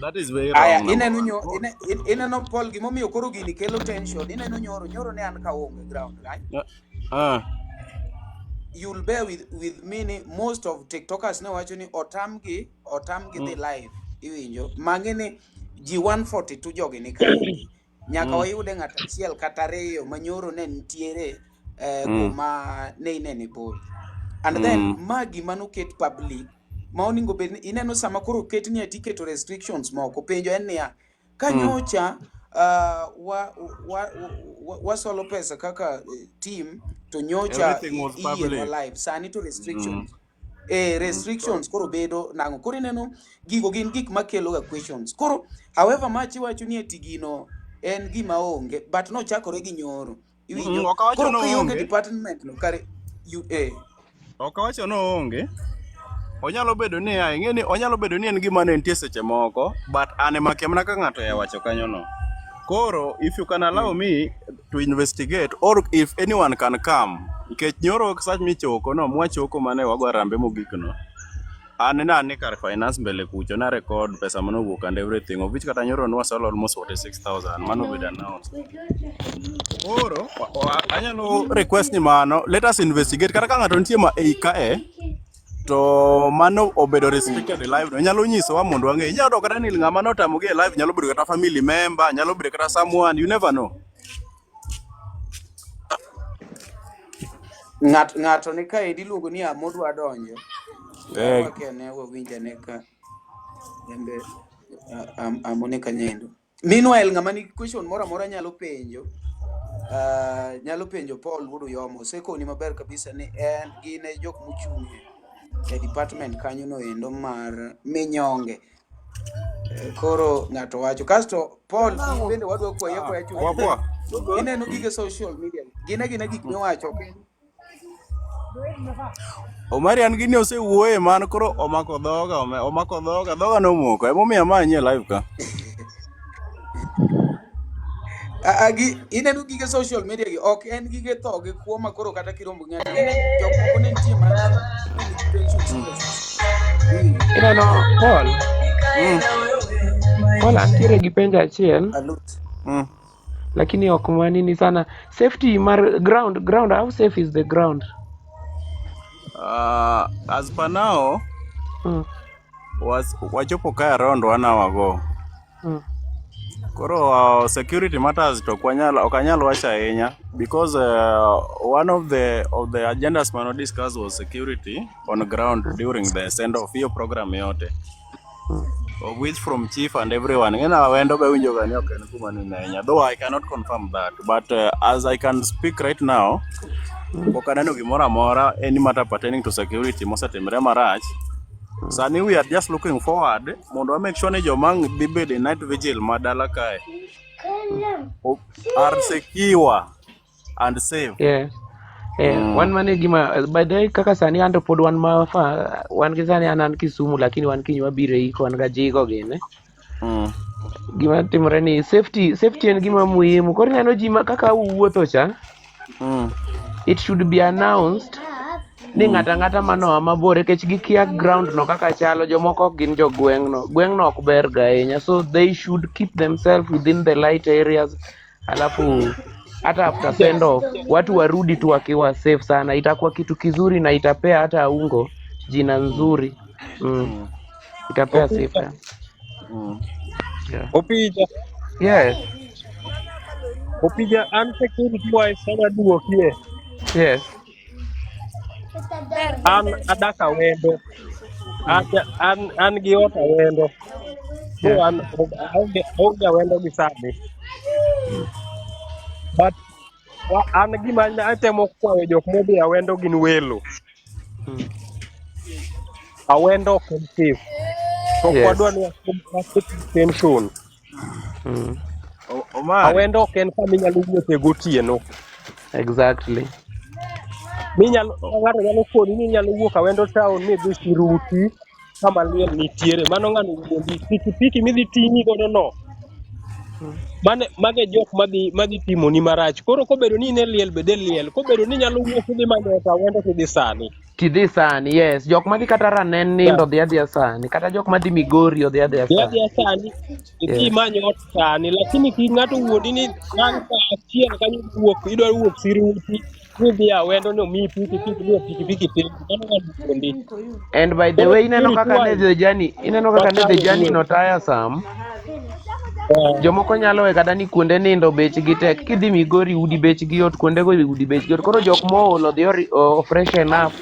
That is very wrong. Ineno Paul gimomiyo koro gini kelo tension. Ineno nyoro ne an ka onge ground, right? You'll bear with me ni most of TikTokers ne wacho ni otamgi dhi live. Iwinjo. Mang'eni ji 142 jogi ni kaendi. Nyaka wayude ng'at achiel kata ariyo manyoro ne nitiere kuma ne ineni Paul. And then magi manoket public maoningo bed ineno sama koro ketni atiketo restrictions moko penjo en niya kanyocha wasolo pesa kaka team to nyocha iye live sani to restrictions restrictions koro bedo nango koro ineno gigo gin gik makelo ga questions koro however machi wacho ni etigino en gima onge but no chakore gi nyoro iwinjo koro kionge department no kare okawacho no onge onyalo bedo ni onyalo bedo ni en gima ne nitie seche moko but ane makemna ka ng'ato ya wacho kanyo no koro if you can allow me to investigate or if anyone can come nikech nyoro sach michoko no mwachoko mane wago rambe mogik no ane kar finance mbele kucho na record pesa mano wuok and everything of which kata nyoro nwa solo almost 46,000 mano bid announced koro anyalo request ni mano let us investigate kata ka ng'ato nitie ma kae to mano obedo restricted live no nyalo nyisowa mondo wang'e inyalo dok kata ni ng'ama notamogi e live nyalo bedo kata family member nyalo bedo kata someone you never know ng'ato ni kaendi luongo ni amodwa donjo wakene wawinjane ka embe amone kanyendo meanwhile ng'ama ni question moro amora nyalo penjo Paul wuod Uyoma osekoni maber kabisa ni en gine jok mochung'e e department kanyo no endo mar minyonge koro ng'ato wacho kasto Paul bende wadwa kwaya chuo ineno gige social media gina gik miwacho okay Omari an gini osewuoye man koro omako dhoga nomoko emomiyo amanye live ka ineno gige social media gi ok en gige tho gi kuoma koro kata kirombo ng'ato jok moko ne nitie man ineno Paul antiere gi penjo achiel lakini ok manini sana safety mar ground how safe is the ground as per now wachopo ka around 1 hour ago Koro security matters to okanyal wacha ahinya because one of the agendas mano discuss was security on ground during the send off hiyo program yote. Of which from chief and everyone ngena wendo be winjo gani ok en kuma ni nenya, though I cannot confirm that, but as I can speak right now pok aneno gimoro amora any matter pertaining to security mosetimre marach. Sani we are just looking forward mondo make sure ni jomang dhi in night vigil madala kae are secure and safe. Yeah. Wan mane gima by the way kaka sani ando pod wan gi sani anan Kisumu lakini wan kinywa bire iko wan ga jigo gine. Gima timore ni safety en gima muhimu. Koro neno ji kaka wuotho cha. It should be announced ni ng'ata mano mabor kech gikia ground no kaka chalo jomoko gin jo gweng'no ok ber ga ahinya, so they should keep themselves within the light areas. Alafu hata after send off watu warudi tu wakiwa safe sana, itakuwa kitu kizuri na itapea hata ungo jina nzuri. Itapea safe. Opija. Yes. Opija security wise sana duokie. Yes. An adaka wendo. An gi ota wendo. So an onge wendo gi sani. But an gima atemo kwayo jok modhi awendo gin welo. Awendo ok en safe. Ok wadwa ni waket tension. Awendo ok en kama inyalo wuothe gotieno. Exactly. Ng'ato nyalo koni ni inyalo wuok awendo town midhi Siruti kama liel nitiere. Mano ng'ano wuondi. Pikipiki midhi ting'i godo no. Mage jok madhi timo ni marach. Koro kobedo ni ne liel bede liel. Kobedo ni nyalo wuok idhi manyo awendo tidhi sani. Tidhi sani, yes. Jok madhi kata Ranen nindo dhi sani. Kata jok madhi Migori dhi sani. Dhi sani. Idhi manyo ot sani. Lakini ki ng'ato wuondi ni an ka achiel kanyo wuok idwa wuok Siruti. And by the way, ineno kaka the journey no tiresome. Jomoko nyalo we kata ni kuonde nindo bechgi tek. Kidhi Migori udi bechgi yot, kuonde go udi bechgi yot. Koro jok moolo dhi freshen up.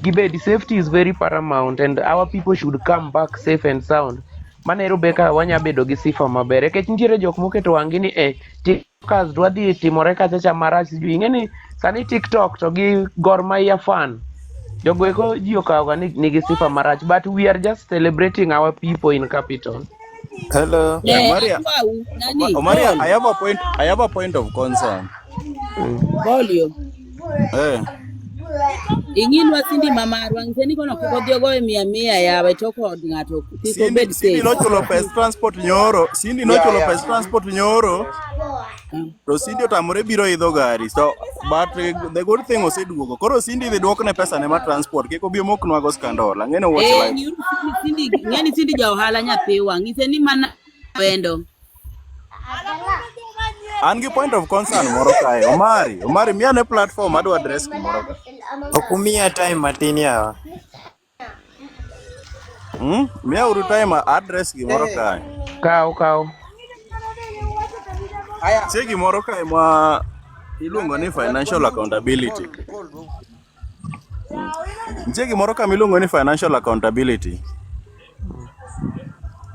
Gibed safety is very paramount and our people should come back safe and sound. Manero beka wanya bedo gi sifa maber. Ekech nitiere jok moketo wangi ni TikTokers dwa dhi timore kacha marach sijui. Ingeni sani TikTok to gi Gor Mahia fan. Jogo eko ji okawoga nigi sifa marach, but we are just celebrating our people in capital. Hello. Maria, I have a point of concern. Bolio. Ingin wasindi mama arwang seni kono kukodhi ogoe 100 yawe toko od ng'ato kiko bed safe. Sindi nochulo pes transport nyoro. To Sindi otamore biro idho gari. So but the good thing oseduogo. Koro Sindi dhi duokne pesa ne ma transport. Kiko bi moknwago skandal. Ang'eno watch live. Ng'eni Sindi ja ohala nyathi wang'. Iseni mana wendo. An gi point of concern moro kae. Omari miya ne platform adwa address moro kae. Okumia time matin yawa. Miya uru time address gimoro kae. Kaw. Tie gimoro kae ma iluongo ni financial accountability. Tie gimoro kae miluongo ni financial accountability.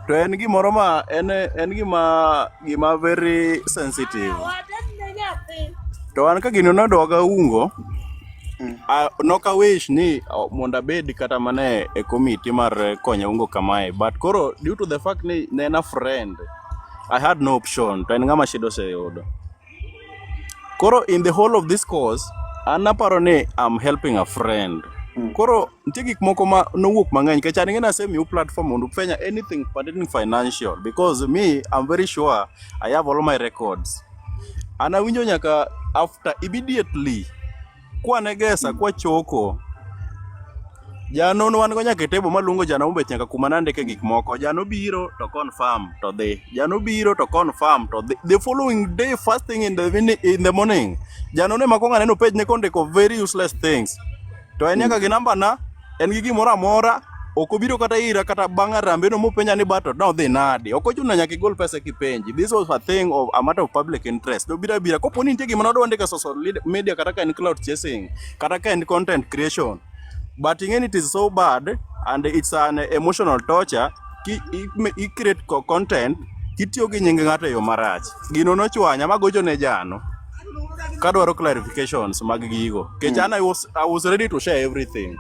To en gimoro ma en gima very sensitive. To an ka gino nodoga ungo noka wish ni monda bed kata mane e committee mar konyo ungo kamae, but koro due to the fact ni ne na friend I had no option to en ngama shido se yodo. Koro in the whole of this course anaparo ni I'm helping a friend. Koro nitie gik moko ma nowuok mang'eny kech an ng'ena semi platform mondo fenya anything pertaining financial because me I'm very sure I have all my records. Ana winjo nyaka after immediately kwanegesa kwa choko jano no wan go nyaka tebo malungo jano mobet nyaka kuma nandike gik moko. Jano biro to confirm to dhi. Jano biro to confirm to dhi. The following day first thing in the morning jano ne makonga neno page ne kondiko very useless things. To en nyaka gi namba na en gi gimoro amora okobiro kata ira kata banga rambe no mupenja ni bato no dhi nadi okochuno nyaka igol pesa kipenji. This was a thing of a matter of public interest. Do bira kopo ni nitie gima nodwa ndika social media kata ka en cloud chasing kata ka en content creation, but ing'eni it is so bad and it's an emotional torture ki create content kitiyo gi nying ng'ato e yo marach. Gino nochwanya magocho ne jano kadwaro clarifications mag gigo kech I was ready to share everything.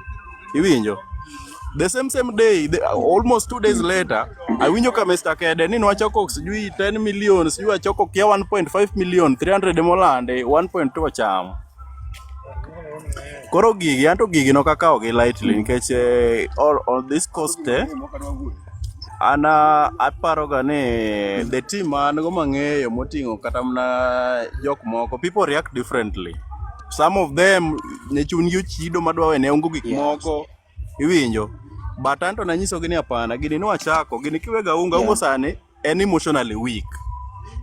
Iwinjo the same day almost 2 days later awinjo ka Mr. Kede ni nwachoko sijui 10 million sijui achoko kia 1.5 million 300 molande 1.2 cham. Koro gigi anto gigi no kakao gi lightly nikech all this cost ana aparoga ni the team an go mang'eyo moting'o kata mna jok moko, people react differently. Some of them ne chunygi chido madwa wene ungo gik moko. Iwinjo, but anto nanyisogi ni hapana, gini nwachako gini kiwega ungo sani en emotionally weak.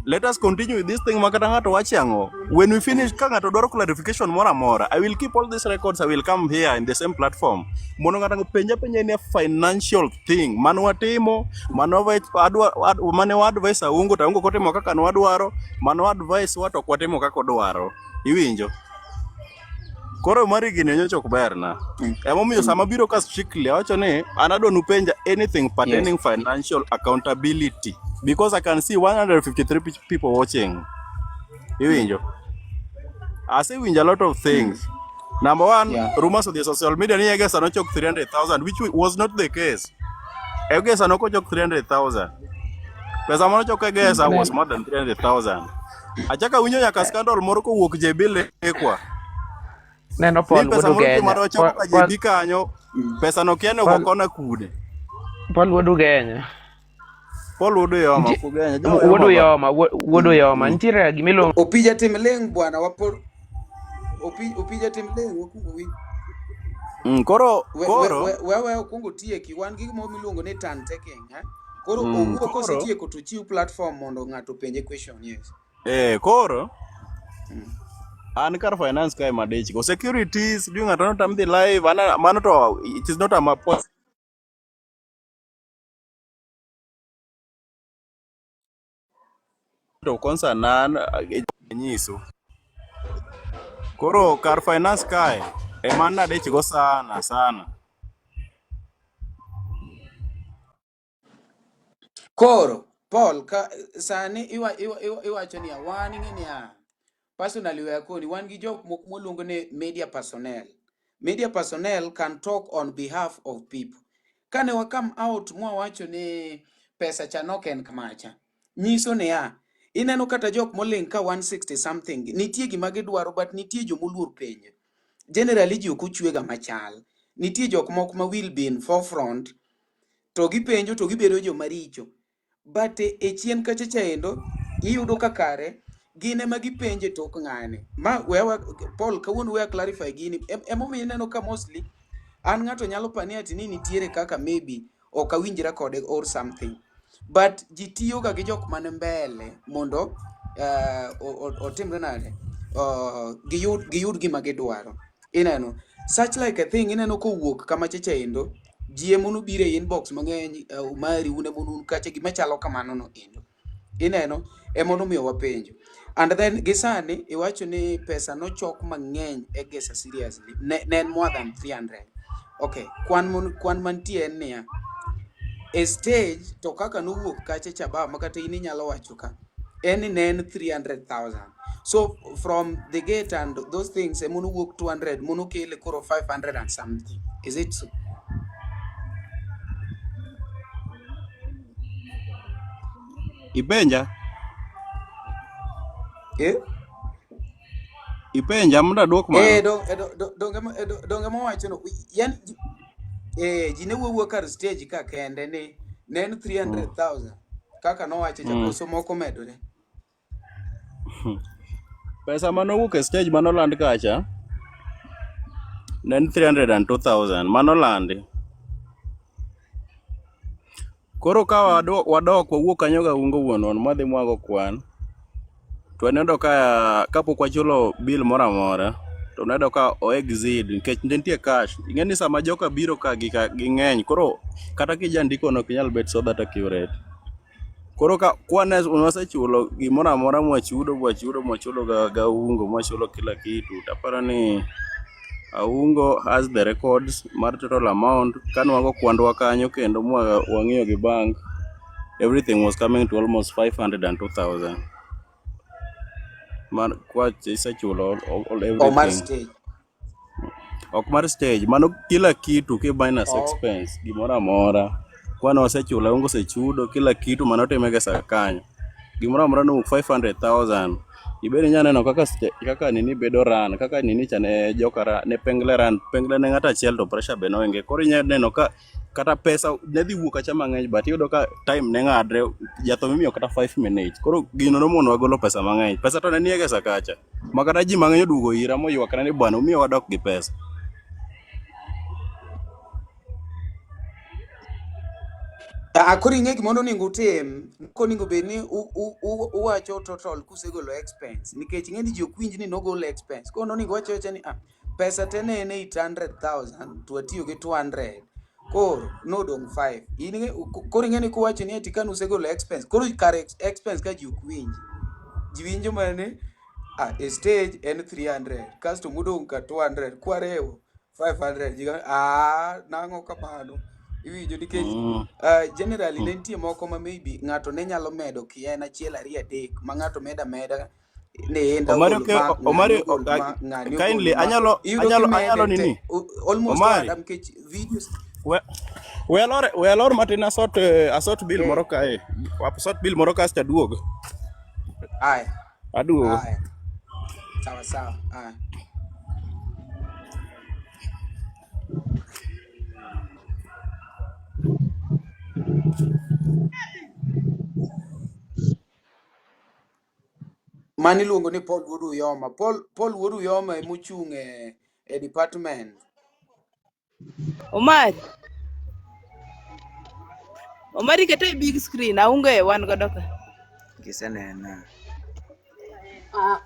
Let us continue with this thing makata ng'ato wachango. When we finish ka ng'ato dwaro clarification mora mora, I will keep all these records, I will come here in the same platform. Mono ng'ato penja ni financial thing mano watimo, mano mano advice aungo ta ungo kotimo kaka no adwaro, mano advice wato kwatimo kaka odwaro. Iwinjo. Koro mari gini nyocho kuberna. Emomiyo sama biro ka strictly awacho ni anado nupenja anything pertaining financial accountability because I can see 153 people watching. Iwinjo. I say winjo a lot of things. Number one, rumors of the social media ni egesa no chok 300,000 which was not the case. Egesa no chok 300,000. Pesa mano chok egesa was more than 300,000. Achaka winjo nyaka scandal moro ko wuok Jeber ekwa. Neno Paul wudu Kenya. Pesa no kiane ukokona kude. Paul wudu Kenya. Paul wudu yoma kugenya. Wudu yoma. Nitire gimilo. Opija timleng bwana wapor. Opija timleng wakuwi. Koro wewe kungo tie kiwan gi mo miluongo ni turn taking, Koro owuok kosetieko to chiw platform mondo ng'ato penje question, yes. Koro an kar finance kai madich go securities doing ng'ato no tam the live mano to it is not a map to concern nan nyiso. Koro kar finance kai mana dich go sana. Koro Paul ka sani iwacho ni wan ng'eni personally we are koni wan gi jok moluongo ne media personnel. Media personnel can talk on behalf of people. Kane wa come out mwawacho ni pesa cha noken kamacha. Nyiso ni ineno kata jok moling ka 160 something nitie gima gidwaro but nitie jomoluor penjo. Generally ji okuchwega machal. Nitie jok moko ma will be in forefront to gipenjo to gibedo jomaricho. But e chien kacha chaendo iyudo ka kare gine ma gipenje tok ng'ane. Wewa Paul kawuono we clarify gini. Emomiyo ineno ka mostly an ng'ato nyalo pani ati ni nitiere kaka maybe ok awinjra kode or something. But ji tiyo ga gi jok mane mbele mondo otimre nade giyud gima gidwaro. Ineno such like a thing ineno kowuok kama chachaendo ji emonu bire inbox mang'eny mari une munun kache gima chalo kamano no endo. Ineno emono miyo wapenjo. And then gisani iwacho ni pesa no chok mang'eny egesa seriously nen more than 300. Okay, kwan mantie en niya a stage to kaka nowuok kache chaba makata ini nyalo wacho ka en nen 300,000. So from the gate and those things emono wuok 200 mono kele koro 500 and something. Is it so? Ipenja ipenja muda duok ma donge mo wacho no yan ji ne wuok kar stage ka kende ni nen 300,000 kaka no wacho chakoso moko medore. Pesa mano wuok e stage mano land kacha nen 302,000 mano landi. Koro ka wadok wawuok kanyo ga ungo wuonon madhi mwago kwan to aneno ka kapok wachulo bill mora mora to unayudo ka o exceed nikech nitie cash. Ing'e ni sama joka biro ka ging'eny, koro kata kijandiko no ok inyal bet so that accurate. Koro ka kwane wasechulo gimoro amora mwachudo ga ungo, mwachulo kila kitu, taparo ni Aungo has the records mar total amount. Kan wago kwandwa kanyo kendo wang'iyo gi bank, everything was coming to almost 502,000. Man kwa isechulo all Omar everything. stage. Ok mar stage, mano kila kitu ki minus Oh. expense gimoro amora. Kwano wasechulo, Aungo sechudo kila kitu manotimege sa kanyo. Gimoro amora no 500,000. Ibedi nya neno kaka nini bedo ran, kaka nini chane joka ne pengle ran, pengle ne ng'ata achiel to pressure be noenge. Koro inya neno ka kata pesa ne dhi wuok acha mang'eny, but iyudo ka time ne ng'adre, jatho mimiyo kata 5 minutes. Koro gino nomono wagolo pesa mang'eny. Pesa to ne niege sa kacha. Makata ji mang'eny oduogo ira moywakna ni bwana umiyo wadok gi pesa. Koro ing'e gimondo onego utim, konego bed ni uwacho total kusegolo expense, nikech ing'e ni ji ok winj ni nogolo expense. Koro nonego wacho ni pesa te ne en 800,000 to watiyo gi 200, koro nodong' 5. Koro ing'e ni kuwacho ni ati kane usegolo expense, koro kar expense ka ji ok winj, ji winjo mane e stage en 300 kasto modong' ka 200 kwarewo 500 ji nang'o kamano. Iwinjo nikech generally ne nitie moko ma maybe ng'ato ne nyalo medo kien achiel ariyo adek ma ng'ato meda ne enda ogol ma ng'ani ogol ma ng'ani ogol kindly ma iyudo anyalo kimede nini te almost Omari adam nikech videos we alor matin asot bill moro kae, asot bill moro kasto aduogo. Aya Aduogo. sawa aya. Mani iluongo ni Paul Wuod Uyoma. Paul Wuod Uyoma ema ochung' e department. Omari kete e big screen, aunge wan godo ka. Gisenena.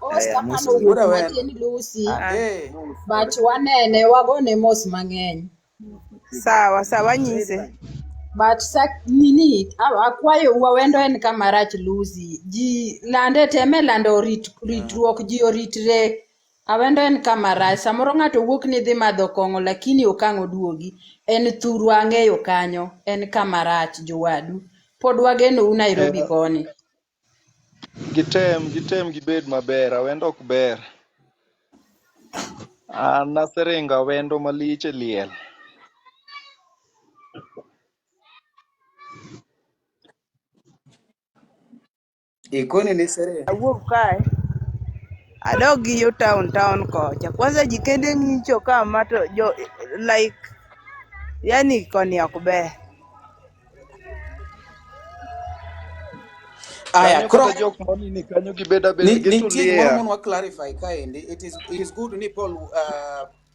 Oscar Mos manowuok Wuoda wen. matin Lucy, Eh. but wanene wagone mos mang'eny. Sawa nyise. But nini akwayo wawendo en kama rach Lucy. Ji lande teme lando ritruok ji oritre. Awendo en kama rach. Samoro ng'ato wuok ni dhi madho kong'o lakini okang' oduogi. En thuru ang'eyo kanyo. En kama rach jowadu. Pod wageno u Nairobi koni. Gitem gibed maber, awendo ok ber. An naseringo awendo malich e liel. Ikone ni sere. Awuok kae. Adog gi yo town kocha. Kwanza jikende ng'icho kama to like yani koni ok ber. Aya, Kanyo koro kata jok monini kanyo gibeda beda nitie gimoro gitulia. mon wa clarify kaendi. It is good ni Paul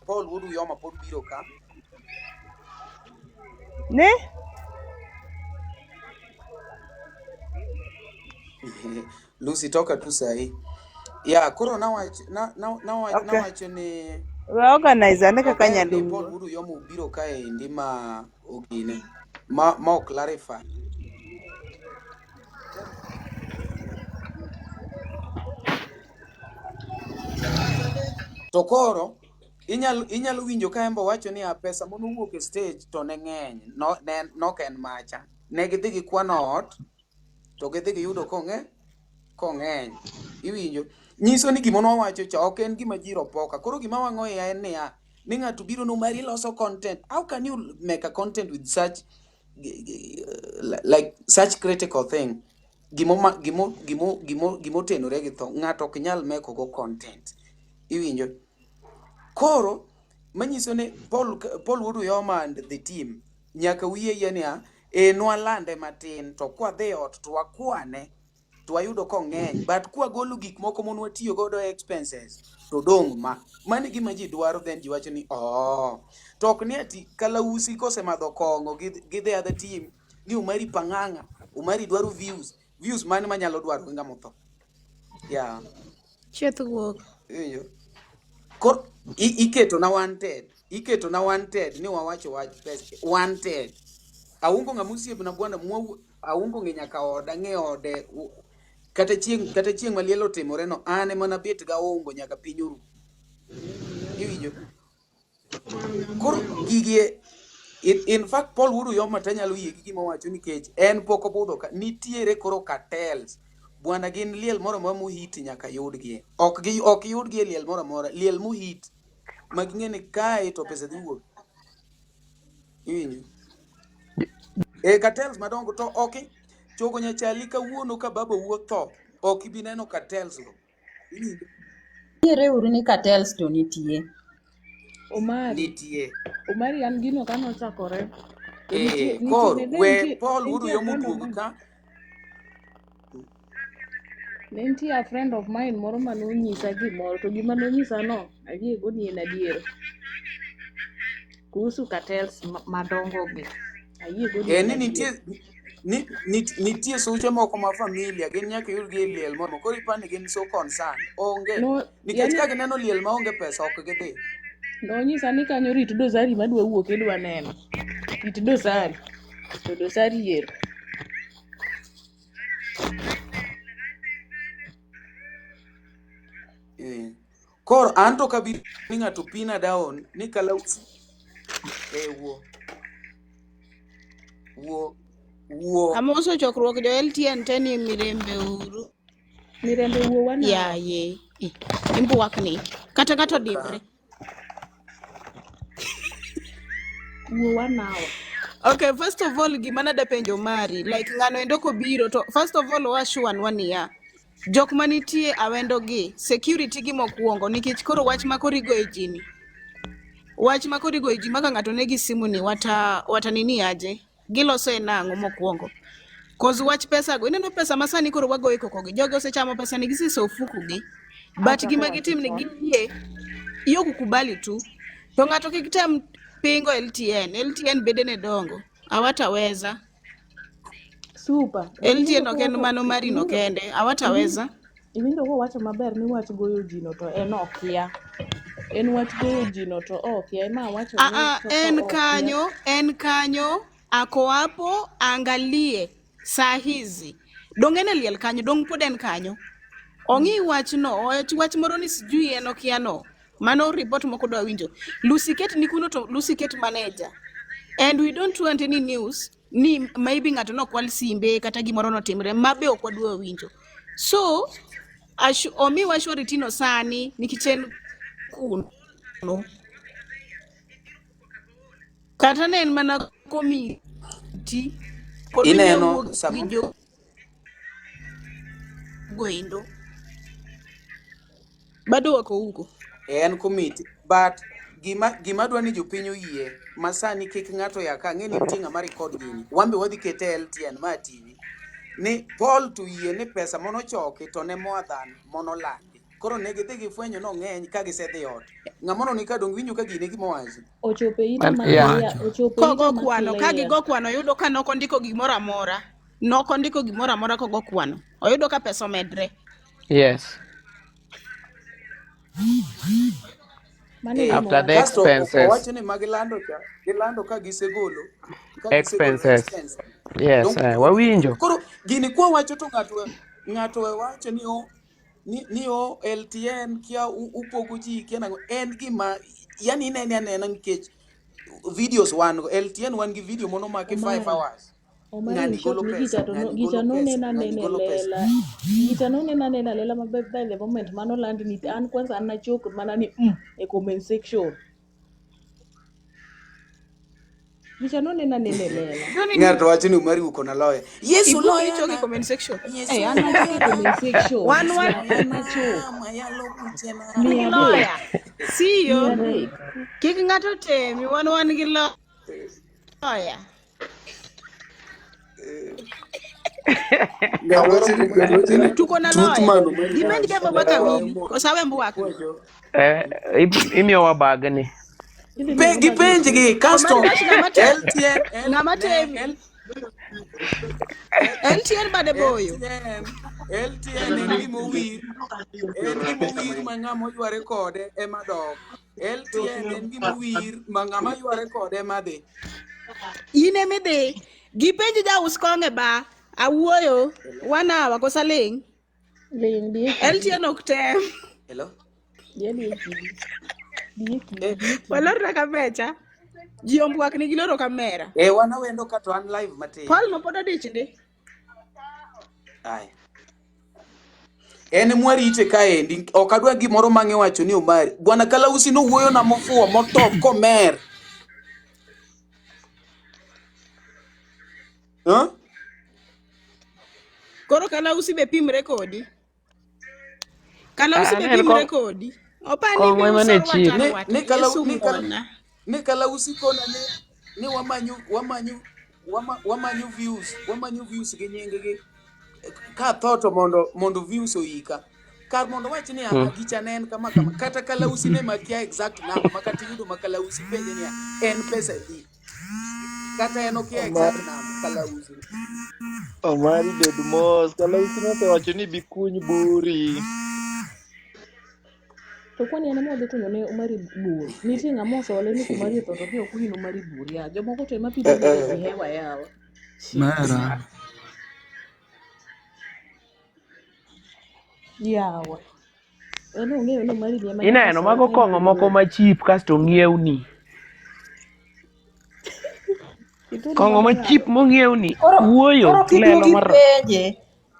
Wuod Uyoma pod biro ka. Ne? Lucy toka tu sahi. Ya, koro nawacho ni We organize ane kaka ober ni Paul nyaluo. Wuod Uyoma obiro kaendi ma ogine ma clarify. To koro inyalo winjo ka Embo wacho ni pesa monowuok e stage to ne ng'eny, nok en macha. Ne gidhi gi kwano ot to gidhi giyudo kong'eny. Iwinjo? Nyiso ni gima nowacho cha ok en gima ji ropoka. Koro gima wang'o ya en ni ng'ato biro no mari loso content. How can you make a content with such like such critical thing? Gimo tenore gi tho. Ng'ato ok nyal make go content. Iwinjo? Koro manyiso ni Paul Wuod Uyoma and the team nyaka wiye niya nwalande matin to kwa dhi ot to wakwane to wayudo kong'eny, but kwa golo gik moko monwatiyo godo expenses to dong' mani gima ji dwaro, then ji wacho ni to ok ni ati Kalausi kosemadho kong'o gi the other team ni Umari pang'ang'a, Umari dwaro views mani manyalo dwaro ng'ama otho. Yeah. Chieth wuok. Iyo. Kor iketo na wanted ni wawacho wach pesa wanted. Aungo ngamusieb na bwana mwa aungo ngenya ka oda nge ode kata chieng malielo timore no ane mana bet ga ongo nyaka pinyuru. Iwinjo? Kor gigie in fact Paul Wuru yo mata nyalo yie gi gima wacho nikech en poko budho ka nitiere koro cartels bwana gin liel moro ma muhiti nyaka yudgi ok yudgi liel moro moro liel muhit maging'ene kae to pesa dhi wuok. Iwinjo? Cartels madongo to ok chogo nyachali kawuono ka baba wuotho ok ibi neno cartels go. Iwinjo? Niere uru ni cartels to nitie. Omari an gino kano chakore. Kor we Paul Wuru yo muduogo ka. Ne nitie a friend of mine moro manonyisa gimoro to gima nonyisa no ayie go ni en adier. Kuhusu cartels madongo gi. Ayie go ni nitie suche moko ma familia gin nyaka yudgi liel moro koro ipani gin so concerned onge nikech ka gineno liel ma onge pesa ok gidhi. Nonyisa ni kanyo rit dosari madwa wuok idwa neno. Rit dosari. To dosari yer. Kor anto kabir ni ng'ato pina down ni kalausi wo amoso chokruok jo LTN teni mirembe uru wo wana ya ye imbuwakni kata dimre wo wanawa. Okay, first of all gima nada penjo mari like ngano endo ko biro to first of all washuan wania jok manitie awendo gi security gi mokwongo nikech koro wach makorigo e jini wach makorigo e ji maka ng'ato negi simu ni wata nini aje giloso e nang'o mokwongo cause wach pesa go ineno pesa masani koro wago e koko gi jogo osechamo pesa ni gisiso ofuku gi but gima gitim ni giyie iyo kukubali tu to ng'ato kikitem pingo LTN bede ne dongo awataweza super LTN oken mano mari no kende awataweza. Iwinjo ko wacho maber ni wach goyo jino to en okia. En wach goyo jino to okia ema wacho ni en kanyo ako hapo angalie saa hizi dongene liel kanyo dong pod en kanyo ongi wachno wach moro ni sijui en okia no mano report moko dwa winjo Lusiket ni kuno to Lusiket manager and we don't want any news ni maybe ng'ato no kwal simbe kata gimoro no timre mabe ok wadwa winjo so omi washwa ritino sani nikichen kuno kata ne en mana committee ineno goindo bado wako huko en committee but gima dwani jopiny oyie masani kik ng'ato yaka ng'eni tinga ma record gini wambe wadhi kete LTN ma TV ni Paul to yie ni pesa mono choki to ne modhan mono landi koro ne gidhi gifwenyo no ng'eny ka gisedhi ot ng'amono ni ka dong winjo ka gine gimowacho ochope ita makia kogo kwano ka gigo kwano yudo ka noko ndiko gimoro amora kogo kwano oyudo ka pesa medre. Yes. After the expenses. Owacho ni magilando ka gisegolo expenses. Yes, wawinjo. Koro gini kwa wacho to ng'ato wacho ni LTN kia upogo ji kia en gima yani inene nikech videos wan LTN wan gi video mono maki 5 hours ng'ani golo pesa gichano nena lela maber the moment mano land ni an kwanza anachok mana ni e comment section gichano nena lela ng'ato wacho ni Umari uko na lawyer Yesu lawyer choki comment section anachok comment section one ni lawyer siyo kik ng'ato temi wan gi lawyer tuko na lawyer dimendi beba baka wili kosawe mbuwako imiyowa bagni gipenji gi custom LTN LTN bade boyo. LTN en gimo wir mang'ama yware kode ema dok. LTN en gimo wir mang'ama yware kode ema dhi. Ine midhi. Gipenji jaus kong'e ba. Awuoyo. 1 hour kosa ling. Ling die LTN ok tem. Hello? Walor na kamecha. Ji ombwak ni giloro kamera. Wana wendo ka to an live matin. Paul no pod odich ndi. Ai. En mwarite kaendi, ok adwa gimoro mang'e wacho ni Omari. Bwana Kalausi no wuoyo na mofuo motop komer. Koro Kalausi be pimre kodi. Kalausi be pimre kodi. Opani be usor watano watana. Ne Kalausi kona ne wamanyu views gi nyingi gi ka toto mondo views oika. Kar mondo wach ni agicha nen kama kata Kalausi ne makia exact number makati yudo makalausi penje ni en pesa di. Kata en okia exact number Kalausi. Omari bed mos, Kalausi nosewacho ni bikuny buri. To kwani ene modhi kunyo ne Omari bur. Nitie ng'ama osole ni Omari to to ok kunyo Omari bur ya. Jomoko to ema pidho ji hewa yawa. Mara. Yawa. Eno ng'eyo ni Omari ni ema. Ineno mago kong'o moko ma cheap kasto ng'iewni. Kong'o ma cheap mong'iewni. Wuoyo lelo mar.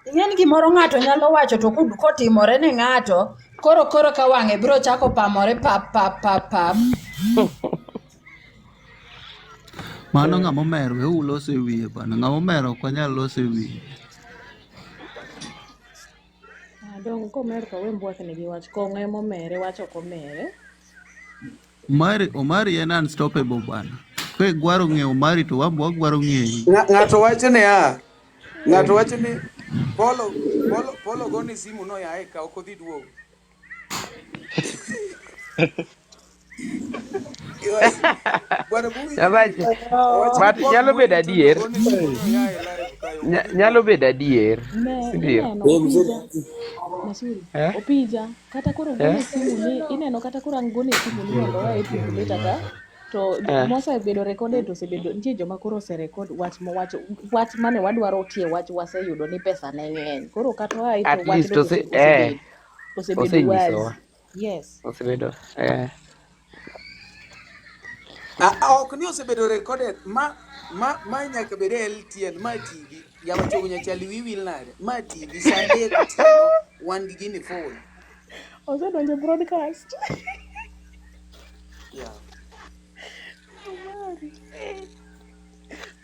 Ing'eni gimoro ng'ato nyalo wacho to kotimore ne ng'ato koro ka wang'e biro chako pamore pap. Mano ng'ama omer we uloso e wiye bana. Ng'ama omer ok wanyal loso e wiye. Dong komer to we mbwakne gi wach kong'o ema omere wach ok omere. Omari en unstoppable bana. Kwe gwaro ng'eyo Omari to wambo gwaro ng'eyo. Ng'ato wacho ni Polo gone simu no yae ka ok odhi duogo. But nyalo bedo adier. Nyalo bedo adier. Opija kata koro gone simu ni ineno kata koro angone simu ni mondo wae tuku leta ka to mosebedo recorded to sebedo nitie joma koro oserekod wach mane wadwaro tie wach waseyudo ni pesa ne ng'eny koro kata wae to wach osebedo wazi. Yes. Osebedo. Ok ni osebedo recorded ma nyaka bede LTN ma TV ya wacho nyachali will nade ma TV Sunday kutieno wan gi gini phone osedonjo broadcast.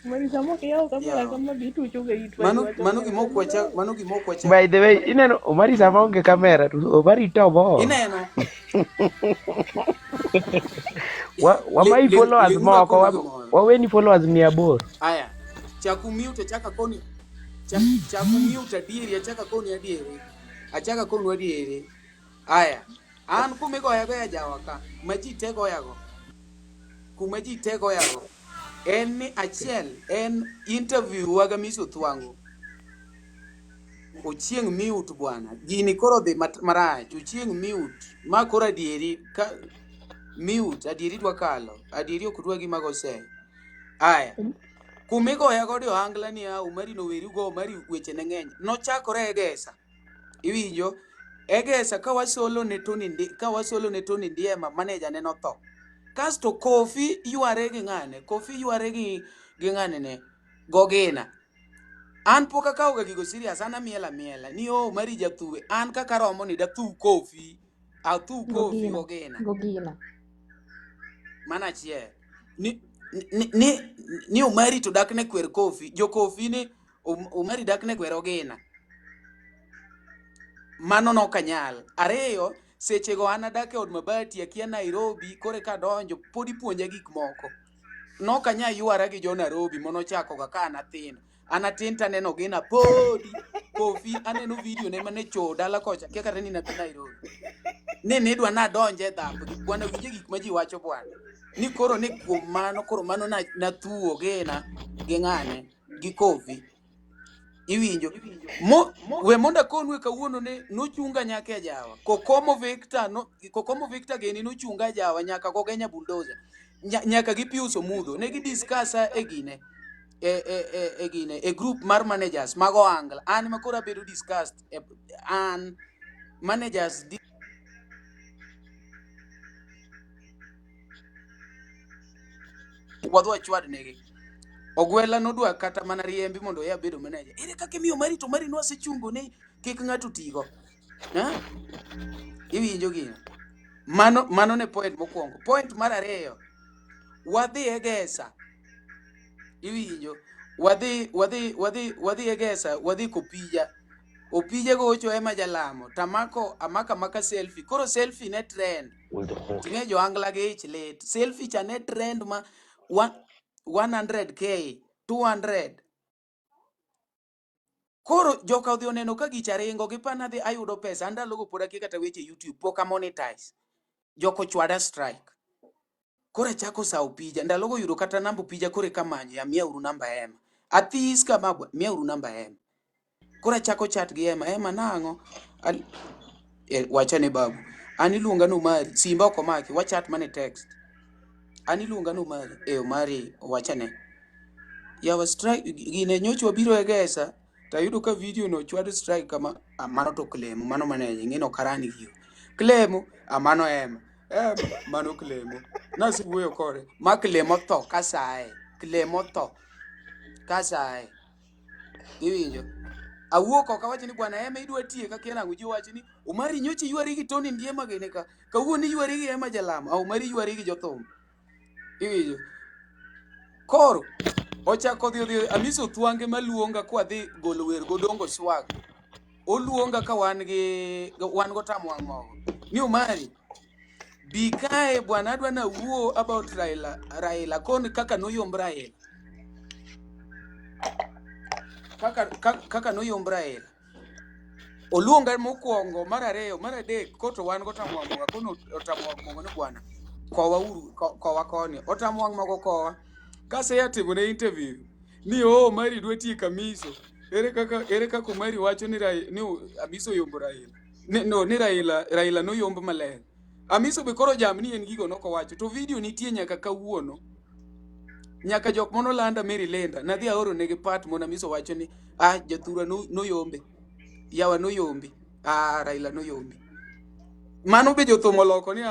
Mani samo kiyao kama bitu chuga itwa. Mano gimokwacha. By the way, ineno Omari sama onge kamera to Omari tobo. Ineno. Wamai followers moko waweni followers 100. Aya. Chaku mute chaka koni. Chaku mute adieri achaka koni adieri. Achaka koni adieri. Aya. An kumego ya jawaka. Maji tego yago. Kumaji tego yago. En ni achiel en interview waga miso thwango. Ochieng mute bwana. Gini koro dhi marach. Ochieng mute. Ma koro adieri ka mute adieri dwa kalo. Adieri okudwa gi mago se. Aya. Kumigo ya godo angla ni Omari no weri go Omari weche ne ng'eny. No chakore Egesa. Iwinjo Egesa ka wasolo ne Tony Ndiema manager ne no tho. Kasto Kofi yuare gi ng'ane. Kofi yuare gi ng'ane ne Gogena. An poka ka oga gigo serious ana miela ni Omari jathuwe. An kaka romo ni dathu Kofi. Athu Kofi Gogena. Mana chie. Ni Omari to dak ne kwer Kofi. Jo Kofi ni Omari dak ne kwer Ogena. Mano no kanyal. Areyo seche go anadak e od mabati akia Nairobi kore ka donjo podi puonja gik moko. No kanya yuara gi jo Nairobi mono chako ka anatin taneno Ogena podi Kofi aneno video ne mane cho dala kocha kia kata ni na Nairobi. Ne dwa na donje dhap bwana winje gik ma ji wacho bwana. Ni koro ne kuom mano koro mano na thuo Ogena gi ng'ane gi kofi iwinjo we monda konwe kawuono ne nochunga nyake jawa kokomo Victor geni nochunga jawa nyaka kogenya bulldozer nyaka gi piuso mudho ne gi discussa e gine e group mar managers mago angla an makora bedo discussed an managers wadwa chwad negi ogwela nodwa kata mana riembi mondo ya bedo manager ere kaka miyo mari to mari nwasechungo ne kik ng'ato tigo iwinjo gino mano ne point mokwongo. Point mar ariyo, wadhi egesa iwinjo wadhi egesa wadhi kopija opije gocho ema jalamo tamako amaka selfie koro selfie ne trend tinge jo angla ge ich lit selfie cha ne trend ma 100k 200 koro joka odhi oneno ka gicha ringo gi pana dhi ayudo pesa andalogo pod aki kata weche YouTube poka monetize joko chwada strike kore chako sao pija ndalogo yudo kata namba pija kore kamanyo ya miya uru namba ema athis kama miya uru namba ema kore chako chat gi ema nango wacha ne babu ani luonga no mari simba oko maki wachat mane text ani luonga no mari mari wacha ne yawa strike gine nyocho wabiro egesa tayudo ka video no chwad strike kama mano to klemo mano mane ngino karani giyo klemo mano ema mano klemo nasi wuoyo kore ma klemo to kasae klemo to kasae iwinjo awuok ok awacho ni bwana ema idwa tie ka kena nguji wacho ni umari nyochi ywari gi Tony Ndiema gene ka kawuoni ywari gi ema jalamo au mari ywari gi jothum iwinjo koro ochako dhi amiso thwange maluonga kwa dhi golo wer godongo swag oluonga ka wan go tamwang' mogo ni umari bikae bwana adwa na wuo about Raila kon kaka noyomb Raila kaka noyomb Raila oluonga mokwongo mar ariyo mar adek koto wan go tamwang' mogo kono otamwang' mogo ni bwana kowa uru kowa koni otamwang' mogo kowa kase yatimo ne interview ni mari dwa tie kamiso ere kaka mari wacho ni amiso yombo Raila ni Raila no yombo maler amiso be koro jamni en gigo noko wacho to video nitie nyaka kawuono nyaka jok mono landa Mary Lenda nadhi aoro negi part mona amiso wacho ni jathura no yombe yawa no yombi Raila no yombi mano be jothum oloko ni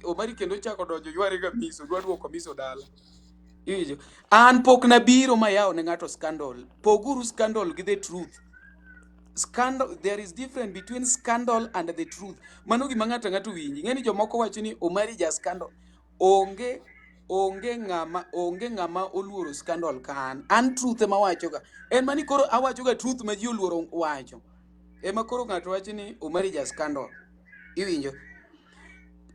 omari kendo chako donjo yware ga miso dwa duoko miso dala ijo an pok na biro mayaw ne ngato scandal poguru scandal gi the truth scandal there is difference between scandal and the truth mano gima ngato winji ngeni jomoko wacho ni omari ja scandal onge ngama oluoro scandal kan an truth ema wacho ga en mani koro awacho ga truth ma ji oluoro wacho ema koro ngato wacho ni omari ja scandal iwinjo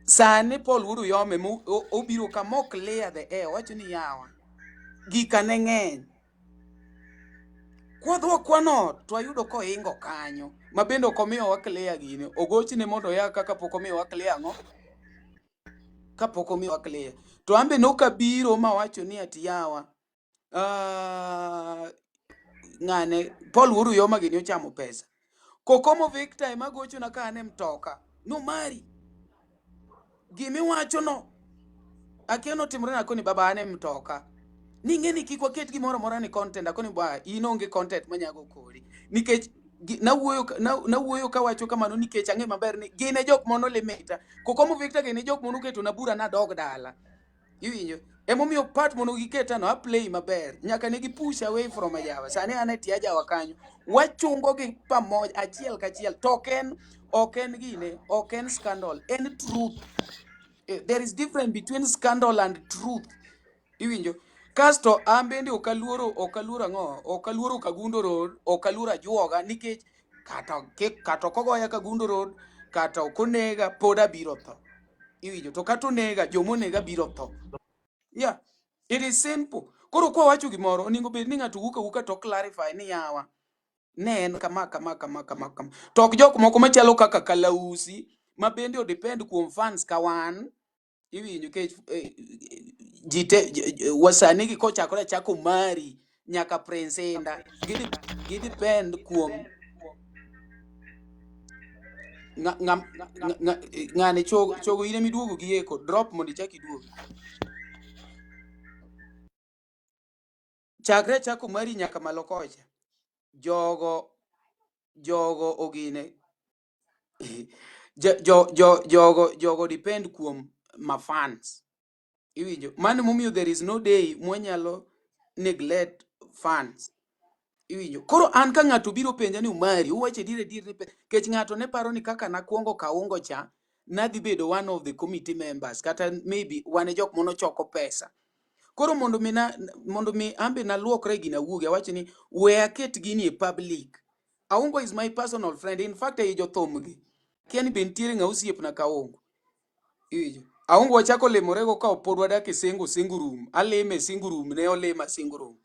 sani Paul Wuru yome obiro kama clear the air wacho ni yawa gika ne ng'eny kwadhwa Kwano to ayudo koingo kanyo mabende okomiyo wa clear gine ogochne mondo ya kaka pok omiyo wa clear ang'o kapok omiyo wa clear to ambe nokabiro mawacho ni ati yawa ng'ane Paul Wuru yoma gini ochamo pesa kokomo Victor ema gocho na kane mtoka no mari gimi wacho no akiano timore na koni baba ane mtoka ningeni kikwa ket gimoro mora ni content akoni ba inonge content manyago kodi nikech nawuoyo ka wacho kamano nikech ang'e maber ni gine jok mono limita kokomo Victor gine jok mono keto na bura na dog dala iwinjo emomiyo part mono giketa no play maber nyaka ne gi push away from ajawa sani ane tia jawa kanyo wachungo gi pamoja achiel kachiel token oken gine oken scandal en truth. There is difference between scandal and truth iwinjo kasto ambende okaluoro ang'o okaluoro Kagundo Road okaluoro ajuoga nikech kata kogoya Kagundo Road kata okonega poda biro tho iwinjo to kata onega jomonega biro tho yeah it is simple koro kwa wacho gimoro oningo bed ni ng'ato wuka to clarify ni yawa ne en kama to ok jok moko machalo kaka Kalausi mabende odepend kuom fans kawan iwinjo ke wasani gi kochakore chako mari nyaka Prince Inda gi depend kuom ng'ani chogo ine miduogo gi eko drop mondo ichak iduogi chakre chako mari nyaka malo kocha jogo ogine jogo depend kuom mafans iwinjo mano momiyo there is no day mwanyalo neglect fans iwinjo koro an ka ng'ato biro penja ni Umari uwache dire ni kech ng'ato ne paro ni kaka nakuongo kaungo cha nadhi bedo one of the committee members kata maybe wane jok mono choko pesa koro mondo mi ambe naluokre gina wuogi awacho ni we aket gini e public. Aungo is my personal friend, in fact ei jothumgi kiani be ntiere ng'a osiepna ka Aungo iwinjo Aungo wachako lemorego ka pod wadak e single room alime single room ne olima single room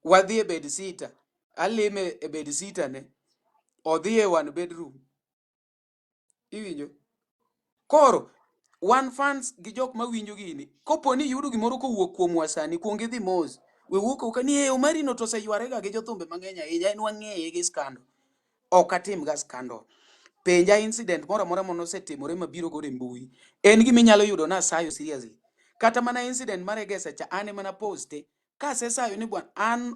wadhi e bed sitter alime e bed sitter ne odhi e one bedroom iwinjo koro one fans gi jok mawinjo gini koponi yudo gimoro kowuok kuom wasani kuongi dhi mos we wuok ka ni Umari no to seyware gi jothumbe mang'eny ahinya en wang'eye gi scandal ok atim ga scandal penja incident moro amora mosetimore mabiro gore mbui en gima inyalo yudo na sayo seriously kata mana incident mar Egesa cha ane mana poste ka se sayo ni bwana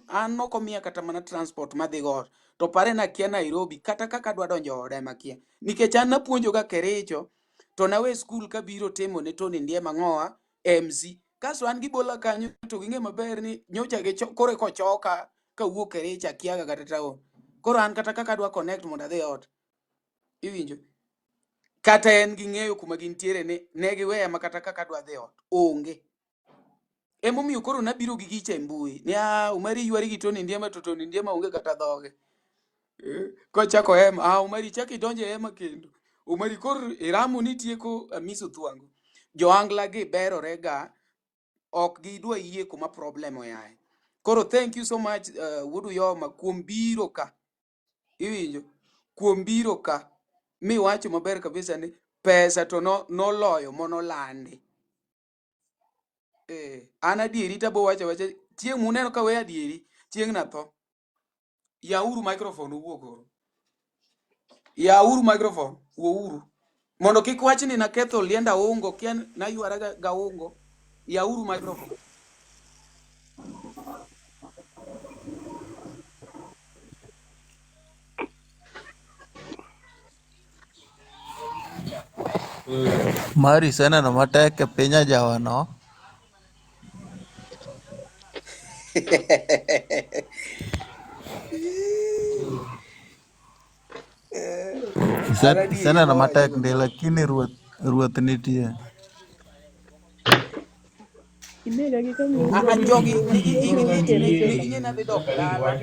an nokomiya kata mana transport madhi gor to pare na kia Nairobi kata kaka adwa donjo ode makia nikech an napuonjo ga Kericho to nawe skul kabiro temo ne Tony Ndiema ng'owa MC kaso an gibola kanyo to ging'e maber ni nyocha kore kochoka kawuok Kericho akiaga kata taon koro an kata kaka adwa connect mondo adhi ot iwinjo kata en gi ng'eyo kuma gintiere ne giweya makata kaka adwa dhi ot onge emomiyo koro nabiro gi gicha e mbui ni Umari ywari gi Tony Ndiema to Tony Ndiema onge kata dhoge kochako ema Umari chaki idonje ema kendo Umari koro iramo ni tieko Amiso Thwango joangla gi berore ga ok gidwa yie kuma problem oyaye koro thank you so much Wudu Yoma kuom biro ka iwinjo kuom biro ka mi wacho maber kabisa ni pesa to noloyo monolandi an adieri tabo wacha chieng' muneno ka we adieri chieng' na tho yauru microphone uwuo koro yauru microphone wuouru mondo kik wach ni naketho lienda ungo kian naywara ga ungo yauru microphone Mari seneno matek e piny ajawano. Aradieri Iseneno ema wacho matek ndi kama lakini ruoth nitie. Inega gi kang'o an jogi matiyo ne Kericho. ging'e na dhi dok dala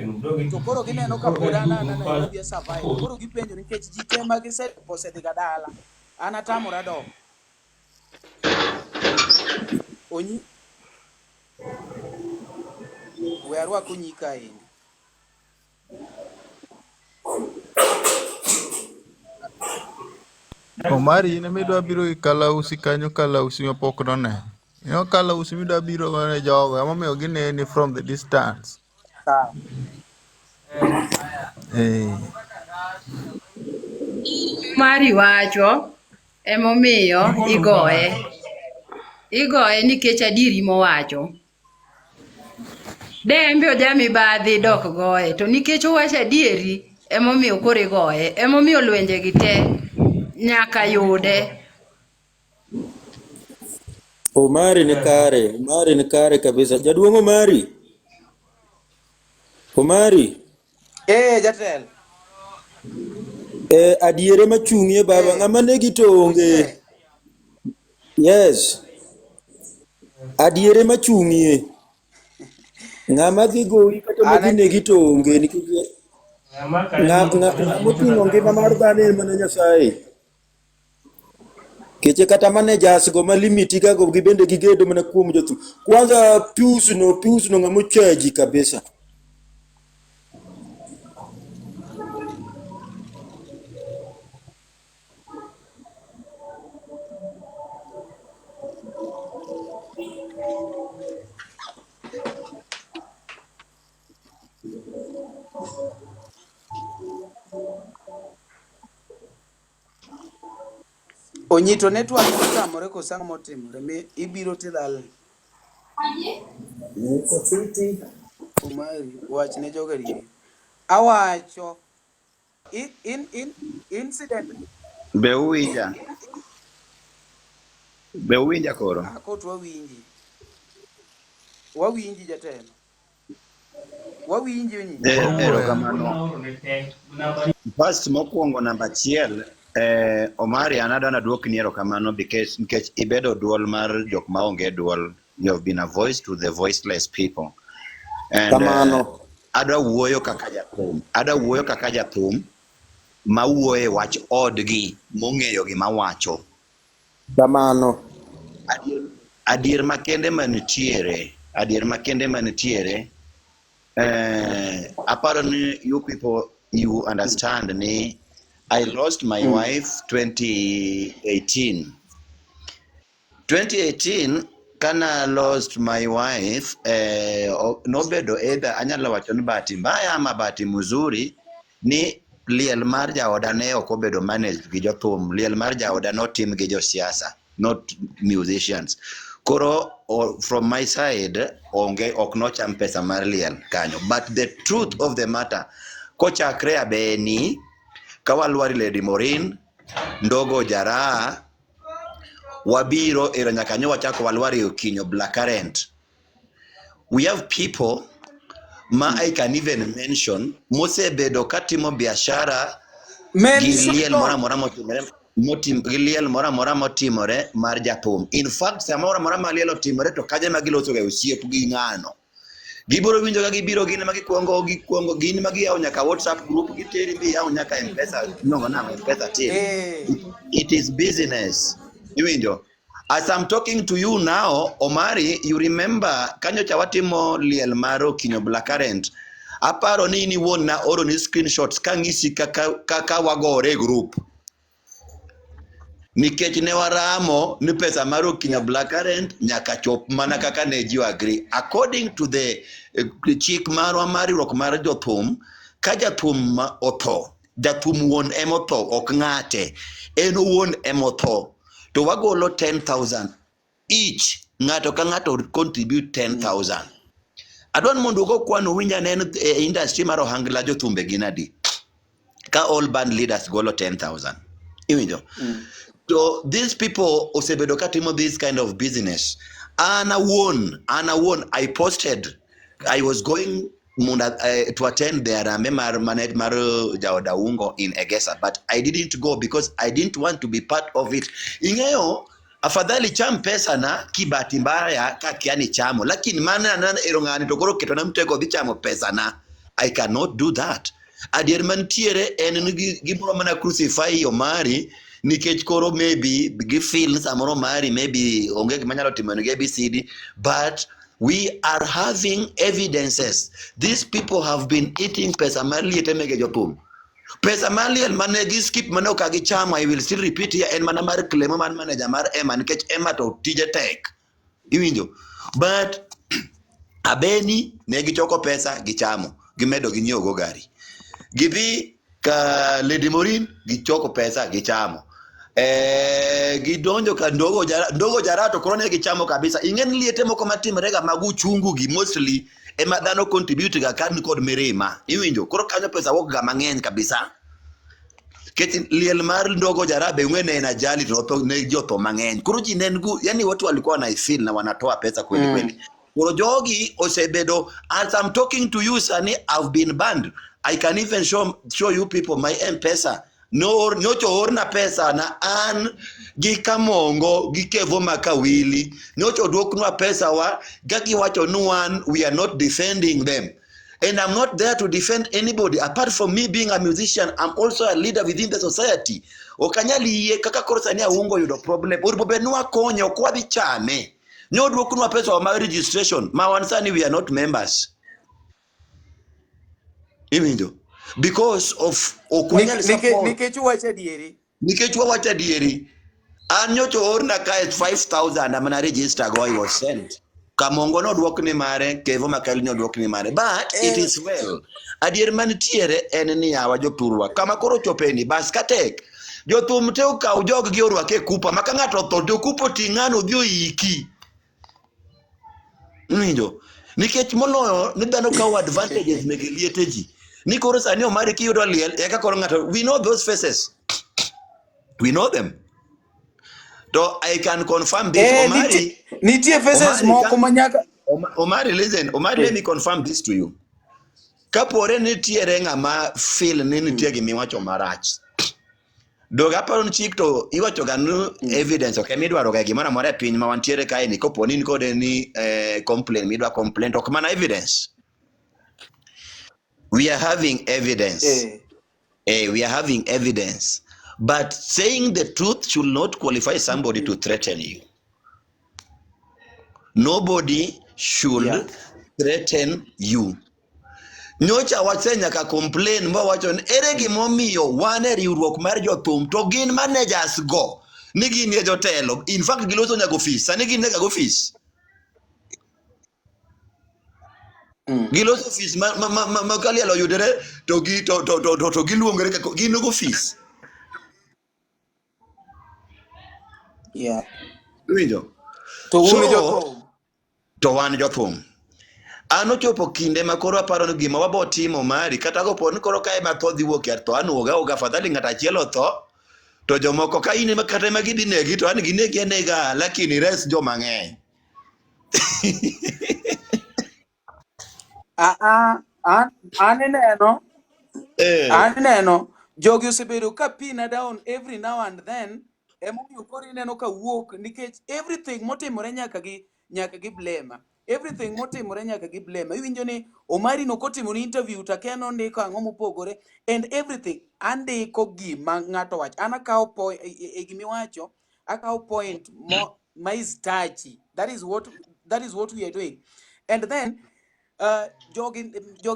to koro gineno ka pod an Nairobi a survive koro gipenjo nikech ji te ma osedhi ga dala an atamora dok onyi we arwako nyi kaendi Omari in midwa biro gi kalausi kanyo kalausi mapok none. Kalausi midwa biro ne jogo emomiyo gineni from the distance. sawa Mari wacho emomiyo igoye nikech adieri mowacho. Dembe oja mibadhi dok goye to nikech owacho adieri emomiyo koro igoye emomiyo lwenje gi te nyaka yude. Omari ni kare kabisa. Jaduong' Omari. jatelo Adiere machung'ie baba ng'ama negi to onge. Yes. Adiere machung'ie. Ng'ama dhi goyi kata an madhi negi adieri to onge nikech ng'amoting'o ngima mar dhano en mana Nyasaye. Keche kata managers go malimiti gago gibende gigedo mana kuom jothum. Kwanza Pius no ng'amochaji kabisa. Onyito network otamore kosang motimore mi ibiro tidal. Omari wach ne joga rie. Awacho in incident Be uwinja? Be uwinja koro? akotwa winji. Wawinji jatelo. Wawinji onyi. Erokamano. First mokwongo namba achiel, Omari an adwa naduokni erokamano nikech ibedo duol mar jok maonge duol. You have been a voice to the voiceless people. And adwa wuoyo kaka jathum ma wuoye wach odgi mong'eyo gima wacho. Adier makende manitiere, aparo ni you people, you understand ni I lost my wife 2018. 2018 kana lost my wife, nobedo either anyalo wacho ni bahati mbaya ama bahati mzuri ni liel mar jaoda ne ok obedo managed gi jothum. Liel mar jaoda notim gi josiasa, not musicians. Koro from my side ok nocham pesa mar liel kanyo, but the truth of the matter kochakre abeni kawalwari Lady Morin, Ndogo Jara, wabiro ero nyaka nyo wachako walwari Okinyo Blackcurrant. We have people I can even mention mosebedo katimo biashara giliel mora motimore mar jathum. In fact samora mora maliel otimore to kaje magiloso ga osiep gi ng'ano. Gibiro winjo ga gibiro gin magikuongo gin magiyawo nyaka WhatsApp group giteri bi yawo nyaka M-Pesa nongo na M-Pesa team. It is business. Iwinjo. As I'm talking to you now, Omari, you remember kanyo chawatimo liel maro Okinyo Blackcurrant. Aparo ni wuon na oro ni screenshots kang'isi kaka wagore group. Nikech ne waramo ni pesa mar Okinyo Blackcurrant nyaka chop mana kaka ne ji agree. According to the chik marwa mar riwruok mar jothum, ka jathum ma otho, jathum wuon emotho ok ng'ate, en wuon emotho, to wagolo 10,000 each, ng'ato ka ng'ato contribute 10,000. Adwan mondo go Kwano winja ne industry mar ohangla jothumbe gin adi ka all band leaders golo 10,000. Iwinjo. So these people osebedo katimo this kind of business. Ana won I posted, I was going to attend their mar Jaoda Ungo in Egesa, but I didn't go because I didn't want to be part of it. Ingeo afadhali cham pesa na kibati mbaya kakiani chamo, lakini mana na erongani tokoro keto na mtego dhi chamo pesa na. I cannot do that. Adier mantiere en gimoro mana crucify Omari nikech koro maybe gi feel samoro mari maybe onge gimanyalo timo ne ABCD, but we are having evidences. These people have been eating pesa maliete mege jothum. Pesa maliel manegi skip mane okagi chamo, I will still repeat here, en mana mar Clemo man manager mar Emma nikech Emma to tije tek. Iwinjo. But abeni ne gichoko pesa gichamo, gimedo ginyiewo go gari. Gidhi ka Lady Morin gichoko pesa gichamo. Gidonjo ka Ndogo Jara to koro ne gichamo kabisa. Ingen liete moko matimre ga magu chungu gi mostly ema dhano contribute ga kan kod mirima. Iwinjo. Koro kanyo pesa wok ga mang'eny kabisa. Keti liel mar Ndogo Jara be ng'wene na jali to ne jotho mang'eny. Koro ji nengu yani watu walikuwa na feel na wanatoa pesa kweli kweli. Koro jogi osebedo, as I'm talking to you sani, I've been banned. I can even show you people my M-Pesa. Nyocho orna pesa na an gi Kamongo gi Kevo Makawili. Nyocho duoknwa pesa wa gaki wacho nuan, we are not defending them. And I'm not there to defend anybody. Apart from me being a musician, I'm also a leader within the society. Okanyali ye kaka korosani ya ungo yudo problem. Uribobenua konyo kwa bichame. Nyo duoknwa pesa wa my registration. Mawansani we are not members. Iminjo. Because of okwanyali support. Nikechwa wacha dieri. Anyocho orna kae 5,000 amana register go I was sent. Kamongo no duokni mare, Kevo Makawili no duokni mare. But it is well. Adier manitiere en ni yawa jopurwa. Kama koro chopeni bas katek. jothum te okaw jog gi orwake kupa maka ng'ato tho to kupo ting'ano dhi oiki winjo nikech moloyo ni dhano kawo advantages mege liete ji ni koro sani Omari kiyudo liel eka koro ng'ato we know those faces, we know them. So I can confirm this. Nitie faces moko manyaka Omari, listen. Omari, let me confirm this to you. Kapore nitiere ng'ama feel ni nitie gimiwacho marach. Doga paro ni chik to iwacho ga evidence okay midwaro ga gimana mora e piny ma wantiere kae ni kopo ni kode ni complaint midwa complaint ok mana evidence. We are having evidence. We are having evidence. But saying the truth should not qualify somebody to threaten you. Nobody should threaten you. Nyocha wache nyaka complain mwa wacho ni ere gimomiyo wan e riwruok mar jothum to gin managers go ni gin e jotelo. In fact giloso nyaka office. Sani gin nyaka office. Giloso office ma kaliel oyudore to giluongore gin go office. Yeah. Winjo. To So jothum. To wan jothum. Ano chopo kinde ma koro aparo ni gima wabo timo mari kata go pon koro kae ma tho dhi wuok yar to an oga fadhali ng'ata achiel otho to jomoko ka in ma kata ma gidhi negi to an ginegi anega lakini res joma ng'eny. Aneno jogi osebedo ka pina down every now and then emomiyo koro ineno ka wuok nikech everything motimore nyaka gi blame. Everything motimore nyaka gi blame. Iwinjo ni Omari no kotimo ni interview to kia nondiko ang'o mopogore and everything andiko gima ng'ato wacho. An akawo point e gimiwacho akawo point ma is touchy. That is what we are doing. And then jogi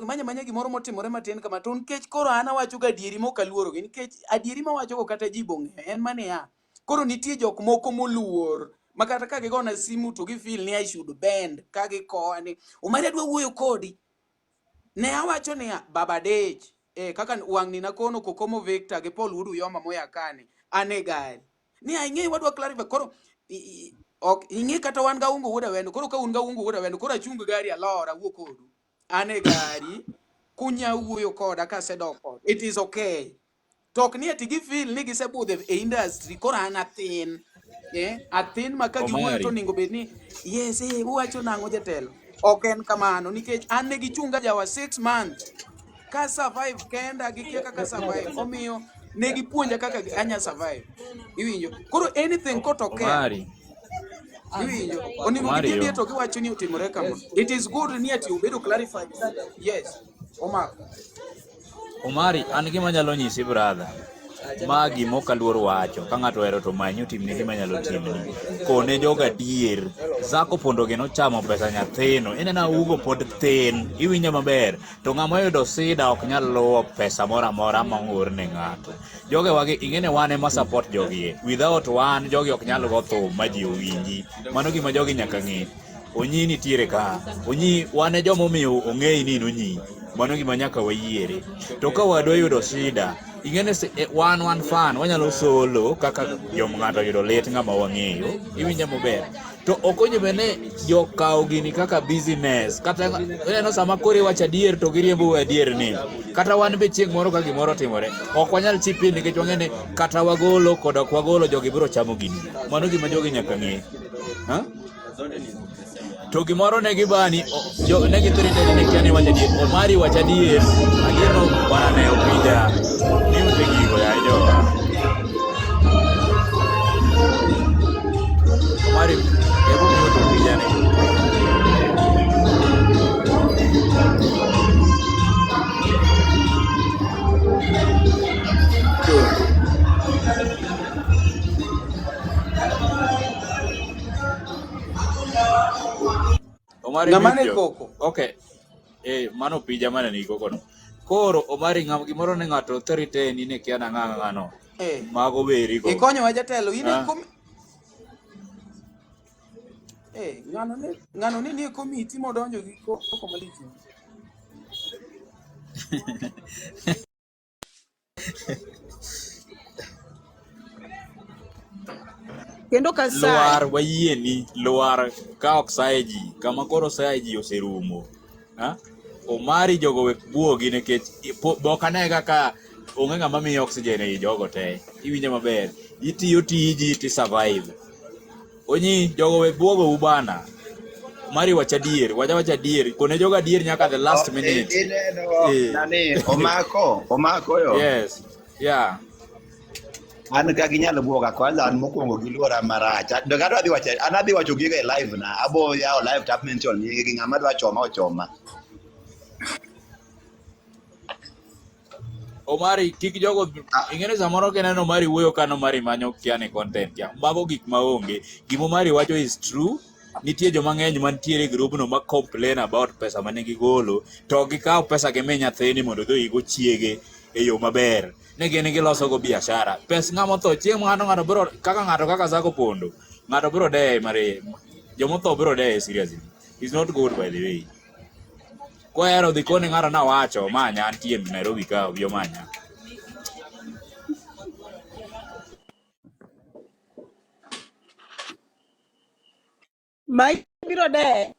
manya gimoro motimore matin kama to nikech koro an awacho ga adieri mokaluoro gi nikech adieri ma wacho go kata ji bong'e en mane ya koro nitie jok moko moluor makata ka gigona simu to gifeel ni I should bend ka gikoa ni Omari adwa wuoyo kodi ne awacho ni baba dech kaka wang'ni nakono kokomo Victor gi Paul Wudu yoma moya kane ane gari ni aing'e wadwa clarify koro ok ing'e kata wan ga ungo wuda wendo koro ka un ga ungo wuda wendo koro achung gari alora wuo kodu ane gari kunya wuoyo koda ka sedok kod it is okay tok ni ati gi feel ni gisebudhe e industry koro an athin athin maka giwuoyo to ningo bed ni yes uwacho nang'o jatelo ok en kamano nikech an ne gichunga jawa 6 months ka survive kenda gikia kaka survive omiyo ne gipuonja kaka anya survive iwinjo koro anything kotokea iwinjo oningo gidhi to giwacho ni otimore kama it is good ni ati obedo clarified that yes Omari an gima nyalo nyisi brother ma gimo kaluor wacho ka ng'ato ero to manyo timne gima nyalo timni kone joga dier zako pondo geno chamo pesa nyathino inena ugo pod thin iwinjo maber to ng'ama yudo sida ok nyal luwo pesa mora mora mong'ur ne ng'ato joge wage ingene wane ma support jogi without wan jogi ok nyal go thum ma ji owinji mano gima jogi nyaka ng'e onyi nitiere ka onyi wane jomo omiyo ong'ei ni nonyi mano gima nyaka wayiere to ka wadwa yudo shida ingene wan fan wanyalo solo kaka jom ng'ato yudo lit ng'ama wang'eyo iwinja maber to okonyo bene jokawo gini kaka business kata neno sama kore wacha adier to giriembo adier ni kata wan be chieng' moro ka gimoro timore ok wanyal chipi nikech wang'ene kata wagolo kod ok wagolo jogi biro chamo gini mano gima jogi nyaka ng'e to gimoro ne gibani ne githirite ne kiani wacha adier Omari wacha adier adier no bana ne opija ni utegigo ya jowa Omari ego miyo to opija ne Omari koko okay mano pija mana ni koko no koro Omari ng'am gimoro ne ng'ato authority ni ne kiana ng'ano mago beri go ikonyo wa jatelo ine ng'ano ni nie committee modonjo gi koko malich kendo kasai Lwar wayieni lwar ka ok saye ji kama koro saye ji oserumo. Omari jogo wek buogi nikech bok ane kaka onge ng'ama miyo oxygen ei jogo te. Iwinjo maber. Itiyo tiji ti survive. Onyi jogo wek buogo ubana. Omari wacha adier. Kone jogo adier nyaka the last minute. Nani omako yo. Yes. Yeah. An ka ginyalo buoga kwanza an mokwongo gi luora marach. Adhi wacho giga e live na. Abo yawo live tap mention ni gi ng'ama dwa choma ochoma. Omari kik jogo ingene samoro kineno Omari wuoyo kano Omari manyo kiane content ya. Mago gik maonge. Gimo Omari wacho is true. Nitie joma ng'eny mantiere e group no ma complain about pesa mane gigolo to gikawo pesa gi mi nyathini mondo dhi go chiege e yo maber. Ne gin giloso go biashara. Pes ng'ama tho chieng' ng'ato bro kaka Zako Pondo. Ng'ato bro de mare jomo tho bro de seriously. It's not good by the way. Kwero dhi kone ng'ato na wacho manya antie Nairobi ka bio manya. mai biro de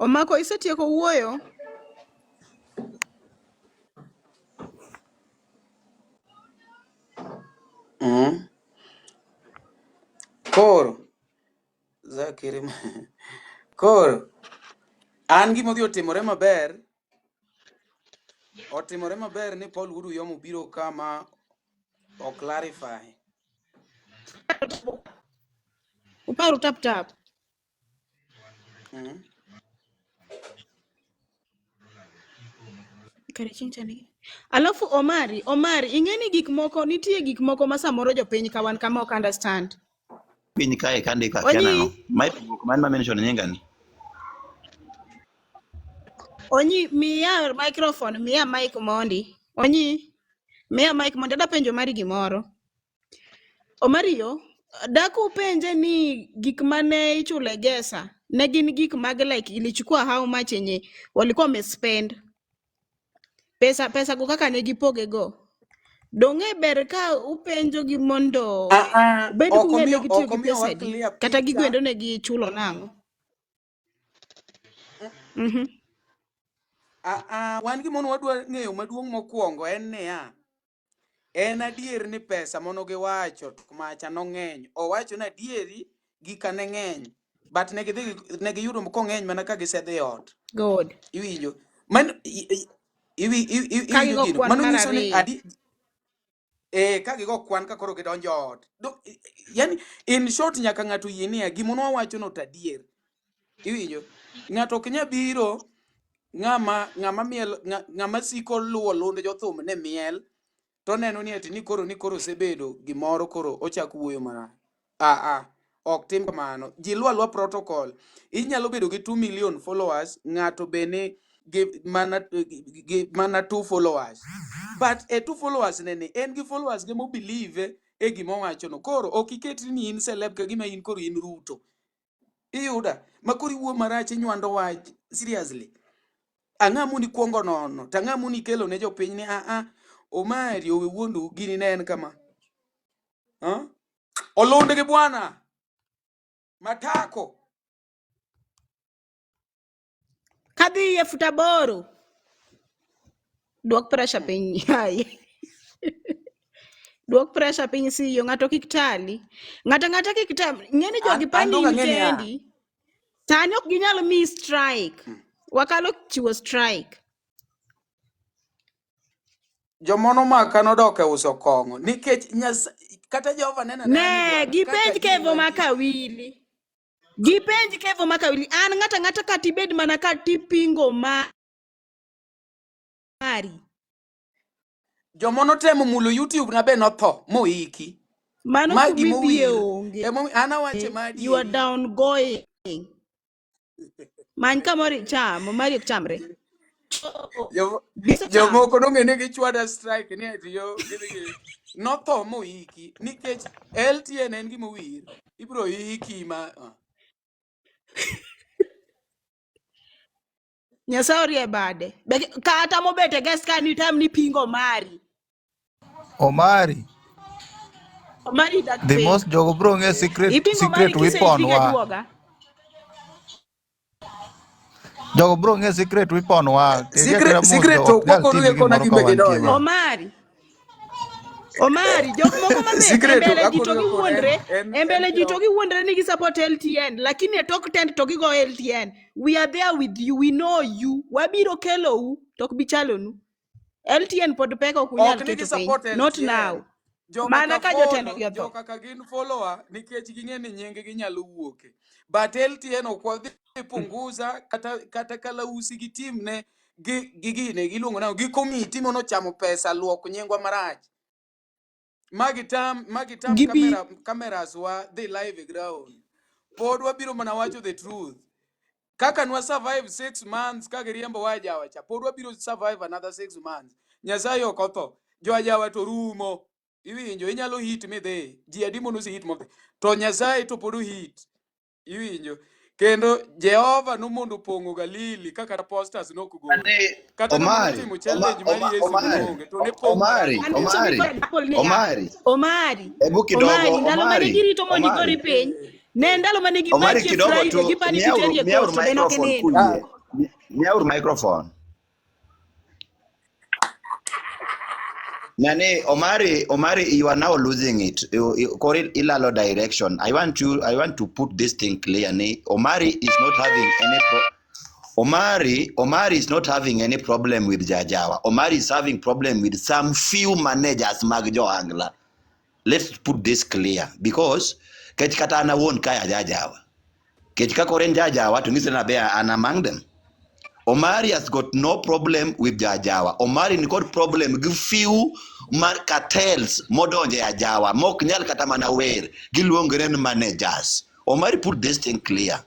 Omako isetieko wuoyo? Koro koro an gimodhi otimore maber ni Paul Wudu yomo biro kama o clarify. Uparo tap. Kare chinchani. Alafu Omari, ing'eni gik moko nitie gik moko ma samoro jopiny ka wan kama ok understand. Piny kae kandika kia nang'o. Mai pogruok man ma mention nyinga ni. Onyi miya microphone, miya mic mondi. Onyi miya mic mondi adapenjo Omari gimoro. Omari yo, daku penje ni gik mane ichule gesa. Ne gin gik mag like ilichukua how much yenye walikuwa wamespend. Pesa go kaka ne gipoge go. Donge ber ka upenjo gi mondo bed kung'e gi tiyo gi pesa di kata gigwendo ne gi chulo nang'o. Wan gimono wadwa ng'eyo maduong' mokwongo en niya, en adier ni pesa mono giwacho macha no ng'eny. Owacho na adieri gika ne ng'eny but ne giyudo kong'eny mana ka gisedhi ot. God. Iwinjo man iwinjo gino mano nyiso ni ka gigo kwan ka koro gidonjo ot. Yani in short nyaka ng'ato yie niya gimono wawacho no tadier. Iwinjo ng'ato ok nya biro ng'ama siko luwo lunde jothum ne miel to neno ni ati ni koro sebedo gimoro koro ochak wuoyo mana. Ok tim kamano. Ji luwa protocol. Inyalo bedo gi 2 million followers, ng'ato bene mana 2 followers. But 2 followers nene en gi followers ge mo believe e gima wacho no. Koro ok iketi ni in celeb ka gima in koro in Ruto. Iyuda makori wuo marach nywando wach seriously. Ang'amu ni kuongo nono, tang'amu ni kelo ne jopiny ni Omari owe wuondu gini ne en kama. Olunde gi bwana. Matako. Kadhi ye futaboro. Duok pressure piny. Duok pressure piny siyo ng'ato kik tali. Ng'ata kik tam. Ng'eni jogi pani mtendi. Tani ok ginyalo mi strike. Wakalo chiwo strike. Jomono maka nodok e uso kong'o nikech kata Jehova nena ne gipenj kevo makawili. Gipenj kevo makawili. An ng'ata katibed mana katipingo mari. Jomono temo mulo YouTube na be notho moiki. Mano kumidhie onge. Ana wache madi. You are down going. Many kamori cham, mari ok chamre. Jomoko no ngene gi chwada strike ni Tiyo gidhi no tho moiki nikech LTN en gima wir ibro iki ma Nyasaye bade. Kata mobete gas ka ni tam ni pingo mari. Omari, Mari dak the piny. most jogo bro nge Ipingo secret mari weapon kiseikri ga wa. juoga. Jogo bro nge secret weapon wa. Teri atera mos secret jogo to ok nyal kwako timi kona gimoro ka gimbe wantie gidonje. ma. Omari, jok moko mabe Secret to embele ji to akuru kona en embele ji to kira giwuondre ni gi support LTN, lakini e tok tent to gigo LTN. We are there with you, we know you. Wabiro kelo u, tok bichalonu. LTN pod peko kunyal ok ni gi keto piny. support Not LTN. now. Joka Mana ka ka jotelo follow, gi otho. joka ka gin follower nikech ging'e ni nying gi nyalo wuoke. But LTN ok wadhi punguza kata kalausi gi team ne gine giluongo nao gi committee mono chamo pesa luoko nyingwa marach. Magitam cameras wa dhi live ground. Pod wabiro mana wacho the truth. Kaka nwa survive 6 months kaka riembo wajawa cha pod wabiro survive another 6 months. Nyasaye ok otho. Jo ajawa to rumo. Iwinjo inyalo hit me dhi. Ji adi mono si hit mo. To Nyasaye to pod hit. Iwinjo. Kendo Jehova no mondo pongo Galili kaka posters no kugoyo. Kata nomono Omari, timo challenge mari Yesu noonge to ne pongo Omari, Galili. Andiso gi Omari, kod Apple niya. Omari. Omari. Ebu kidogo, Omari, ndalo mane Omari, girito mondo igori Omari. piny. Ne ndalo mane Omari gimaki kidogo Friday, tu, gipani titeri e miaur court, to be nok microphone inindo. kuyie. Miaur microphone. Nani, Omari, you are now losing it. Koril ilalo direction. I want to put this thing clear. Omari is not having any Omari is not having any problem with Jajawa. Omari is having problem with some few managers magjo angla. Let's put this clear because kech kata ana won kaya Jajawa. Kech ka koren Jajawa to ngisena be an among them. Omari has got no problem with Jajawa. Omari ni got problem with few cartels modonje Jajawa. Mok nyal kata mana wer giluongren managers. Omari put this thing clear.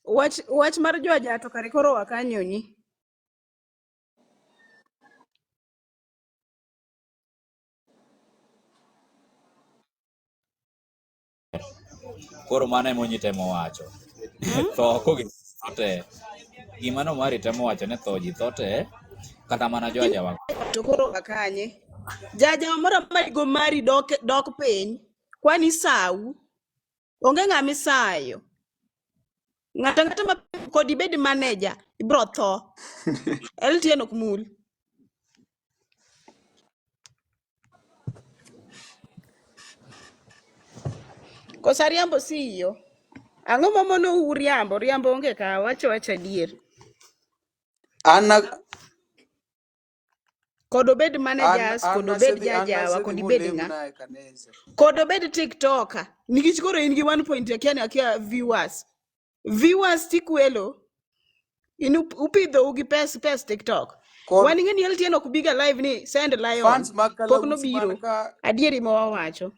Wach mar joja to kare koro wakanyoni. Koro mano ema onyi temo wacho. Tho kote. Gima no Omari temo wacho ne tho ji tho te kata mana jo ajawa. To koro wakanye. Jaja moro marigo mari dok piny. Kwani sau. Onge ng'ama isayo. Ng'ata ma kod ibed manager ibro tho. LTN ok mul. Kosa riambo siyo. Ang'o mamono riambo onge ka wacho adier. Kod obed managers, kod obed jajawa, kod ibed ng'a. Kod obed tiktoker. Nikech koro in gi 1 akia viewers. Viewers tikwelo. Upidho gi pes TikTok. Wan ing'e ni LTN ok biga live ni send lion. Fans Pok makala no usi man biro. ka Adieri ma wawacho.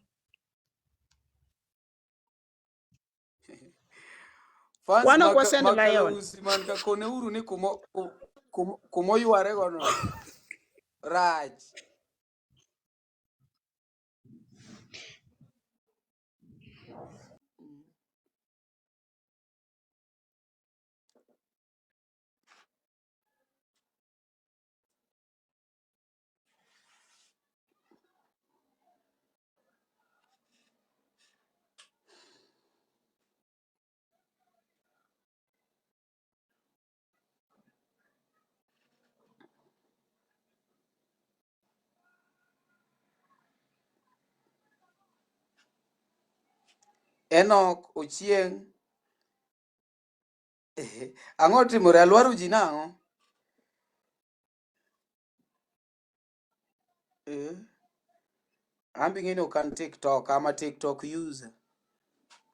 fans Wan ok wasend makala lion. usi man ka kone uru ni kumo yware gono. Raj. Enoch Ochieng. Ang'o timore alwaro ji nang'o? Ambi ng'eni okan TikTok, ama TikTok user.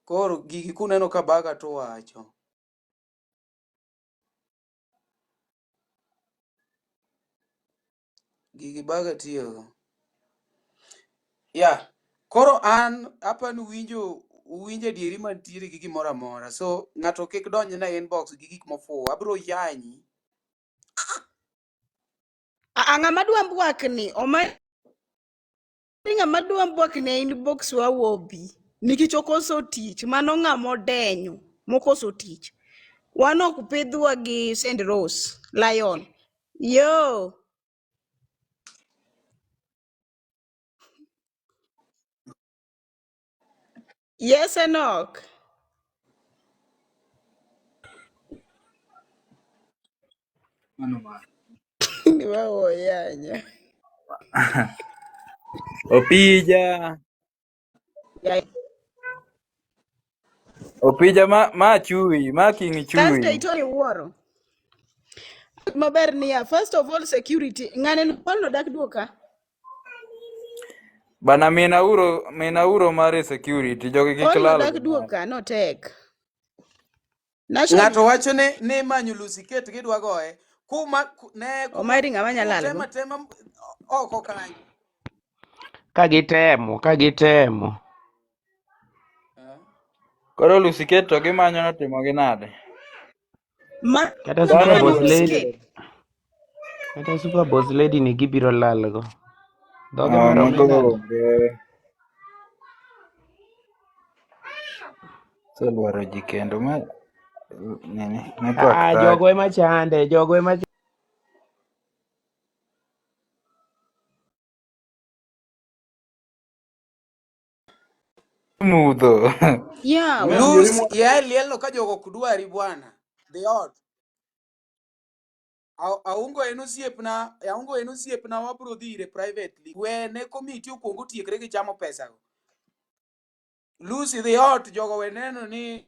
Koro gigi kuneno ka baga to wacho. Gigi baga tiyo. Yeah. Koro an apani winjo uwinje dieri mantiere gi gimoro amora, so ng'ato kik donj na inbox gi gik mofuwo, abiro yanyi. Ng'ama dwa mbwakni omari ng'ama dwa mbwakni e inbox wa wobi nikech okoso tich, mano ng'ama odenyo mokoso tich. Wan ok pidhwa gi St. Rose Lion. Yo, yes Enoch. Niwa oyanya. Opija. Opija ma chui, ma king Thursday chui. to iwuoro. Maber niya, first of all security. Ng'ane no dak duoka. Bana mina uro mare security, jogi gi Paul no klal dak go mare. duoka no tek. Ng'ato National wacho ne manyo lusiket gidwa goye kuma Omari ng'ama nyalal go. tema oko kanyo. Kagitemo. Koro lusiket to gimanyo notimo gi nade. Kata Dhano super Manyo boss duto lady. lusiket. obiro. Kata super boss lady ni gibiro lalgo. Dhoge maromo Mago nade? onge. Seluoro ji kendo ma nini network thage. Jogo ema chande, Mudho. Yeah, Luz ya lielo ka jogo kudwari bwana. The odd. Aungo enu siepna wabro dhire privately. We ne committee okuongo tiekre gi chamo pesa go. Lucy the odd jogo we neno ni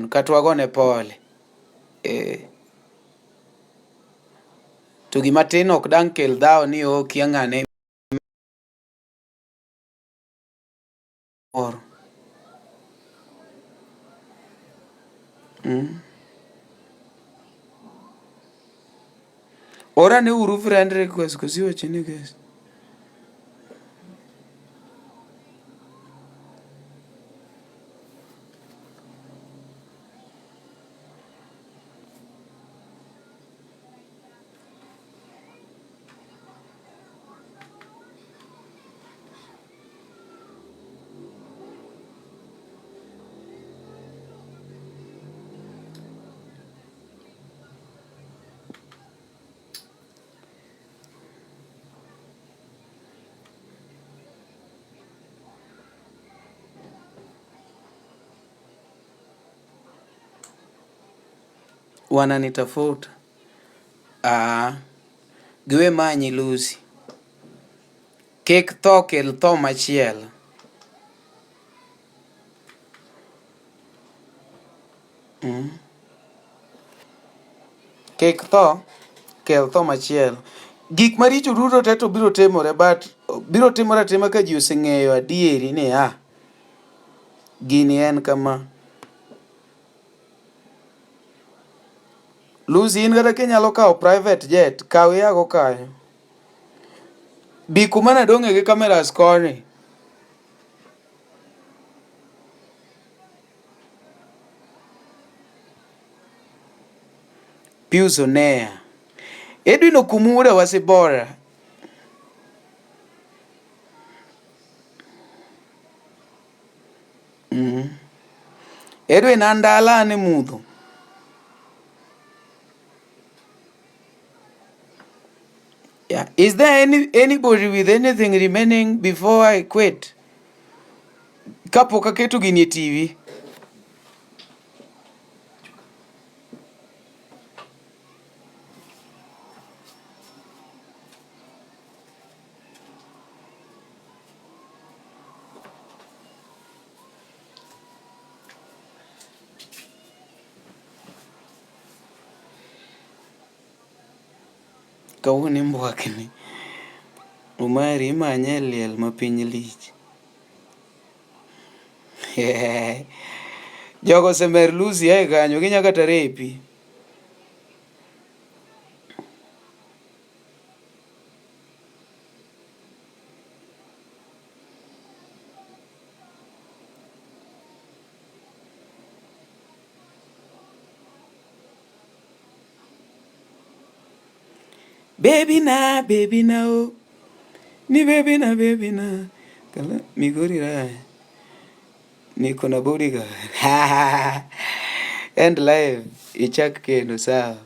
katwagone pole. To gima tin ok dang' kel dhao ni kia ng'ane moro. Ora ne uru friend request kusiwa chini guys. wananitafuta. Giwe manyi Lucy. Kik tho kel tho machielo. Kik tho kel tho machielo. Gik maricho duto te to biro timore, but biro timore atima ka ji oseng'eyo adieri ni gini en kama. Lucy, in kata kinyalo kawo private jet, kaw iago kayo. Bi kuma nadong'e gi kameras koni. Pius Onea. Edwin Okumura wasibora. Edwin andala ne mudho. Yeah. Is there anybody with anything remaining before I quit? Kapok aketo gini e TV. Kawuono mbwakni. Umari imanye liel ma piny lich. Jogo semer Lucy ae kanyo ginya kata repi. Baby na oh. Ni baby na. Kala migori rai. Niko na bodyguard. End live. Ichak kendo sawa.